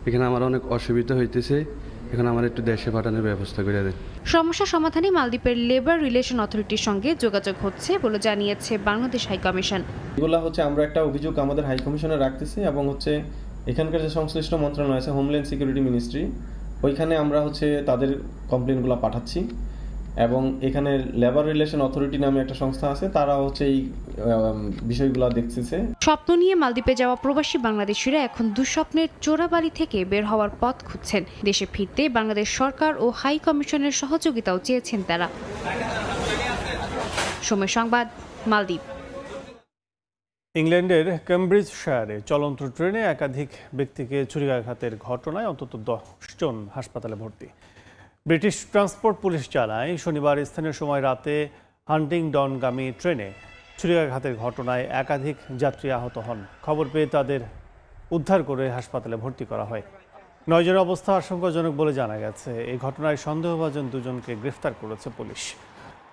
এখানে আমার অনেক অসুবিধা হইতেছে, এখন আমার একটু দেশে পাঠানোর ব্যবস্থা করে দেন। সমস্যা সমাধানে মালদ্বীপের লেবার রিলেশন অথরিটির সঙ্গে যোগাযোগ হচ্ছে বলে জানিয়েছে বাংলাদেশ হাই কমিশন। এগুলা হচ্ছে আমরা একটা অভিযোগ আমাদের হাই কমিশনে রাখতেছি এবং হচ্ছে এখানকার যে সংশ্লিষ্ট মন্ত্রণালয় আছে, হোমল্যান্ড সিকিউরিটি মিনিস্ট্রি, ওইখানে আমরা হচ্ছে তাদের কমপ্লেনগুলো পাঠাচ্ছি। এবং এখানে লেবার রিলেশন অথরিটি নামে একটা সংস্থা আছে, তারা হচ্ছে এই বিষয়গুলো দেখতেছে। স্বপ্ন নিয়ে মালদ্বীপে যাওয়া প্রবাসী বাংলাদেশিরা এখন দুঃস্বপ্নের চোরাবালি থেকে বের হওয়ার পথ খুঁজছেন। দেশে ফিরতে বাংলাদেশ সরকার ও হাই কমিশনের সহযোগিতাও চেয়েছেন তারা। সময় সংবাদ, মালদ্বীপ। ইংল্যান্ডের কেমব্রিজশায়ারে চলন্ত ট্রেনে একাধিক ব্যক্তিকে ছুরিকাঘাতের ঘটনায় অন্তত 10 জন হাসপাতালে ভর্তি। ব্রিটিশ ট্রান্সপোর্ট পুলিশ জানায় শনিবার স্থানীয় সময় রাতে হান্টিংডনগামী ট্রেনে ছুরিকাঘাতের ঘটনায় একাধিক যাত্রী আহত হন। খবর পেয়ে তাদের উদ্ধার করে হাসপাতালে ভর্তি করা হয়। 9 জনের অবস্থা আশঙ্কাজনক বলে জানা গেছে। এই ঘটনায় সন্দেহভাজন দুজনকে গ্রেফতার করেছে পুলিশ।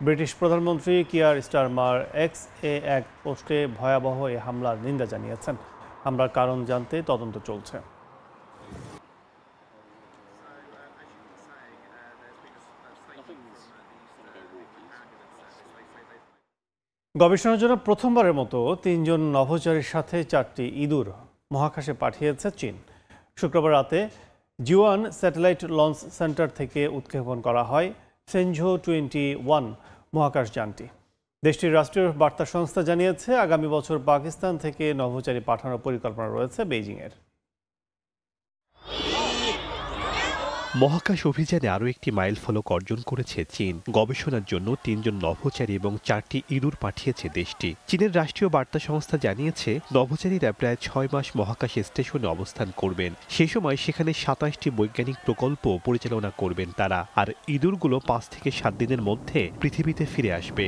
ব্রিটিশ প্রধানমন্ত্রী কিয়ার স্টারমার এক্স-এ এক পোস্টে ভয়াবহ এই হামলার নিন্দা জানিয়েছেন। হামলার কারণ জানতে তদন্ত চলছে। গবেষণার জন্য প্রথমবারের মতো 3 জন নভোচারীর সাথে 4টি ইঁদুর মহাকাশে পাঠিয়েছে চীন। শুক্রবার রাতে জিওয়ান স্যাটেলাইট লঞ্চ সেন্টার থেকে উৎক্ষেপণ করা হয় সেনঝো 21 মহাকাশ যানটি। দেশটির রাষ্ট্রীয় বার্তা সংস্থা জানিয়েছে, আগামী বছর পাকিস্তান থেকে নভোচারী পাঠানোর পরিকল্পনা রয়েছে বেইজিংয়ের। মহাকাশ অভিযানে আরও একটি মাইলফলক অর্জন করেছে চীন। গবেষণার জন্য 3 জন নভোচারী এবং 4টি ইঁদুর পাঠিয়েছে দেশটি। চীনের রাষ্ট্রীয় বার্তা সংস্থা জানিয়েছে, নভোচারীরা প্রায় 6 মাস মহাকাশ স্টেশনে অবস্থান করবেন। সেই সময় সেখানে 27টি বৈজ্ঞানিক প্রকল্প পরিচালনা করবেন তারা। আর ইঁদুরগুলো 5 থেকে 7 দিনের মধ্যে পৃথিবীতে ফিরে আসবে।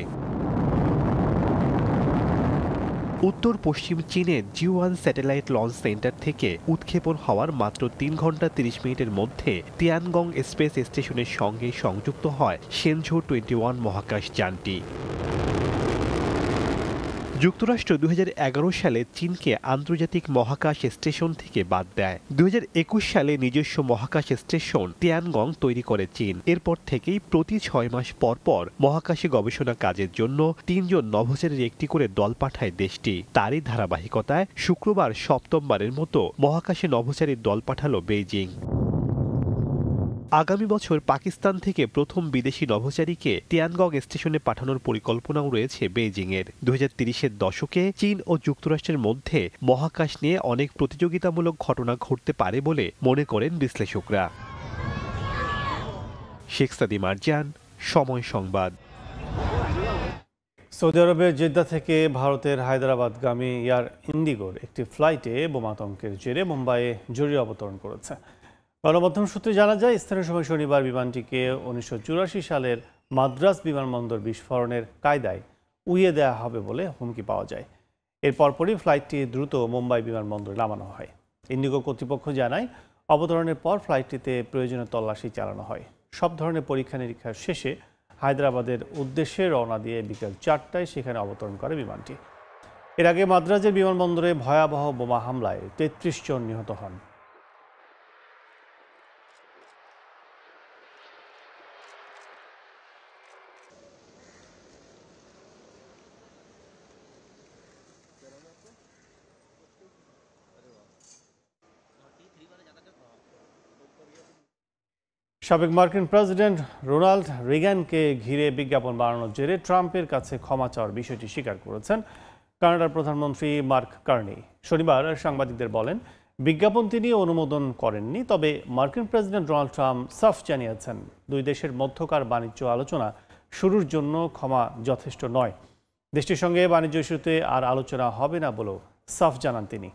উত্তর পশ্চিম চীনের জিওয়ান স্যাটেলাইট লঞ্চ সেন্টার থেকে উৎক্ষেপণ হওয়ার মাত্র 3 ঘন্টা 30 মিনিটের মধ্যে তিয়ানগং স্পেস স্টেশনের সঙ্গে সংযুক্ত হয় সেনঝো 21 মহাকাশ যানটি। যুক্তরাষ্ট্র 2011 সালে চীনকে আন্তর্জাতিক মহাকাশ স্টেশন থেকে বাদ দেয়। 2021 সালে নিজস্ব মহাকাশ স্টেশন তিয়ানগং তৈরি করে চীন। এরপর থেকেই প্রতি 6 মাস পর পর মহাকাশে গবেষণা কাজের জন্য 3 জন নভোচারীর একটি করে দল পাঠায় দেশটি। তারই ধারাবাহিকতায় শুক্রবার 7মবারের মতো মহাকাশে নভোচারীর দল পাঠালো বেইজিং। আগামী বছর পাকিস্তান থেকে প্রথম বিদেশি নভোচারীকে তিয়ানগং স্টেশনে পাঠানোর পরিকল্পনাও রয়েছে বেইজিংয়ের। 2030-এর দশকে চীন ও যুক্তরাষ্ট্রের মধ্যে মহাকাশ নিয়ে অনেক প্রতিযোগিতামূলক ঘটনা ঘটতে পারে বলে মনে করেন বিশ্লেষকরা। শেখ সাদি মারজান, সময় সংবাদ। সৌদি আরবের জেদ্দা থেকে ভারতের হায়দ্রাবাদগামী এয়ার ইন্ডিগোর একটি ফ্লাইটে বোমাতঙ্কের জেরে মুম্বাইয়ে জরুরি অবতরণ করেছে। গণমাধ্যম সূত্রে জানা যায়, স্থানীয় সময় শনিবার বিমানটিকে 1984 সালের মাদ্রাজ বিমানবন্দর বিস্ফোরণের কায়দায় উড়িয়ে দেওয়া হবে বলে হুমকি পাওয়া যায়। এর পরপরই ফ্লাইটটি দ্রুত মুম্বাই বিমানবন্দরে নামানো হয়। ইন্ডিগো কর্তৃপক্ষ জানায়, অবতরণের পর ফ্লাইটটিতে প্রয়োজনীয় তল্লাশি চালানো হয়। সব ধরনের পরীক্ষা নিরীক্ষার শেষে হায়দ্রাবাদের উদ্দেশ্যে রওনা দিয়ে বিকেল 4টায় সেখানে অবতরণ করে বিমানটি। এর আগে মাদ্রাজের বিমানবন্দরে ভয়াবহ বোমা হামলায় 33 জন নিহত হন। সাবেক মার্কিন প্রেসিডেন্ট রোনাল্ড রিগানকে ঘিরে বিজ্ঞাপন বানানোর জেরে ট্রাম্পের কাছে ক্ষমা চাওয়ার বিষয়টি স্বীকার করেছেন কানাডার প্রধানমন্ত্রী মার্ক কার্নি। শনিবার সাংবাদিকদের বলেন, বিজ্ঞাপন তিনি অনুমোদন করেননি, তবে মার্কিন প্রেসিডেন্ট ডোনাল্ড ট্রাম্প সাফ জানিয়েছেন, দুই দেশের মধ্যকার বাণিজ্য আলোচনা শুরুর জন্য ক্ষমা যথেষ্ট নয়। দেশটির সঙ্গে বাণিজ্য ইস্যুতে আর আলোচনা হবে না বলেও সাফ জানান তিনি।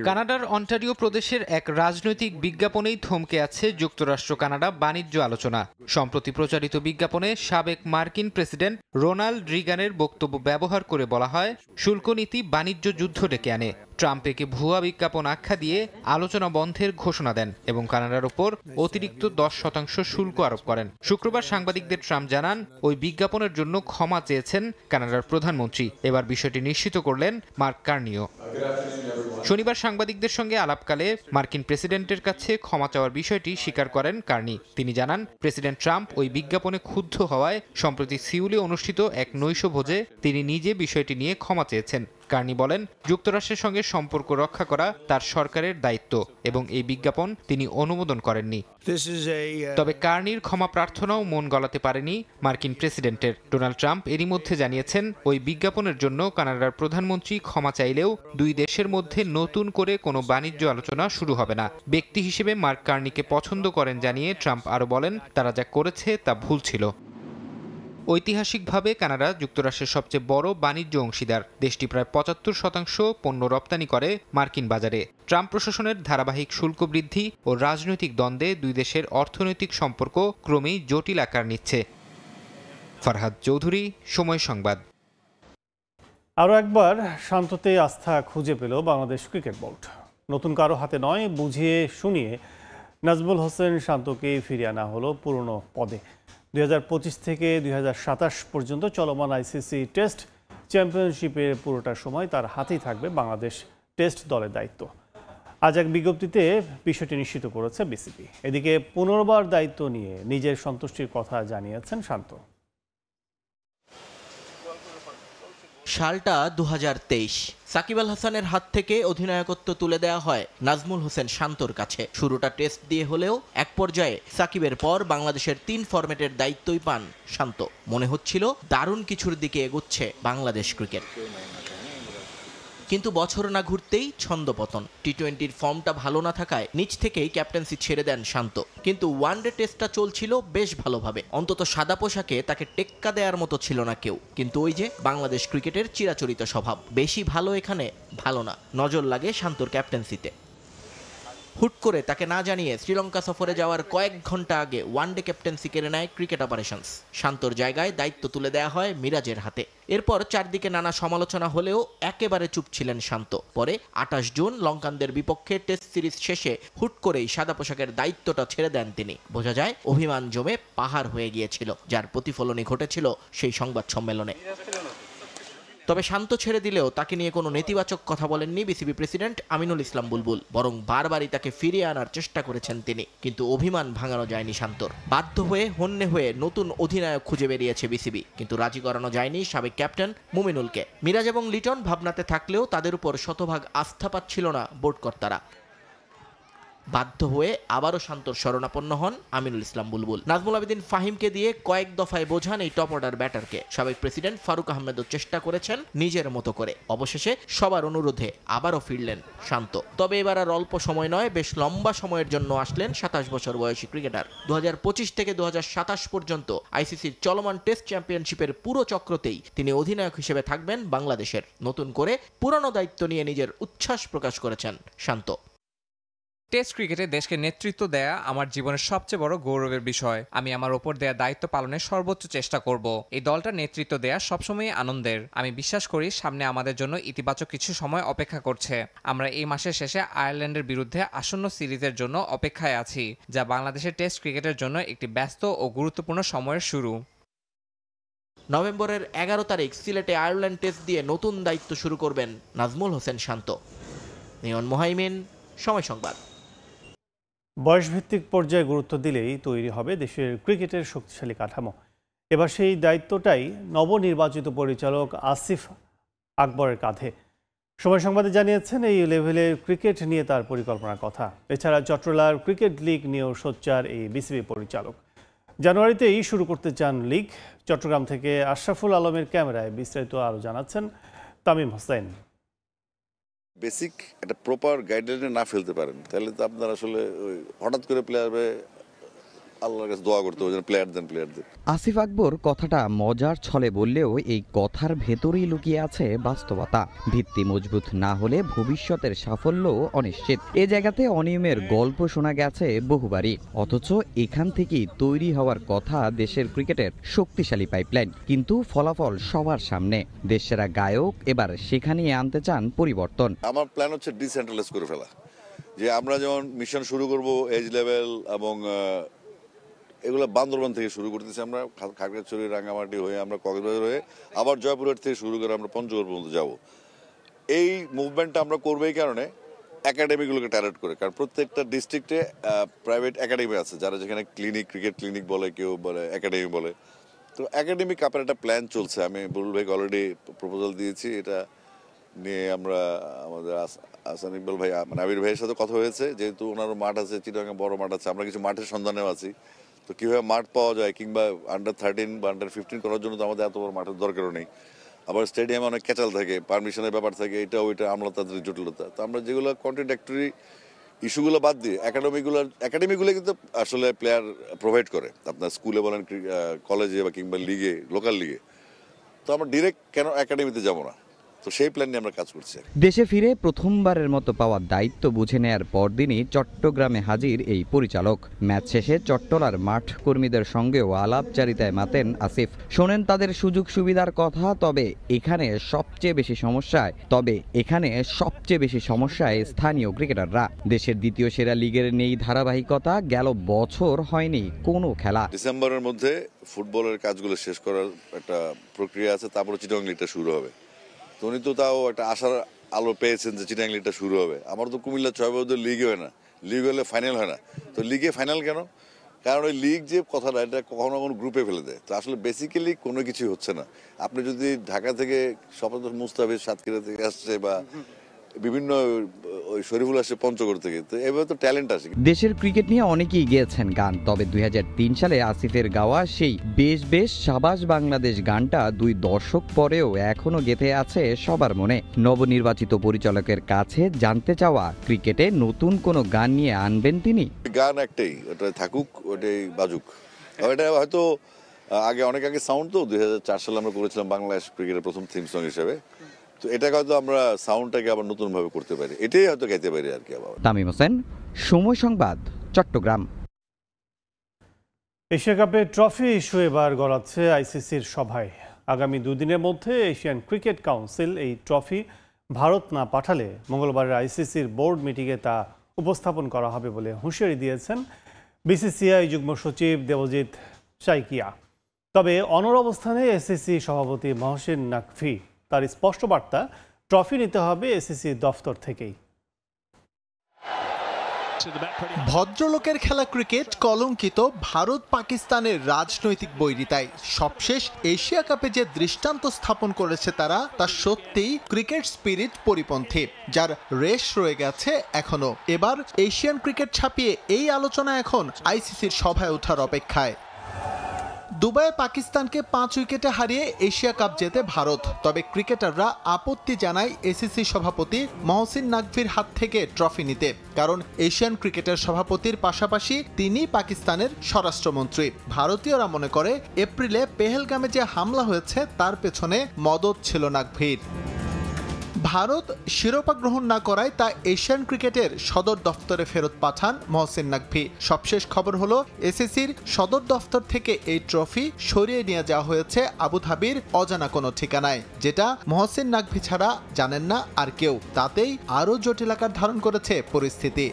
কানাডার অন্টারিও প্রদেশের এক রাজনৈতিক বিজ্ঞাপনেই থমকে আছে যুক্তরাষ্ট্র কানাডা বাণিজ্য আলোচনা। সম্প্রতি প্রচারিত বিজ্ঞাপনে সাবেক মার্কিন প্রেসিডেন্ট রোনাল্ড রিগানের বক্তব্য ব্যবহার করে বলা হয়, শুল্ক নীতি বাণিজ্য যুদ্ধ ডেকে আনে। ট্রাম্প একে ভুয়া বিজ্ঞাপন আখ্যা দিয়ে আলোচনা বন্ধের ঘোষণা দেন এবং কানাডার উপর অতিরিক্ত 10% শুল্ক আরোপ করেন। শুক্রবার সাংবাদিকদের ট্রাম্প জানান, ওই বিজ্ঞাপনের জন্য ক্ষমা চেয়েছেন কানাডার প্রধানমন্ত্রী। এবার বিষয়টি নিশ্চিত করলেন মার্ক কার্নিও। শনিবার সাংবাদিকদের সঙ্গে আলাপকালে মার্কিন প্রেসিডেন্টের কাছে ক্ষমা চাওয়ার বিষয়টি স্বীকার করেন কার্নি। তিনি জানান, প্রেসিডেন্ট ট্রাম্প ওই বিজ্ঞাপনে ক্ষুব্ধ হওয়ায় সম্প্রতি সিউলে অনুষ্ঠিত এক নৈশভোজে তিনি নিজে বিষয়টি নিয়ে ক্ষমা চেয়েছেন। কার্নি বলেন, যুক্তরাষ্ট্রের সঙ্গে সম্পর্ক রক্ষা করা তার সরকারের দায়িত্ব এবং এই বিজ্ঞাপন তিনি অনুমোদন করেননি। তবে কার্নির ক্ষমা প্রার্থনাও মন গলাতে পারেনি মার্কিন প্রেসিডেন্টের। ডোনাল্ড ট্রাম্প এরই মধ্যে জানিয়েছেন, ওই বিজ্ঞাপনের জন্য কানাডার প্রধানমন্ত্রী ক্ষমা চাইলেও দুই দেশের মধ্যে নতুন করে কোনো বাণিজ্য আলোচনা শুরু হবে না। ব্যক্তি হিসেবে মার্ক কার্নিকে পছন্দ করেন জানিয়ে ট্রাম্প আরও বলেন, তারা যা করেছে তা ভুল ছিল। ঐতিহাসিকভাবে কানাডা যুক্তরাষ্ট্রের সবচেয়ে বড় বাণিজ্য অংশীদার। দেশটি প্রায় 75% পণ্য রপ্তানি করে মার্কিন বাজারে। ট্রাম্প প্রশাসনের ধারাবাহিক শুল্ক বৃদ্ধি ও রাজনৈতিক দ্বন্দ্বে দুই দেশের অর্থনৈতিক সম্পর্ক ক্রমেই জটিল আকার নিচ্ছে। ফরহাদ চৌধুরী, সময় সংবাদ। আরও একবার শান্ততে আস্থা খুঁজে পেল বাংলাদেশ ক্রিকেট বোর্ড। নতুন কারো হাতে নয়, বুঝিয়ে শুনিয়ে নাজমুল হোসেন শান্তকে ফিরিয়ে আনা হলো পুরনো পদে। 2025 থেকে 2027 পর্যন্ত চলমান আইসিসি টেস্ট চ্যাম্পিয়নশিপের পুরোটা সময় তার হাতেই থাকবে বাংলাদেশ টেস্ট দলের দায়িত্ব। আজ এক বিজ্ঞপ্তিতে বিষয়টি নিশ্চিত করেছে বিসিবি। এদিকে পুনর্বার দায়িত্ব নিয়ে নিজের সন্তুষ্টির কথা জানিয়েছেন শান্ত। সালটা 2023। সাকিব আল হাসানের হাত থেকে অধিনায়কত্ব তুলে দেওয়া হয় নাজমুল হোসেন শান্তর কাছে। শুরুটা টেস্ট দিয়ে হলেও এক পর্যায়ে সাকিবের পর বাংলাদেশের 3 ফরম্যাটের দায়িত্বই পান শান্ত। মনে হচ্ছিল দারুণ কিছুর দিকে এগোচ্ছে বাংলাদেশ ক্রিকেট, কিন্তু বছর না ঘুরতেই ছন্দপতন। টি-20-র ফর্মটা ভালো না থাকায় নিচ থেকেই ক্যাপ্টেন্সি ছেড়ে দেন শান্ত। কিন্তু ওয়ানডে টেস্টটা চলছিল বেশ ভালোভাবে, অন্তত সাদা পোশাকে তাকে টেক্কা দেওয়ার মতো ছিল না কেউ। কিন্তু ওই যে বাংলাদেশ ক্রিকেটের চিরাচরিত স্বভাব, বেশি ভালো এখানে ভালো না, নজর লাগে শান্তর ক্যাপ্টেন্সিতে। হুট করে তাকে না জানিয়ে শ্রীলঙ্কা সফরে যাওয়ার কয়েক ঘন্টা আগে ওয়ানডে ক্যাপ্টেন্সি কেড়ে নেয় ক্রিকেট অপারেশনস। শান্তর জায়গায় দায়িত্ব তুলে দেওয়া হয় মিরাজের হাতে। এরপর চারদিকে নানা সমালোচনা হলেও একেবারে চুপ ছিলেন শান্ত। পরে 28 জুন লঙ্কানদের বিপক্ষে টেস্ট সিরিজ শেষে হুট করেই সাদা পোশাকের দায়িত্বটা ছেড়ে দেন তিনি। বোঝা যায় অভিমান জমে পাহাড় হয়ে গিয়েছিল, যার প্রতিফলনই ঘটেছিল সেই সংবাদ সম্মেলনে। তবে শান্ত ছেড়ে দিলেও তাকে নিয়ে কোনো নেতিবাচক কথা বলেননি বিসিবি প্রেসিডেন্ট আমিনুল ইসলাম বুলবুল, বরং বারবারই তাকে ফিরিয়ে আনার চেষ্টা করেছেন তিনি। কিন্তু অভিমান ভাঙানো যায়নি শান্তর। বাধ্য হয়ে হন্যে হয়ে নতুন অধিনায়ক খুঁজে বেরিয়েছে বিসিবি, কিন্তু রাজি করানো যায়নি সাবেক ক্যাপ্টেন মুমিনুলকে। মিরাজ এবং লিটন ভাবনাতে থাকলেও তাদের উপর শতভাগ আস্থা পাচ্ছিল না বোর্ড কর্তারা। বাধ্য হয়ে আবারও শান্তর শরণাপন্ন হন আমিনুল ইসলাম বুলবুল। নাজমুল আবেদিন ফাহিমকে দিয়ে কয়েক দফায় বোঝান এই টপ অর্ডার ব্যাটারকে। সাবেক প্রেসিডেন্ট ফারুক আহমেদও চেষ্টা করেছেন নিজের মতো করে। অবশেষে সবার অনুরোধে আবারও ফিরলেন শান্ত। তবে এবার আর অল্প সময় নয়, বেশ লম্বা সময়ের জন্য আসলেন 27 বছর বয়সী ক্রিকেটার। 2025 থেকে 2027 পর্যন্ত আইসিসির চলমান টেস্ট চ্যাম্পিয়নশিপের পুরো চক্রতেই তিনি অধিনায়ক হিসেবে থাকবেন বাংলাদেশের। নতুন করে পুরানো দায়িত্ব নিয়ে নিজের উচ্ছ্বাস প্রকাশ করেছেন শান্ত। টেস্ট ক্রিকেটে দেশকে নেতৃত্ব দেয়া আমার জীবনের সবচেয়ে বড় গৌরবের বিষয়। আমি আমার ওপর দেয়া দায়িত্ব পালনের সর্বোচ্চ চেষ্টা করব। এই দলটা নেতৃত্ব দেয়া সবসময় আনন্দের। আমি বিশ্বাস করি সামনে আমাদের জন্য ইতিবাচক কিছু সময় অপেক্ষা করছে। আমরা এই মাসের শেষে আয়ারল্যান্ডের বিরুদ্ধে আসন্ন সিরিজের জন্য অপেক্ষায় আছি, যা বাংলাদেশের টেস্ট ক্রিকেটের জন্য একটি ব্যস্ত ও গুরুত্বপূর্ণ সময়ের শুরু। নভেম্বরের 11 তারিখ সিলেটে আয়ারল্যান্ড টেস্ট দিয়ে নতুন দায়িত্ব শুরু করবেন নাজমুল হোসেন শান্ত। নিয়ন মোহাইমিন, সময় সংবাদ। বয়সভিত্তিক পর্যায়ে গুরুত্ব দিলেই তৈরি হবে দেশের ক্রিকেটের শক্তিশালী কাঠামো। এবার সেই দায়িত্বটাই নবনির্বাচিত পরিচালক আসিফ আকবরের কাঁধে। সময় সংবাদে জানিয়েছেন এই লেভেলের ক্রিকেট নিয়ে তার পরিকল্পনার কথা। এছাড়া চট্টলার ক্রিকেট লিগ নিয়েও সোচ্চার এই বিসিবি পরিচালক। জানুয়ারিতেই শুরু করতে চান লিগ। চট্টগ্রাম থেকে আশরাফুল আলমের ক্যামেরায় বিস্তারিত আরও জানাচ্ছেন তামিম হোসেন। বেসিক একটা প্রপার গাইডলাইনে না ফেলতে পারেন তাহলে তো আপনার আসলে হঠাৎ করে প্লেয়ার আল্লাহর কাছে দোয়া করতে হবে যেন প্লেয়ারদের। আসিফ আকবর কথাটা মজার ছলে বললেও এই কথার ভেতরেই লুকিয়ে আছে বাস্তবতা। ভিত্তি মজবুত না হলে ভবিষ্যতের সাফল্য অনিশ্চিত। এ জায়গাতে অনিয়মের গল্প শোনা গেছে বহুবারই, অথচ এখান থেকেই তৈরি হওয়ার কথা দেশের ক্রিকেটের শক্তিশালী পাইপলাইন। কিন্তু ফলাফল সবার সামনে। দেশেরা গায়ক এবার সেখানেই আনতে চান পরিবর্তন। আমার প্ল্যান হচ্ছে ডিসেন্ট্রালাইজ করে ফেলা, যে আমরা যেমন মিশন শুরু করব এজ লেভেল এবং এগুলো বান্দরবান থেকে শুরু করতেছি, আমরা খাগড়াছড়ি রাঙ্গামাটি হয়ে আমরা কক্সবাজার হয়ে আবার জয়পুরহাট থেকে শুরু করে আমরা পঞ্চগড় পর্যন্ত যাব। এই মুভমেন্টটা আমরা করবো এই কারণে একাডেমিগুলোকে টার্গেট করে, কারণ প্রত্যেকটা ডিস্ট্রিক্টে প্রাইভেট একাডেমি আছে, যারা যেখানে ক্রিকেট ক্লিনিক বলে, কেউ বলে একাডেমি বলে। তো একাডেমি কাপের একটা প্ল্যান চলছে। আমি বুলবুল ভাইকে অলরেডি প্রপোজাল দিয়েছি। এটা নিয়ে আমরা আমাদের আসান ইকবাল ভাই মানে আবির ভাইয়ের সাথে কথা হয়েছে, যেহেতু ওনারও মাঠ আছে, চিটাগাঙে বড় মাঠ আছে, আমরা কিছু মাঠের সন্ধানেও আছি। তো কীভাবে মাঠ পাওয়া যায়, কিংবা আন্ডার-13 বা আন্ডার-15 করার জন্য তো আমাদের এত বড় মাঠের দরকারও নেই। আবার স্টেডিয়ামে অনেক ক্যাচাল থাকে, পারমিশনের ব্যাপার থাকে, এটা ওইটা আমলাতান্ত্রিক জটিলতা। তো আমরা যেগুলো কন্ট্রাডিক্টরি ইস্যুগুলো বাদ দিয়ে একাডেমিগুলো কিন্তু আসলে প্লেয়ার প্রোভাইড করে, আপনার স্কুলে বলেন, কলেজে বা কিংবা লিগে, লোকাল লিগে। তো আমরা ডিরেক্ট কেন একাডেমিতে যাব না, তো সেই প্ল্যান নিয়ে আমরা কাজ করছি। দেশে ফিরে প্রথমবারের মতো পাওয়া দায়িত্ব বুঝে নেয়ার পরদিনই চট্টগ্রামে হাজির এই পরিচালক। ম্যাচ শেষে চট্টলার মাঠ কর্মীদের সঙ্গেও আলাপচারিতায় মাতেন আসিফ। শোনেন তাদের সুযোগ সুবিধার কথা, তবে এখানে সবচেয়ে বেশি সমস্যায় স্থানীয় ক্রিকেটাররা। দেশের দ্বিতীয় সেরা লিগের নেই ধারাবাহিকতা, গেল বছর হয়নি কোনো খেলা। ডিসেম্বরের মধ্যে ফুটবলের কাজগুলো শেষ করার একটা প্রক্রিয়া আছে, তারপরে চিটাগং লিগটা শুরু হবে। তো উনি তো তাও একটা আশার আলো পেয়েছেন যে চিটাগং লিগটা শুরু হবে। আমার তো কুমিল্লা 6 বছর লিগ হয় না, লিগ হলে ফাইনাল হয় না। তো লিগে ফাইনাল কেন? কারণ ওই লিগ যে কথাটা, এটা কখনো কখনো গ্রুপে ফেলে দেয়। তো আসলে বেসিক্যালি কোনো কিছুই হচ্ছে না। আপনি যদি ঢাকা থেকে শপথ মুস্তাফিজ সাতক্ষীরা থেকে আসছে, বা বিভিন্ন ওই শরীফুল আসে পঞ্চগড় থেকে, তো এভাবে তো ট্যালেন্ট আসে। দেশের ক্রিকেট নিয়ে অনেকেই গেয়েছেন গান, তবে 2003 সালে আসিফের গাওয়া সেই বেশ সাবাস বাংলাদেশ গানটা 2 দশক পরেও এখনো গেঁথে আছে সবার মনে। নবনির্বাচিত পরিচালকের কাছে জানতে চাওয়া, ক্রিকেটে নতুন কোনো গান নিয়ে আনবেন তিনি? গান একটাই, ওটা থাকুক, ওটাই বাজুক। ওটা হয়তো অনেক আগে সাউন্ড, তো 2004 সালে আমরা করেছিলাম বাংলাদেশ ক্রিকেটের প্রথম থিম সং হিসেবে। তো এটাকে হয়তো আমরা সাউন্ডটাকে আবার নতুন ভাবে করতে পারি, এটাই হয়তো গাইতে পারি আর কি। তামিম হোসেন, সময় সংবাদ, চট্টগ্রাম। এশিয়া কাপে ট্রফি ইস্যু এবার গড়াচ্ছে আইসিসির সভায়। আগামী 2 দিনের মধ্যে এশিয়ান ক্রিকেট কাউন্সিল এই ট্রফি ভারত না পাঠালে মঙ্গলবারের আইসিসির বোর্ড মিটিংয়ে তা উপস্থাপন করা হবে বলে হুঁশিয়ারি দিয়েছেন বিসিসিআই যুগ্ম সচিব দেবজিৎ সাইকিয়া। তবে অনড় অবস্থানে এসিসি সভাপতি মহসিন নাকভি। তার স্পষ্ট বার্তা, ট্রফি নিতে হবে এসিসি দফতর থেকেই। ভদ্রলোকের খেলা ক্রিকেট কলঙ্কিত ভারত পাকিস্তানের রাজনৈতিক বৈরিতায়। সবশেষ এশিয়া কাপে যে দৃষ্টান্ত স্থাপন করেছে তারা, তা সত্যিই ক্রিকেট স্পিরিট পরিপন্থী, যার রেশ রয়ে গেছে এখনো। এবার এশিয়ান ক্রিকেট ছাপিয়ে এই আলোচনা এখন আইসিসির সভায় ওঠার অপেক্ষায়। দুবাইয়ে পাকিস্তানকে 5 উইকেটে হারিয়ে এশিয়া কাপ জেতে ভারত। তবে ক্রিকেটাররা আপত্তি জানায় এসিসি সভাপতি মহসিন নাকভির হাত থেকে ট্রফি নিতে, কারণ এশিয়ান ক্রিকেটের সভাপতির পাশাপাশি তিনি পাকিস্তানের স্বরাষ্ট্রমন্ত্রী। ভারতীয়রা মনে করে এপ্রিলে পেহেলগামে যে হামলা হয়েছে তার পেছনে মদত ছিল নাকভির। ভারত শিরোপা গ্রহণ না করায় তা এশিয়ান ক্রিকেটের সদর দফতরে ফেরত পাঠান মহসিন নাকভি। সবশেষ খবর হলো এসিসির সদর দফতর থেকে এই ট্রফি সরিয়ে নিয়ে যাওয়া হয়েছে আবুধাবির অজানা কোনো ঠিকানায়, যেটা মহসিন নাকভি ছাড়া জানেন না আর কেউ। তাতেই আরও জটিল আকার ধারণ করেছে পরিস্থিতি।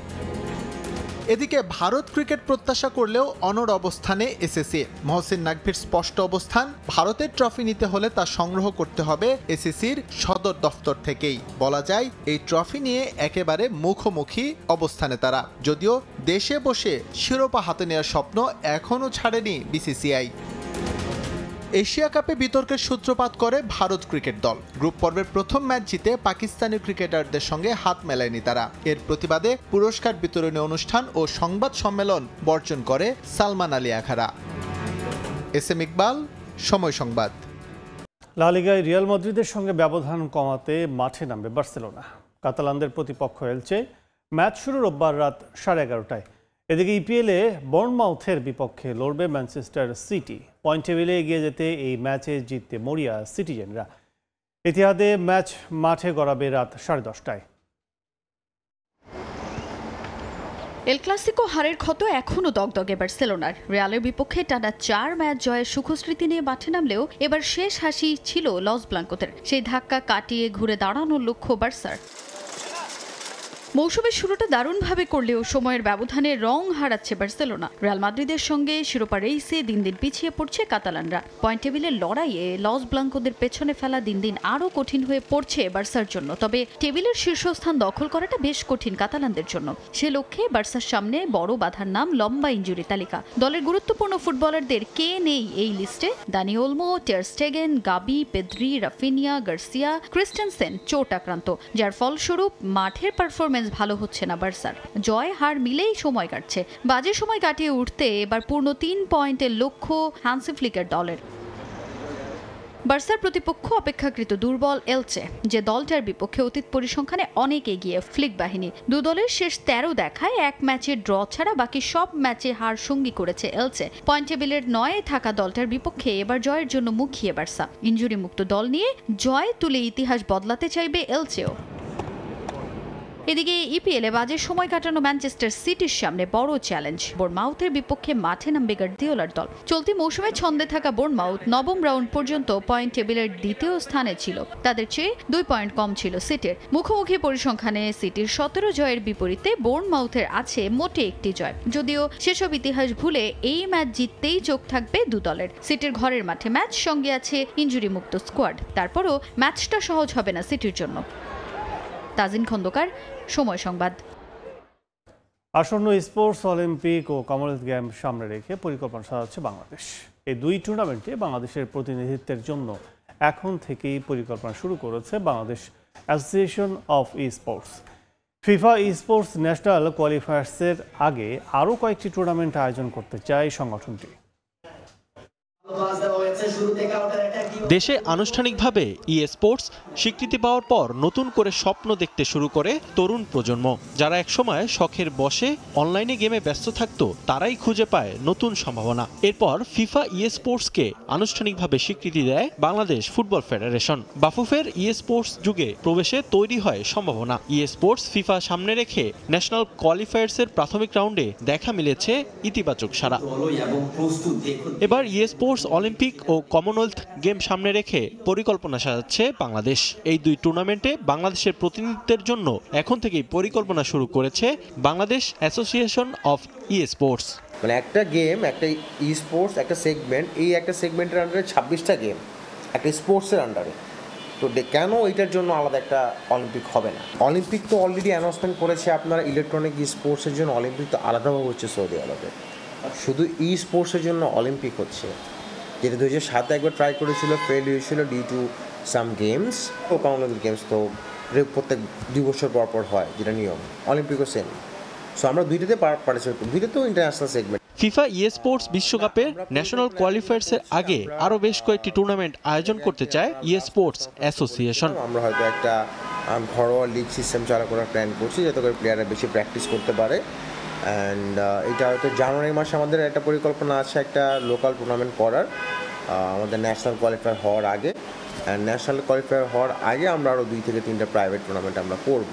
এদিকে ভারত ক্রিকেট প্রত্যাশা করলেও অনড় অবস্থানে এসিসি। মহসিন নাকভির স্পষ্ট অবস্থান, ভারতের ট্রফি নিতে হলে তা সংগ্রহ করতে হবে এসিসির সদর দফতর থেকেই। বলা যায় এই ট্রফি নিয়ে একেবারে মুখোমুখি অবস্থানে তারা, যদিও দেশে বসে শিরোপা হাতে নেওয়ার স্বপ্ন এখনও ছাড়েনি বিসিসিআই। এশিয়া কাপে বিতর্কের সূত্রপাত করে ভারত ক্রিকেট দল। গ্রুপ পর্বের প্রথম ম্যাচ জিতে পাকিস্তানি ক্রিকেটারদের সঙ্গে হাত মেলায়নি তারা। এর প্রতিবাদে পুরস্কার বিতরণী অনুষ্ঠান ও সংবাদ সম্মেলন বর্জন করে সালমান আলী আখাড়া। এসএম ইকবাল, সময় সংবাদ। লা লিগায় রিয়াল মাদ্রিদের সঙ্গে ব্যবধান কমাতে মাঠে নামবে বার্সেলোনা। কাতালানদের প্রতিপক্ষ এলচে। ম্যাচ শুরু রোববার রাত 11:30টায়। এদিকে ইপিএলে বর্নমাউথের বিপক্ষে লড়বে ম্যানচেস্টার সিটি। পয়েন্ট টেবিলে এগিয়ে যেতে এই ম্যাচে জিততে মরিয়া সিটিজেনরা। ইতিহাদে ম্যাচ মাঠে গড়াবে রাত 10:30টায়। এল ক্লাসিকো হারের ক্ষত এখনও দগদগে বার্সেলোনার। রিয়ালের বিপক্ষে টানা 4 ম্যাচ জয়ের সুখস্মৃতি নিয়ে মাঠে নামলেও এবার শেষ হাসি ছিল লস ব্লাঙ্কোদের। সেই ধাক্কা কাটিয়ে ঘুরে দাঁড়ানোর লক্ষ্য বার্সার। মৌসুমের শুরুটা দারুণভাবে করলেও সময়ের ব্যবধানে রং হারাচ্ছে বার্সেলোনা। রিয়াল মাদ্রিদের সঙ্গে শিরোপা রেইসে দিন দিন পিছিয়ে পড়ছে কাতালানরা। পয়েন্ট টেবিলের লড়াইয়ে লস ব্লাঙ্কোদের পেছনে ফেলা দিন দিন আরও কঠিন হয়ে পড়ছে বার্সার জন্য। তবে টেবিলের শীর্ষস্থান দখল করাটা বেশ কঠিন কাতালানদের জন্য। সে লক্ষ্যে বার্সার সামনে বড় বাধার নাম লম্বা ইনজুরি তালিকা। দলের গুরুত্বপূর্ণ ফুটবলারদের কে নেই এই লিস্টে? দানি ওলমো, টের স্টেগেন, গাবি, পেদ্রি, রাফিনিয়া, গার্সিয়া, ক্রিস্টেনসেন চোট আক্রান্ত, যার ফলস্বরূপ মাঠের পারফরমেন্স ভালো হচ্ছে না বার্সার। জয় হার মিলেই সময় কাটছে। বাজে সময় কাটিয়ে উঠতে এবার পূর্ণ 3 পয়েন্টের লক্ষ্য হান্সি ফ্লিকের দলের। বার্সার প্রতিপক্ষ অপেক্ষাকৃত দুর্বল এলচে, যে দলটার বিপক্ষে অতীত পরিসংখ্যানে অনেক এগিয়ে ফ্লিক বাহিনী। দু দলের শেষ 13 দেখায় এক ম্যাচে ড্র ছাড়া বাকি সব ম্যাচে হার সঙ্গী করেছে এলচে। পয়েন্ট টেবিলের 9-এ থাকা দলটার বিপক্ষে এবার জয়ের জন্য মুখিয়ে বার্সা। ইনজুরি মুক্ত দল নিয়ে জয় তুলে ইতিহাস বদলাতে চাইবে এলচেও। এদিকে ইপিএলে বাজে সময় কাটানো ম্যানচেস্টার সিটির সামনে বড় চ্যালেঞ্জ। বোর্নমাউথের বিপক্ষে মাঠে নামবে গার্দিওলার দল। চলতি মৌসুমে ছন্দে থাকা বোর্নমাউথ নবম রাউন্ড পর্যন্ত পয়েন্ট টেবিলের দ্বিতীয় স্থানে ছিল। তাদের চেয়ে 2 পয়েন্ট কম ছিল সিটির। মুখোমুখি পরিসংখ্যানে সিটির 17 জয়ের বিপরীতে বোর্নমাউথের আছে মোটে 1টি জয়। যদিও সেসব ইতিহাস ভুলে এই ম্যাচ জিততেই চোখ থাকবে দু দলের। সিটির ঘরের মাঠে ম্যাচ, সঙ্গে আছে ইনজুরি মুক্ত স্কোয়াড। তারপরও ম্যাচটা সহজ হবে না সিটির জন্য। তাজিন খন্দকার, সময় সংবাদ। আসন্ন স্পোর্টস, অলিম্পিক ও কমনওয়েলথ গেমস সামনে রেখে পরিকল্পনা সাজাচ্ছে বাংলাদেশ। এই দুই টুর্নামেন্টে বাংলাদেশের প্রতিনিধিত্বের জন্য এখন থেকেই পরিকল্পনা শুরু করেছে Bangladesh association of sports. FIFA sports national কোয়ালিফায়ার্সের আগে আরও কয়েকটি টুর্নামেন্ট আয়োজন করতে চায় সংগঠনটি। দেশে আনুষ্ঠানিকভাবে স্পোর্টস স্বীকৃতি পাওয়ার পর নতুন করে স্বপ্ন দেখতে শুরু করে তরুণ প্রজন্ম। যারা একসময় শখের বশে অনলাইনে গেমে ব্যস্ত থাকত, তারাই খুঁজে পায় নতুন সম্ভাবনা। এরপর ফিফা স্পোর্টসকে আনুষ্ঠানিকভাবে স্বীকৃতি দেয় বাংলাদেশ ফুটবল ফেডারেশন। বাফুফের স্পোর্টস যুগে প্রবেশে তৈরি হয় সম্ভাবনা। স্পোর্টস ফিফা সামনে রেখে ন্যাশনাল কোয়ালিফায়ার্সের প্রাথমিক রাউন্ডে দেখা মিলেছে ইতিবাচক সাড়া। এবার স্পোর্টস, অলিম্পিক ও কমনওয়েলথ গেম সামনে রেখে পরিকল্পনা সাজাচ্ছে বাংলাদেশ। এই দুই টুর্নামেন্টে বাংলাদেশের প্রতিনিধিত্বের জন্য এখন থেকেই পরিকল্পনা শুরু করেছে বাংলাদেশ অ্যাসোসিয়েশন অফ স্পোর্টস। মানে একটা গেম, একটা স্পোর্টস, একটা সেগমেন্ট, এই একটা সেগমেন্টের আন্ডারে 26টা গেম একটা স্পোর্টসের আন্ডারে। তো কেন এটার জন্য আলাদা একটা অলিম্পিক হবে না? অলিম্পিক তো অলরেডি অ্যানাউন্সমেন্ট করেছে আপনার ইলেকট্রনিক স্পোর্টসের জন্য। অলিম্পিক তো আলাদাভাবে হচ্ছে সৌদি আরবে। শুধু স্পোর্টসের জন্য অলিম্পিক হচ্ছে, যেটা 2007 একবার ট্রাই করেছিল, ফেল হয়েছিল ডিউ টু সাম গেমস। ও কমনওয়েলথ গেমস তো প্রত্যেক 2 বছর পর পর হয়, যেটা নিয়ম। অলিম্পিকও সেম। সো আমরা দুইটাতে পার্টিসিপেট করি, দুইটা তো ইন্টারন্যাশনাল সেগমেন্ট। ফিফা স্পোর্টস বিশ্বকাপের ন্যাশনাল কোয়ালিফায়ার্সের আগে আরও বেশ কয়েকটি টুর্নামেন্ট আয়োজন করতে চায় স্পোর্টস অ্যাসোসিয়েশন। আমরা হয়তো একটা ঘরোয়া লিগ সিস্টেম চালু করার প্ল্যান করছি, যাতে করে প্লেয়াররা বেশি প্র্যাকটিস করতে পারে। অ্যান্ড এটা হয়তো জানুয়ারি মাসে আমাদের একটা পরিকল্পনা আছে একটা লোকাল টুর্নামেন্ট করার, আমাদের ন্যাশনাল কোয়ালিফায়ার হওয়ার আগে। অ্যান্ড ন্যাশনাল কোয়ালিফায়ার হওয়ার আগে আমরা আরও 2 থেকে 3টা প্রাইভেট টুর্নামেন্ট আমরা করব।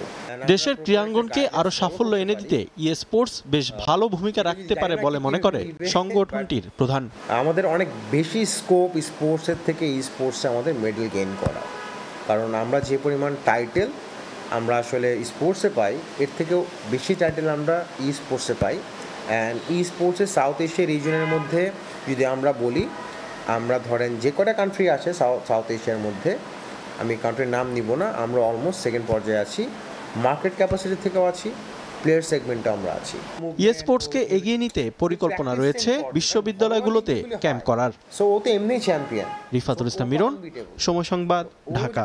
দেশের ক্রীড়াঙ্গনকে আরও সাফল্য এনে দিতে স্পোর্টস বেশ ভালো ভূমিকা রাখতে পারে বলে মনে করে সংগঠনটির প্রধান। আমাদের অনেক বেশি স্কোপ স্পোর্টসের থেকে স্পোর্টসে আমাদের মেডেল গেইন করা, কারণ আমরা যে পরিমাণ টাইটেল আমরা আসলে স্পোর্টসে পাই, এর থেকেও বেশি টাইটেল আমরা স্পোর্টসে পাই। অ্যান্ড স্পোর্টসের সাউথ এশিয়া রিজনের মধ্যে যদি আমরা বলি, আমরা ধরেন যে কটা কান্ট্রি আছে সাউথ এশিয়ার মধ্যে, আমি কান্ট্রির নাম নিব না, আমরা অলমোস্ট সেকেন্ড পর্যায়ে আছি। মার্কেট ক্যাপাসিটি থেকেও আছি, প্লেয়ার সেগমেন্টে আমরা আছি। স্পোর্টসকে এগিয়ে নিতে পরিকল্পনা রয়েছে বিশ্ববিদ্যালয়গুলোতে ক্যাম্প করার। সো ও তো এমনি চ্যাম্পিয়ন। রিফাতুল ইসলাম মিরন, সময় সংবাদ, ঢাকা।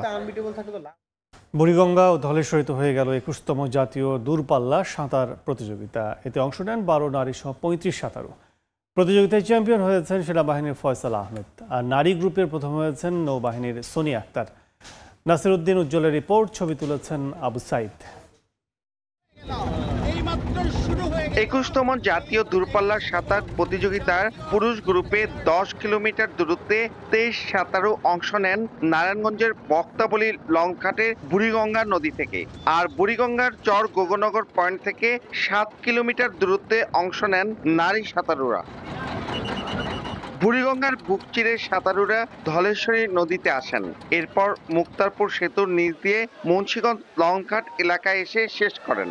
বুড়িগঙ্গা ও ধলেশ্বরীতে হয়ে গেল 21তম জাতীয় দূরপাল্লা সাঁতার প্রতিযোগিতা। এতে অংশ নেন 12 নারী সহ 35 সাঁতারু। প্রতিযোগিতায় চ্যাম্পিয়ন হয়েছেন সেনাবাহিনীর ফয়সাল আহমেদ, আর নারী গ্রুপের প্রথম হয়েছেন নৌবাহিনীর সোনিয়া আক্তার। নাসির উদ্দিন উজ্জ্বলের রিপোর্ট, ছবি তুলেছেন আবু সাইদ। 21তম জাতীয় দূরপাল্লার সাঁতার প্রতিযোগিতার পুরুষ গ্রুপে 10 কিলোমিটার দূরত্বে 23 সাঁতারু অংশ নেন নারায়ণগঞ্জের বক্তাবলী লংঘাটের বুড়িগঙ্গা নদী থেকে। আর বুড়িগঙ্গার চর গোগনগর পয়েন্ট থেকে 7 কিলোমিটার দূরত্বে অংশ নেন নারী সাঁতারুরা। বুড়িগঙ্গার বুক চিরে সাঁতারুরা ধলেশ্বরী নদীতে আসেন, এরপর মুক্তারপুর সেতুর নিচ দিয়ে মুন্সিগঞ্জ লংঘাট এলাকায় এসে শেষ করেন।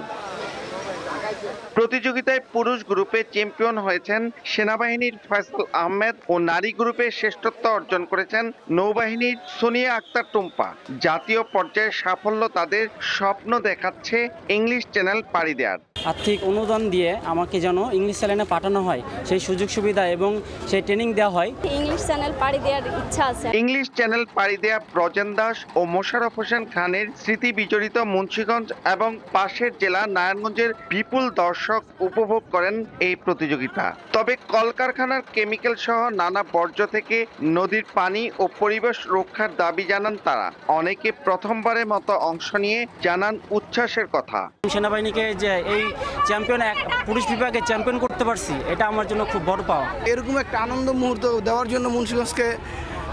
প্রতিযোগিতায় পুরুষ গ্রুপে চ্যাম্পিয়ন হয়েছেন সেনাবাহিনীর ফয়সাল আহমেদ ও নারী গ্রুপে শ্রেষ্ঠত্ব অর্জন করেছেন নৌবাহিনীর সোনিয়া আক্তার টুম্পা। জাতীয় পর্যায়ে সাফল্য তাদের স্বপ্ন দেখাচ্ছে ইংলিশ চ্যানেল পাড়ি দেওয়ার। আর্থিক অনুদান দিয়ে আমাকে যেন ইংলিশ চ্যানেলে পাঠানো হয়, সেই সুযোগ সুবিধা এবং সেই ট্রেনিং দেওয়া হয়। ইংলিশ চ্যানেল পাড়ি দেওয়ার ইচ্ছা আছে। ইংলিশ চ্যানেল পাড়ি দেওয়া ব্রজেন দাস ও মোশাররফ হোসেন খানের স্মৃতি বিজড়িত মুন্সিগঞ্জ এবং পাশের জেলা নারায়ণগঞ্জের বিপুল দর্শক উপভোগ করেন এই প্রতিযোগিতা। তবে কলকারখানার কেমিক্যাল সহ নানা বর্জ্য থেকে নদীর পানি ও পরিবেশ রক্ষার দাবি জানান তারা। অনেকে প্রথমবারের মতো অংশ নিয়ে জানান উচ্ছ্বাসের কথা। সেনাবাহিনীকে যে এই চ্যাম্পিয়ন পুরুষ বিভাগে চ্যাম্পিয়ন করতে পারছি, এটা আমার জন্য খুব বড় পাওয়া। এরকম একটা আনন্দ মুহূর্ত দেওয়ার জন্য মুন্সিগঞ্জকে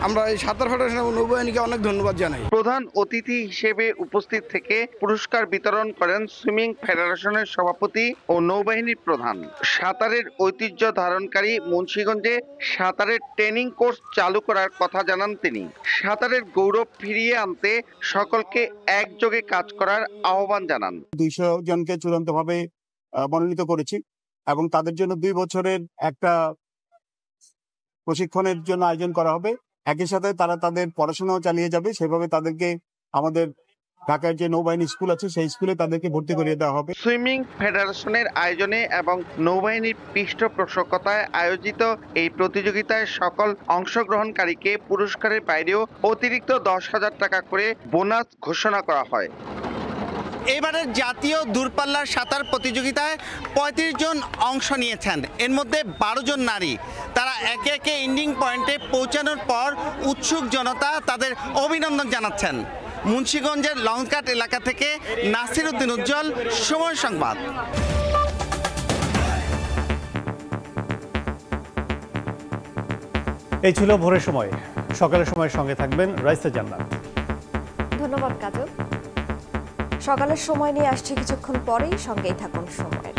আমরা এই সাঁতার ফেডারেশন এবং নৌবাহিনীকে অনেক ধন্যবাদ জানাই। প্রধান অতিথি হিসেবে উপস্থিত থেকে পুরস্কার বিতরণ করেন সুইমিং ফেডারেশনের সভাপতি ও নৌবাহিনীর প্রধান। সাঁতারের ঐতিহ্য ধারণকারী মুন্সিগঞ্জে সাঁতারের ট্রেনিং কোর্স চালু করার কথা জানান তিনি। সাঁতারের গৌরব ফিরিয়ে আনতে সকলকে একযোগে কাজ করার আহ্বান জানান। 200 জনকে চূড়ান্তভাবে মনোনীত করেছি এবং তাদের জন্য 2 বছরের একটা প্রশিক্ষণের জন্য আয়োজন করা হবে। একই সাথে তারা তাদের পড়াশোনাও চালিয়ে যাবে। সেভাবে তাদেরকে আমাদের ঢাকার যে নৌবাহিনী স্কুল আছে সেই স্কুলে তাদেরকে ভর্তি করিয়ে দেওয়া হবে। সুইমিং ফেডারেশনের আয়োজনে এবং নৌবাহিনীর পৃষ্ঠপোষকতায় আয়োজিত এই প্রতিযোগিতায় সকল অংশগ্রহণকারীকে পুরস্কারের বাইরেও অতিরিক্ত 10,000 টাকা করে বোনাস ঘোষণা করা হয়। এবারের জাতীয় দূরপাল্লার সাঁতার প্রতিযোগিতায় 35 জন অংশ নিয়েছেন। এর মধ্যে 12 জন নারী। তারা একে একে এন্ডিং পয়েন্টে পৌঁছানোর পর উৎসুক জনতা তাদের অভিনন্দন জানাচ্ছেন। মুন্সিগঞ্জের লংকাট এলাকা থেকে নাসির উদ্দিন উজ্জ্বল, সময় সংবাদ। এই ছিল ভোরের সময়। সকালের সময় সঙ্গে থাকবেন রাইসা জান্নাত। ধন্যবাদ কাজল। সকালের সময় নিয়ে আসছে কিছুক্ষণ পরেই, সঙ্গেই থাকুন সময়ের।